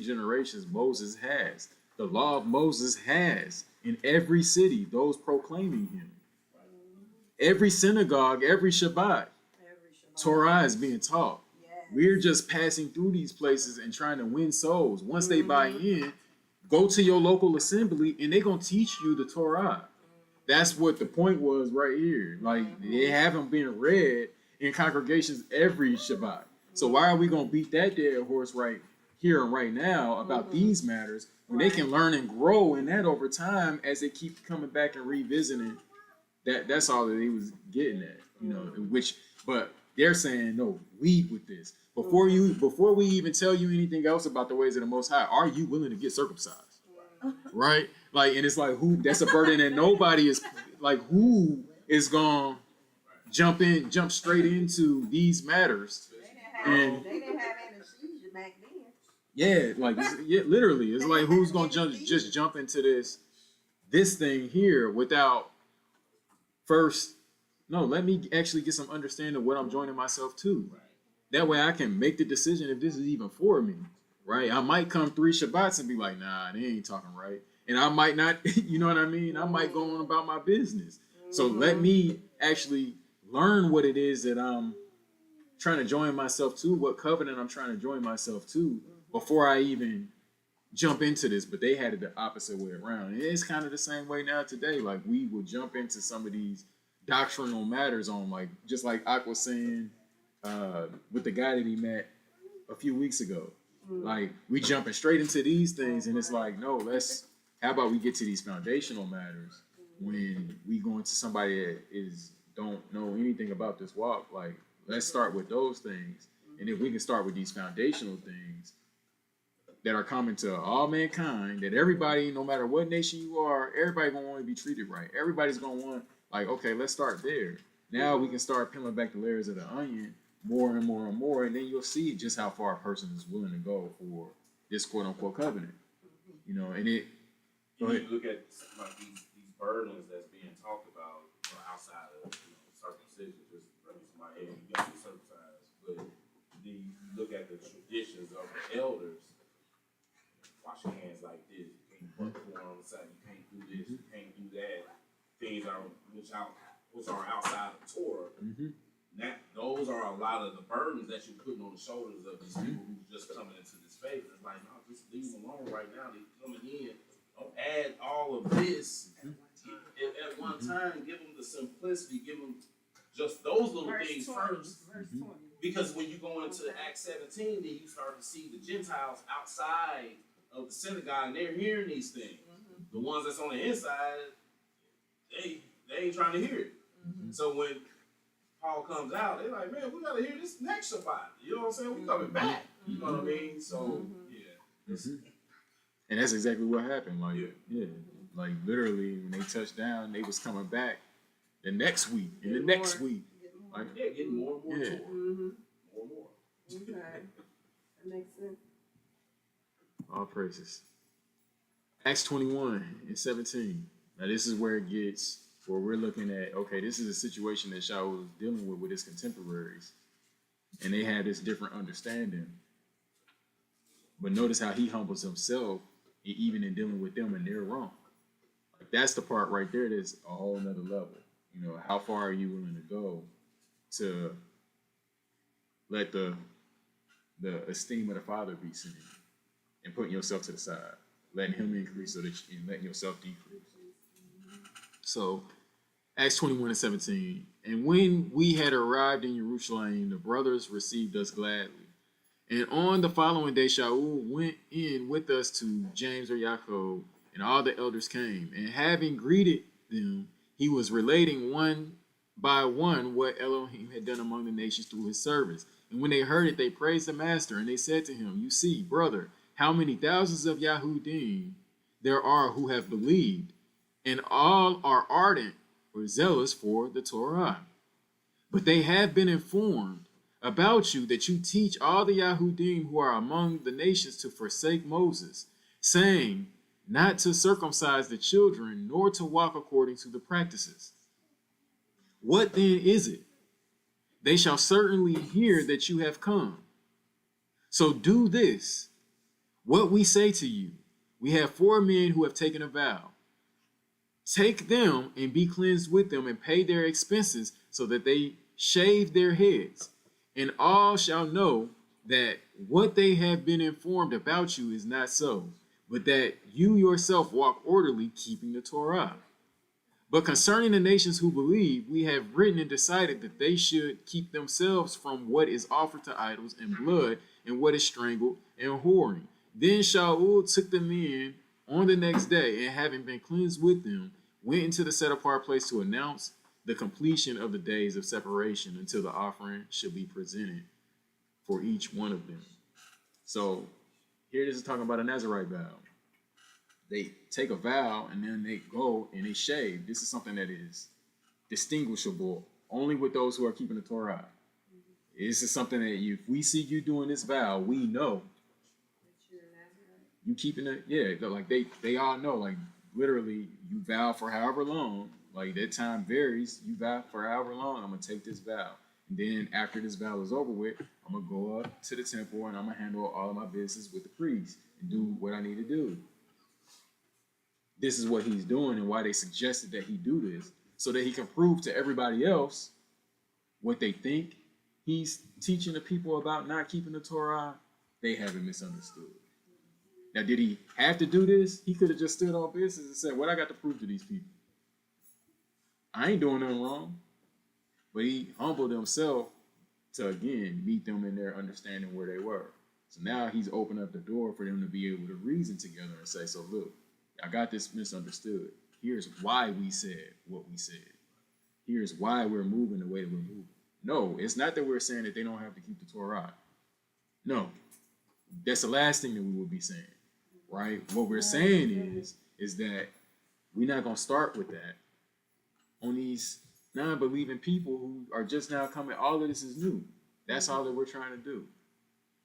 generations Moses has. The law of Moses has in every city those proclaiming him. Every synagogue, every Shabbat, Torah is being taught. Yes. We're just passing through these places and trying to win souls. Once they buy in, go to your local assembly and they're going to teach you the Torah. That's what the point was right here. Like, they haven't been read in congregations every Shabbat. So why are we going to beat that dead horse right here and right now about these matters, when they can learn and grow in that over time as they keep coming back and revisiting that's all that he was getting at, you know, but they're saying, no, lead with this. Before we even tell you anything else about the ways of the Most High, are you willing to get circumcised? Right? Like, and it's like, that's a burden that nobody is, like, who is gonna jump straight into these matters? And They didn't have anesthesia back then. yeah, like, literally, it's like, who's gonna jump into this thing here without first, no, let me actually get some understanding of what I'm joining myself to. That way I can make the decision if this is even for me, right? I might come 3 Shabbats and be like, nah, they ain't talking right. And I might not, you know what I mean? I might go on about my business. So let me actually learn what it is that I'm trying to join myself to, what covenant I'm trying to join myself to before I even jump into this. But they had it the opposite way around. And it's kind of the same way now today. Like, we will jump into some of these doctrinal matters on, like, just like Ak was saying with the guy that he met a few weeks ago. Like, we jumping straight into these things, and it's like, no, how about we get to these foundational matters when we go into somebody that don't know anything about this walk. Like, let's start with those things. And if we can start with these foundational things that are common to all mankind, that everybody, no matter what nation you are, everybody gonna want to be treated right. Everybody's gonna want, like, okay, let's start there. Now we can start peeling back the layers of the onion more and more and more, and then you'll see just how far a person is willing to go for this quote unquote covenant. You know, and it. You need to look at like these burdens that's being talked about, you know, outside of, you know, circumcision. Just running to my head, you got to be circumcised, but then you look at the traditions of the elders. Wash your hands like this. You can't put corn on the side. You can't do this. You can't do that. Things which are outside of Torah. Those are a lot of the burdens that you're putting on the shoulders of these people who's just coming into this faith. It's like, no, just leave them alone right now. They're coming in. Don't add all of this at one time. Give them the simplicity. Give them just those little things first. Verse 20. Because when you go into Acts 17, then you start to see the Gentiles outside of the synagogue, and they're hearing these things. The ones that's on the inside, they ain't trying to hear it. So when Paul comes out, they're like, man, we gotta hear this next Shabbat. You know what I'm saying? We coming back. You know what I mean? So yeah. And that's exactly what happened. Like, like literally when they touched down, they was coming back the next week and the next week. Like, getting more and more. Yeah. More and more. Okay. That makes sense. All praises. Acts 21 and 17. Now this is where we're looking at, okay, this is a situation that Shaul was dealing with his contemporaries. And they had this different understanding. But notice how he humbles himself, even in dealing with them, and they're wrong. Like, that's the part right there that's a whole nother level. You know, how far are you willing to go to let the esteem of the Father be seen, and putting yourself to the side, letting him increase and letting yourself decrease. So, Acts 21 and 17. And when we had arrived in Jerusalem, the brothers received us gladly. And on the following day, Shaul went in with us to James or Yaakov, and all the elders came. And having greeted them, he was relating one by one what Elohim had done among the nations through his servants. And when they heard it, they praised the master, and they said to him, you see, brother, how many thousands of Yahudim there are who have believed, and all are ardent or zealous for the Torah. But they have been informed about you that you teach all the Yahudim who are among the nations to forsake Moses, saying not to circumcise the children, nor to walk according to the practices. What then is it? They shall certainly hear that you have come. So do this, what we say to you. We have 4 men who have taken a vow. Take them and be cleansed with them, and pay their expenses, so that they shave their heads. And all shall know that what they have been informed about you is not so, but that you yourself walk orderly, keeping the Torah. But concerning the nations who believe, we have written and decided that they should keep themselves from what is offered to idols and blood and what is strangled and whoring. Then Shaul took them in on the next day, and having been cleansed with them, went into the set apart place to announce the completion of the days of separation until the offering should be presented for each one of them. So here this is talking about a Nazirite vow. They take a vow and then they go and they shave. This is something that is distinguishable only with those who are keeping the Torah. This is something that if we see you doing this vow, we know you keeping it. Yeah, like they all know. Like literally, you vow for however long. Like that time varies. You vow for however long. I'm gonna take this vow, and then after this vow is over with, I'm gonna go up to the temple and I'm gonna handle all of my business with the priest and do what I need to do. This is what he's doing and why they suggested that he do this, so that he can prove to everybody else what they think he's teaching the people about not keeping the Torah. They haven't misunderstood. Now, did he have to do this? He could have just stood on business and said, what I got to prove to these people? I ain't doing nothing wrong. But he humbled himself to, again, meet them in their understanding where they were. So now he's opened up the door for them to be able to reason together and say, so look, I got this misunderstood. Here's why we said what we said. Here's why we're moving the way that we're moving. No, it's not that we're saying that they don't have to keep the Torah. No, that's the last thing that we would be saying, right? What we're saying is that we're not going to start with that on these non-believing people who are just now coming. All of this is new. That's all that we're trying to do.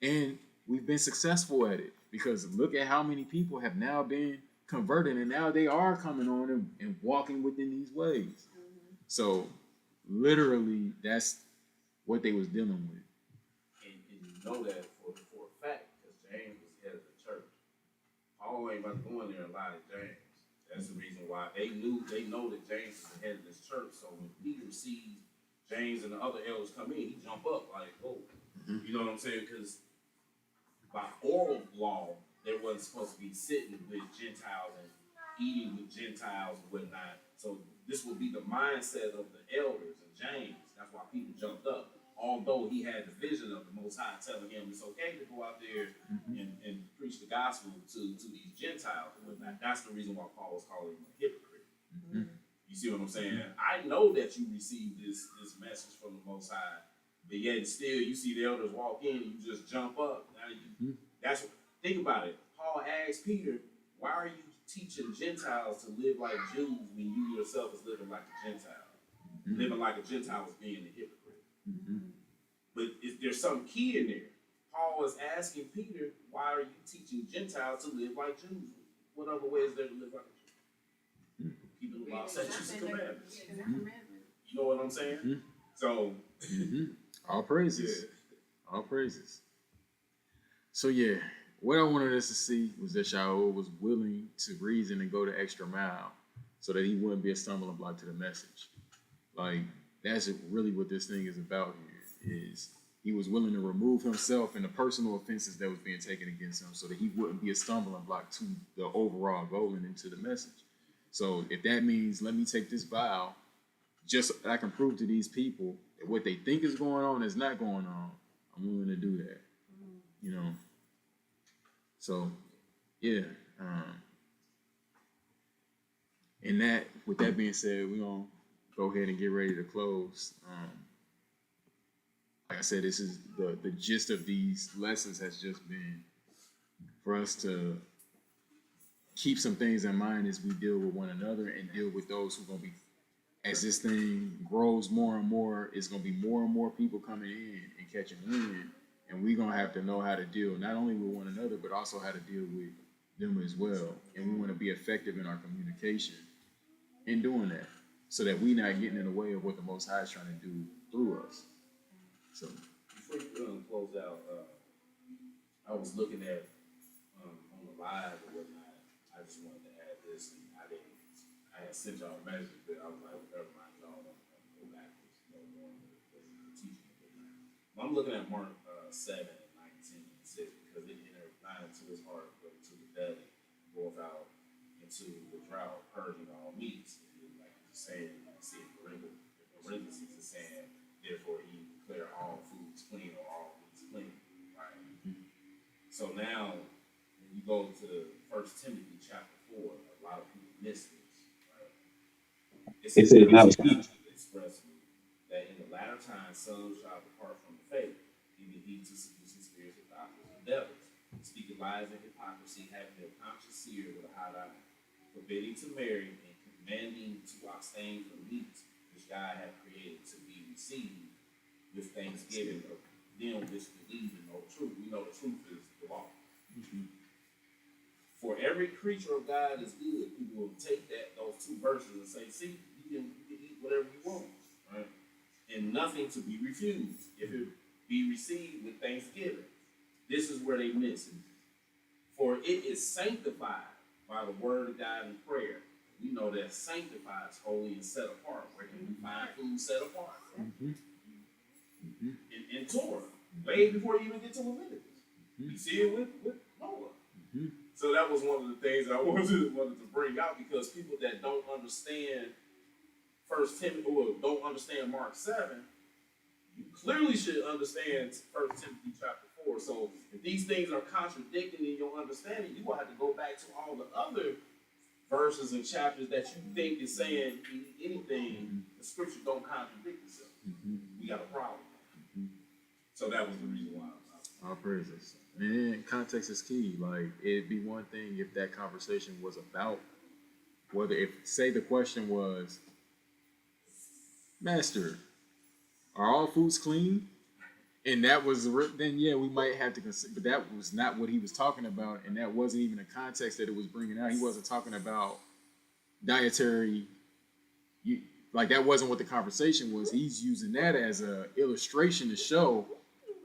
And we've been successful at it because look at how many people have now been converted, and now they are coming on and walking within these ways. So literally, that's what they was dealing with. And you know that for a fact, because James was head of the church. Paul ain't about to go in there and lie to James. That's the reason why they know that James is the head of this church. So when Peter sees James and the other elders come in, he jump up like, whoa. Mm-hmm. You know what I'm saying? Because by oral law, they wasn't supposed to be sitting with Gentiles and eating with Gentiles and whatnot. So this would be the mindset of the elders and James. That's why people jumped up. Although he had the vision of the Most High telling him it's okay to go out there and preach the gospel to these Gentiles and whatnot. That's the reason why Paul was calling him a hypocrite. Mm-hmm. You see what I'm saying? I know that you received this message from the Most High, but yet still you see the elders walk in and you just jump up. Now that's what, think about it. Paul asked Peter, why are you teaching Gentiles to live like Jews when you yourself is living like a Gentile? Mm-hmm. Living like a Gentile is being a hypocrite. Mm-hmm. But there's some key in there. Paul is asking Peter, why are you teaching Gentiles to live like Jews? What other way is there to live like a Jew? Keeping the law, statutes, and commandments. You know what I'm saying? Mm-hmm. So, all praises. Yeah. All praises. So yeah, what I wanted us to see was that Shaul was willing to reason and go the extra mile so that he wouldn't be a stumbling block to the message. Like, that's really what this thing is about here, is he was willing to remove himself and the personal offenses that was being taken against him so that he wouldn't be a stumbling block to the overall goal and into the message. So if that means let me take this vow just so I can prove to these people that what they think is going on is not going on, I'm willing to do that. You know? So, yeah. And that, with that being said, we're going to go ahead and get ready to close. Like I said, this is the gist of these lessons has just been for us to keep some things in mind as we deal with one another and deal with those who are going to be, as this thing grows more and more, it's going to be more and more people coming in and catching wind. And we're going to have to know how to deal not only with one another, but also how to deal with them as well. And we want to be effective in our communication in doing that so that we're not getting in the way of what the Most High is trying to do through us. So before you close out, I was looking at on the live or whatnot. I just wanted to add this, and I had sent y'all a message, but I was like, never mind, y'all don't go backwards. Going the teaching and whatnot. I'm looking at Mark 7 and 19 and 6 because it entered not into his heart but into the belly, goeth out into the drought, purging all meats. And like you saying, see, parentheses is saying, therefore he declared all foods clean or all foods clean, right? So now, when you go to First Timothy chapter 4, a lot of people miss this, right? It says, now expressly that in the latter times some shall depart from the faith, giving heed to seducing spirits of doctors and devils, speaking lies and hypocrisy, having their conscience seared with a hot iron, forbidding to marry and commanding to abstain from meats which God hath created to be received with thanksgiving of them which believe and know the truth. We know the truth is the law. For every creature of God is good. People will take those two verses and say, see, you can eat whatever you want, right? And nothing to be refused if it be received with thanksgiving. This is where they miss it. For it is sanctified by the word of God and prayer. We know that sanctified is holy and set apart. Where can we find food set apart? In Torah, way before you even get to Leviticus. We see it with Noah. So that was one of the things I wanted to bring out, because people that don't understand First Timothy or don't understand Mark 7, you clearly should understand First Timothy chapter 4. So if these things are contradicting in your understanding, you will have to go back to all the other verses and chapters that you think is saying anything. The scripture don't contradict itself. We got a problem. So that was the reason why. All praises. And context is key. Like, it'd be one thing if that conversation was about whether, if, say, the question was, Master, are all foods clean? And that was, then yeah, we might have to consider, but that was not what he was talking about, and that wasn't even a context that it was bringing out. He wasn't talking about dietary, like that wasn't what the conversation was. He's using that as a illustration to show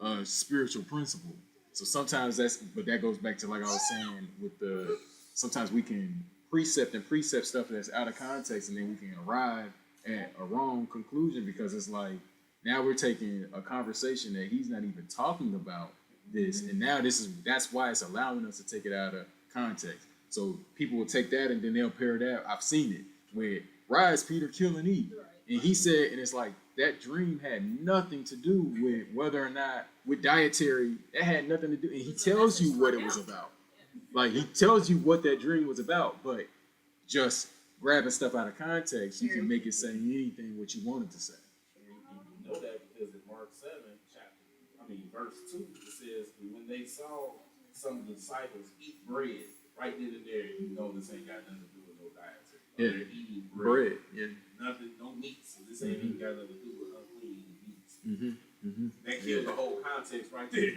a spiritual principle. So sometimes but that goes back to, like I was saying, with sometimes we can precept stuff that's out of context, and then we can arrive at a wrong conclusion, because it's like, now we're taking a conversation that he's not even talking about this, and now that's why it's allowing us to take it out of context. So people will take that and then they'll pair that. I've seen it where rise, Peter, kill and eat, and he said, and it's like that dream had nothing to do with whether or not with dietary. It had nothing to do, and he tells you what it was about. Like, he tells you what that dream was about, but just grabbing stuff out of context, you can make it say anything what you wanted to say. You know that because in Mark 7, verse 2, it says, when they saw some of the disciples eat bread, right then and there, you know this ain't got nothing to do with no dietary. Yeah. They're eating bread. Yeah. Nothing, no meat. So this ain't got nothing to do with unclean meats. That killed the whole context right there.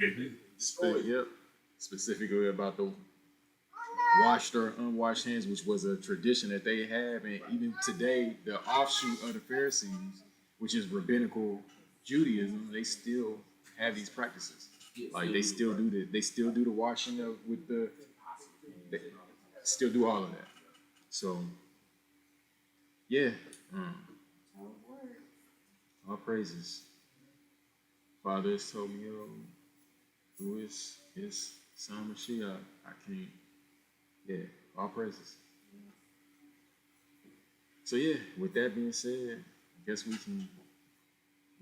Destroyed. Yep. Specifically about the washed or unwashed hands, which was a tradition that they have, and even today, the offshoot of the Pharisees, which is rabbinical Judaism, they still have these practices. Like, they still do the washing of they still do all of that. So yeah, all praises. Father has told me, who is his son Mashiach. I can't. Yeah, all praises. So yeah, with that being said, I guess we can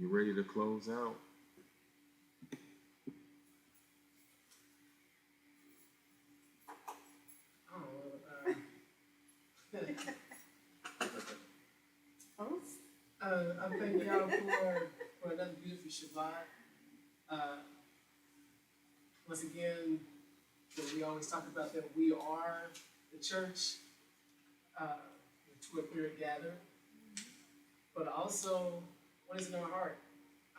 get ready to close out. I thank y'all for another beautiful Shabbat. Once again, we always talk about that we are the church, to a period gather, but also what is in our heart.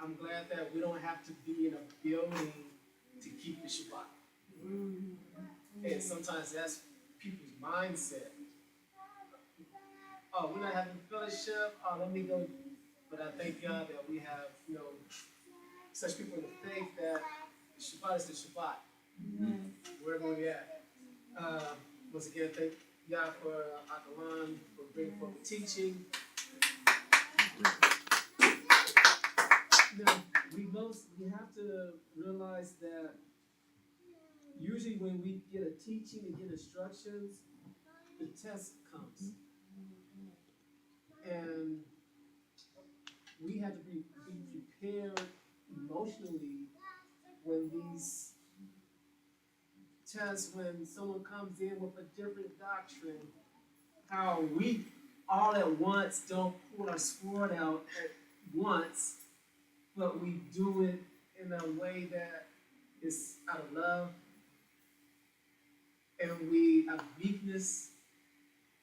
I'm glad that we don't have to be in a building to keep the Shabbat. And sometimes that's people's mindset. Oh, we're not having fellowship. Oh, let me go. But I thank God that we have, such people in the faith that the Shabbat is the Shabbat, wherever we at. Once again, thank God for Akalan for bringing forth the teaching. We have to realize that usually when we get a teaching and get instructions, the test comes. And we had to be prepared emotionally when these tests, when someone comes in with a different doctrine, how we all at once don't pull our sword out at once, but we do it in a way that is out of love, and we have meekness.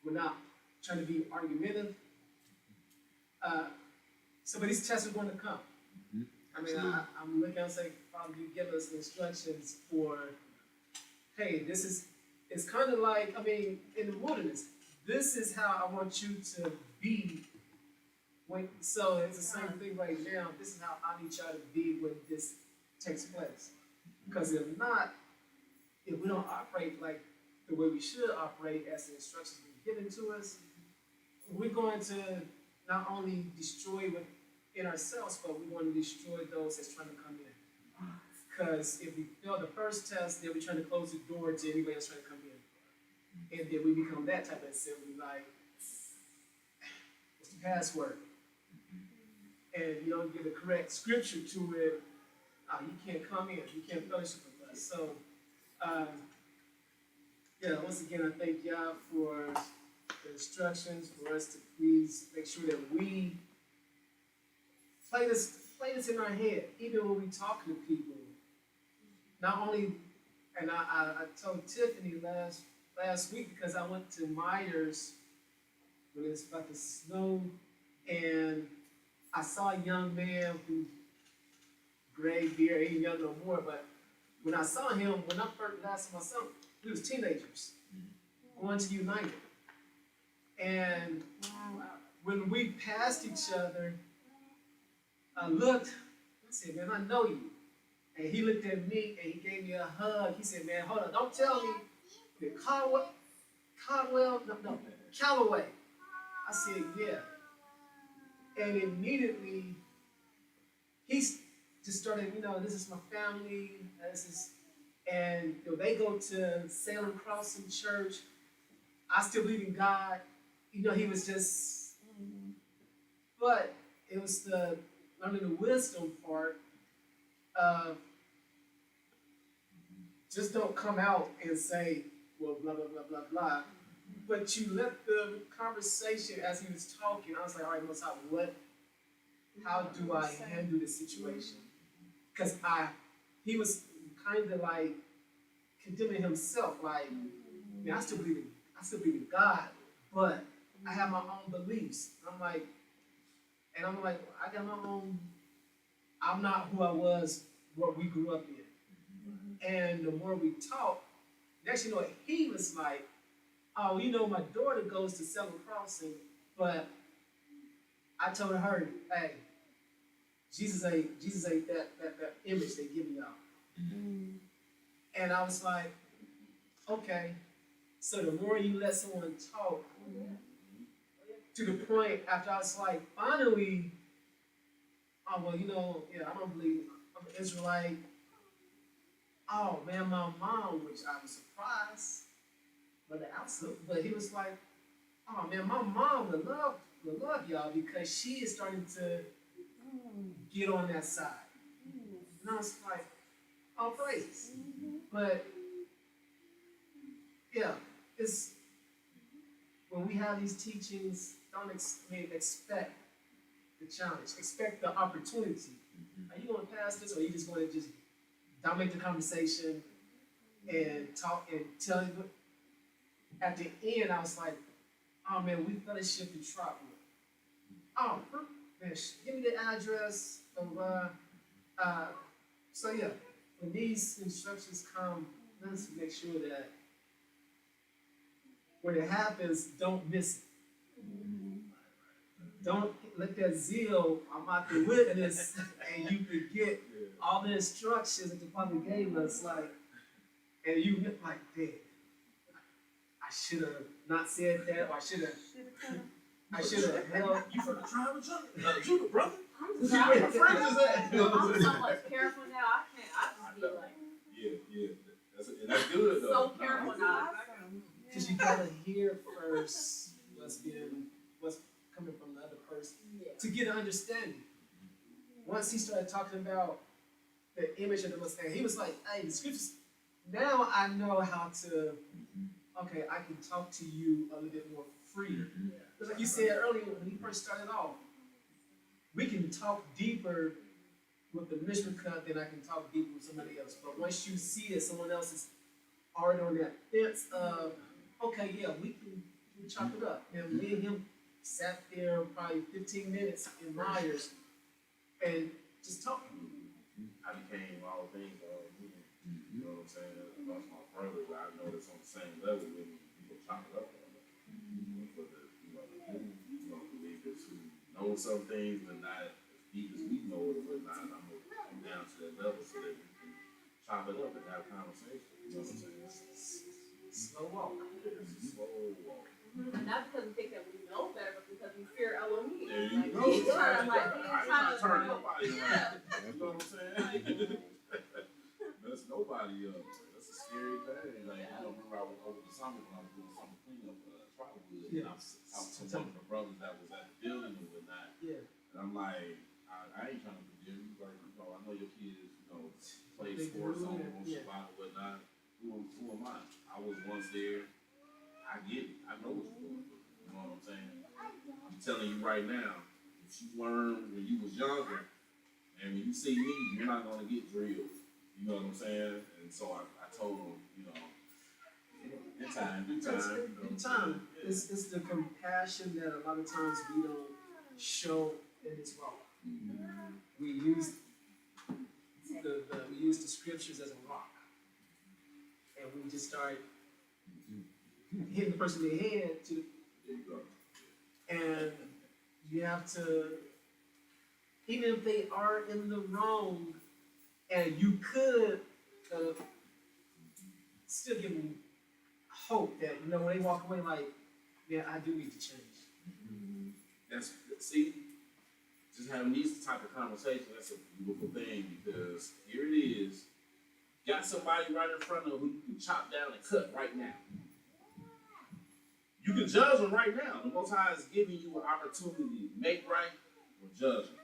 We're not trying to be argumentative. So, but these tests are going to come. I mean, I'm looking and saying, Father, you give us instructions for, hey, this is, it's kind of like, I mean, in the wilderness, this is how I want you to be. So it's the same thing right now. This is how I need y'all to be when this takes place. Because if not, if we don't operate like the way we should operate as the instructions been given to us, we're going to not only destroy within ourselves, but we're going to destroy those that's trying to come in. Because if we fail the first test, then we're trying to close the door to anybody that's trying to come in. And then we become that type of assembly, like, what's the password? And you don't give the correct scripture to it, you can't come in, you can't fellowship with us. So, yeah, once again, I thank y'all for the instructions, for us to please make sure that we play this in our head, even when we talking to people. Not only, and I told Tiffany last week, because I went to Myers when it was about to snow, and I saw a young man who gray beard, he ain't young no more, but when I saw him, when I first last time I saw him, we was teenagers going to United. And when we passed each other, I looked, I said, man, I know you. And he looked at me and he gave me a hug. He said, man, hold on, don't tell me the Callaway. I said, yeah. And immediately, he just started, this is my family, and they go to Salem Crossing Church. I still believe in God. He was just, but it was the learning the wisdom part of just don't come out and say, well, blah, blah, blah, blah, blah. But you let the conversation, as he was talking, I was like, all right, Most High, how do I handle this situation? Because he was kind of like condemning himself, like, man, I still believe in God, but I have my own beliefs. I'm like, I got my own, I'm not who I was, what we grew up in. And the more we talk, next he was like, oh, my daughter goes to Salem Crossing, but I told her, hey, Jesus ain't that image they give y'all. And I was like, okay. So the more you let someone talk, to the point after I was like, finally, oh, well, I don't believe I'm an Israelite. Oh, man, my mom, which I was surprised, but he was like, oh, man, my mom would love y'all because she is starting to get on that side. And I was like, oh, praise. But, yeah, it's, when we have these teachings, don't expect the challenge. Expect the opportunity. Are you going to pass this, or are you just going to just dominate the conversation and talk and tell you? At the end, I was like, oh, man, we fellowship in Trotwood. Oh, man, give me the address. So, yeah, when these instructions come, let's make sure that when it happens, don't miss it. Don't let that zeal, I'm out the witness, and you forget all the instructions that the Father gave us, and you like, damn, I should have not said that, or I should have held. You from the tribe of Judah, brother? I'm so much careful now. I just be like, Yeah. That's good though. so careful now. Because you gotta hear first what's coming from the get an understanding. Once he started talking about the image of the Messiah, he was like, hey, the scriptures, now I know how to, okay, I can talk to you a little bit more free. Because like you said earlier, when he first started off, we can talk deeper with the mystery cut than I can talk deeper with somebody else. But once you see that someone else is already on that fence of, okay, yeah, we can chop it up. And me and him sat there probably 15 minutes in Myers and just talking. I became all things to all men. You know what I'm saying? Amongst my brothers, I know that's on the same level with me. People chop it up on me. For the, believers who know some things but not as deep as we know it or not, I'm gonna come down to that level so that we can chop it up and have a conversation. You know what I'm saying? Slow walk. Slow walk. And not because we think that we know better, but because we fear Elohim. There you Like, go. he's trying, like, I he's ain't trying trying to turn nobody yeah. around. You know what I'm saying? That's nobody up. That's a scary thing. Like, I remember I was over the summer when I was doing summer cleanup Trotwood. And I was talking to one of the brothers that was at the building and whatnot. Yeah. And I'm like, I ain't trying to condemn you. Like, I know your kids, play They sports do, on yeah. Shabbat or whatnot. Who am I? I was once there. I get it. I know what you're going through. You know what I'm saying? I'm telling you right now, if you learned when you was younger, and when you see me, you're not gonna get drilled. You know what I'm saying? And so I told him, in time, due time. In time. It's the compassion that a lot of times we don't show in this walk. We use we use the scriptures as a rock, and we just start hitting the person in the head and you have to, even if they are in the wrong, and you could still give them hope that, when they walk away like, yeah, I do need to change. Just having these type of conversations, that's a beautiful thing because here it is. Got somebody right in front of who you can chop down and cut right now. You can judge them right now. The Most High is giving you an opportunity to make right or judge them.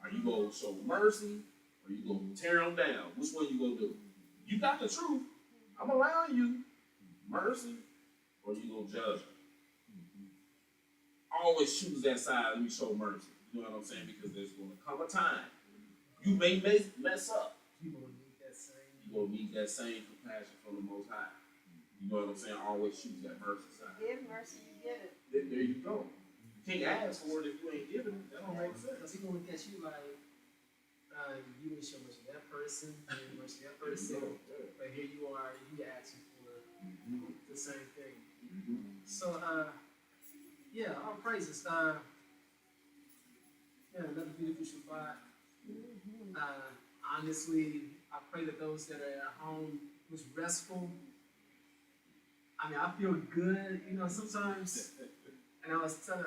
Are you going to show mercy or are you going to tear them down? Which one you going to do? You got the truth. I'm allowing you mercy or you going to judge them. Always choose that side. Let me show mercy. You know what I'm saying? Because there's going to come a time you may mess up. You're going to need that same. You're going to need that same compassion from the Most High. You know what I'm saying? Always choose that mercy side. Give mercy, you get it. There you go. You can't ask for it if you ain't giving it. That don't make sense. Because he's going to look at you like, you didn't show much of that person, you didn't much of that person, but here you are, you asking for the same thing. So, yeah, all praises. Yeah, another beautiful Shabbat. Honestly, I pray that those that are at home was restful. I mean, I feel good, sometimes. And I said,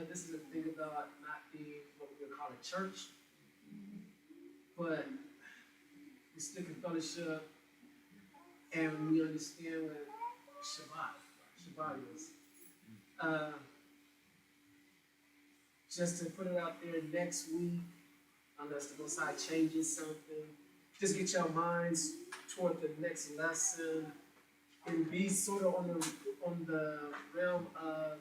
this is the thing about not being what we would call a church. But we still can fellowship and we understand what Shabbat is. Just to put it out there next week, unless the Most High changes something, just get your minds toward the next lesson and be sort of on the realm of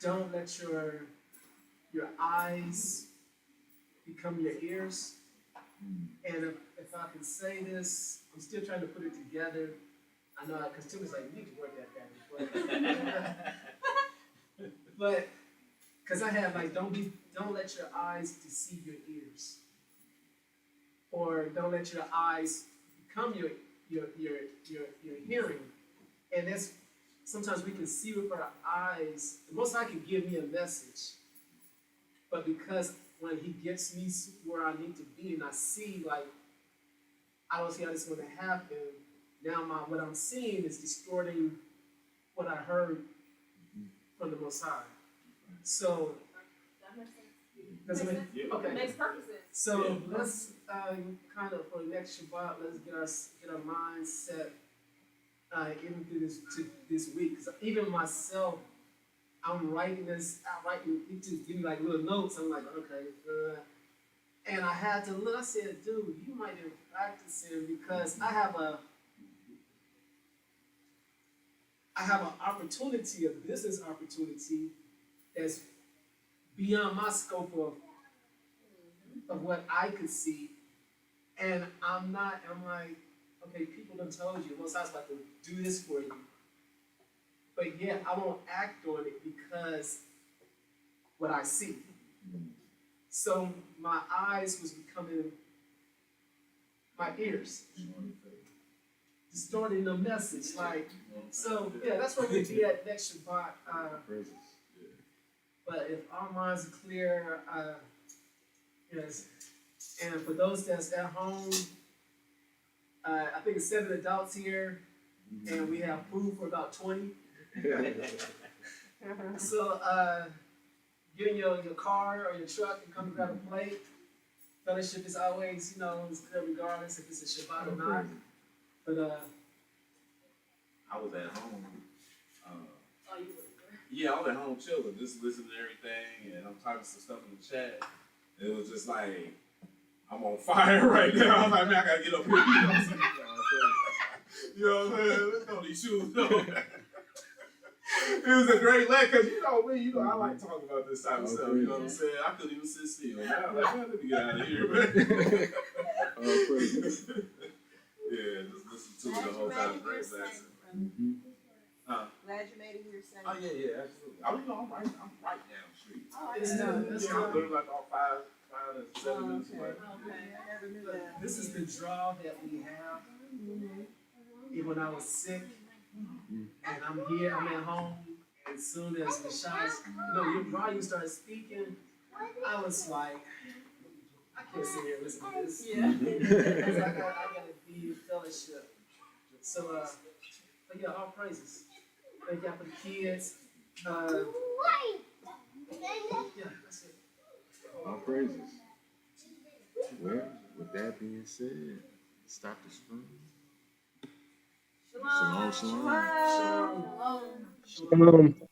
don't let your eyes become your ears. And if I can say this, I'm still trying to put it together. I know, because Tim was like, you need to work that better. But because I have don't let your eyes deceive your ears, or don't let your eyes become your hearing. And that's sometimes we can see with our eyes. The Most High can give me a message, but because when He gets me where I need to be, and I see I don't see how this is going to happen. Now what I'm seeing is distorting what I heard from the Most High. So That makes sense. does it make Yeah. okay? It makes perfect sense. So let's kind of for the next Shabbat, let's get our minds set even through this week. Because even myself, I'm writing this, he just give me like little notes. I'm like, okay. And I had to look, I said, dude, you might be practicing because I have an opportunity, a business opportunity that's beyond my scope of what I could see. And I'm like, okay, people done told you, Most High's about to do this for you. But yet I won't act on it because what I see. So my eyes was becoming my ears. Distorting the message. Like, so yeah, that's where we'll be at next Shabbat. But if our minds are clear, yes. And for those that's at home, I think it's 7 adults here, and we have food for about 20. So get in your car or your truck and come grab a plate. Fellowship is always, it's good regardless if it's a Shabbat or not. But I was at home. Oh, you were there. Yeah, I was at home chilling, just listening to everything, and I'm typing some stuff in the chat. It was just like, I'm on fire right now. I'm like, man, I gotta get up here. You know what I'm saying? Let's go these shoes though. It was a great leg, cause me, I like talking about this type of stuff. You know what I'm saying? I couldn't even sit still. Man, I was like, man, let me get out of here, man. Yeah, just listen to it the whole time. Great lesson. Glad you made it here safe. Oh yeah, absolutely. I'm right down the street. it's done. That's Yeah, I'm done. literally like all 5 to 7 minutes away. Okay, I never knew that. This is the draw that we have. Even when I was sick, and I'm here, I'm at home, and as soon as the shots, while you started speaking, I was like, I can't sit here and listen to this. Yeah. Because I gotta be in fellowship. So, but yeah, all praises. Thank y'all for the kids. Yeah, that's it. All praises. Well, with that being said, stop the screen. Shalom. Shalom, shalom. Shalom.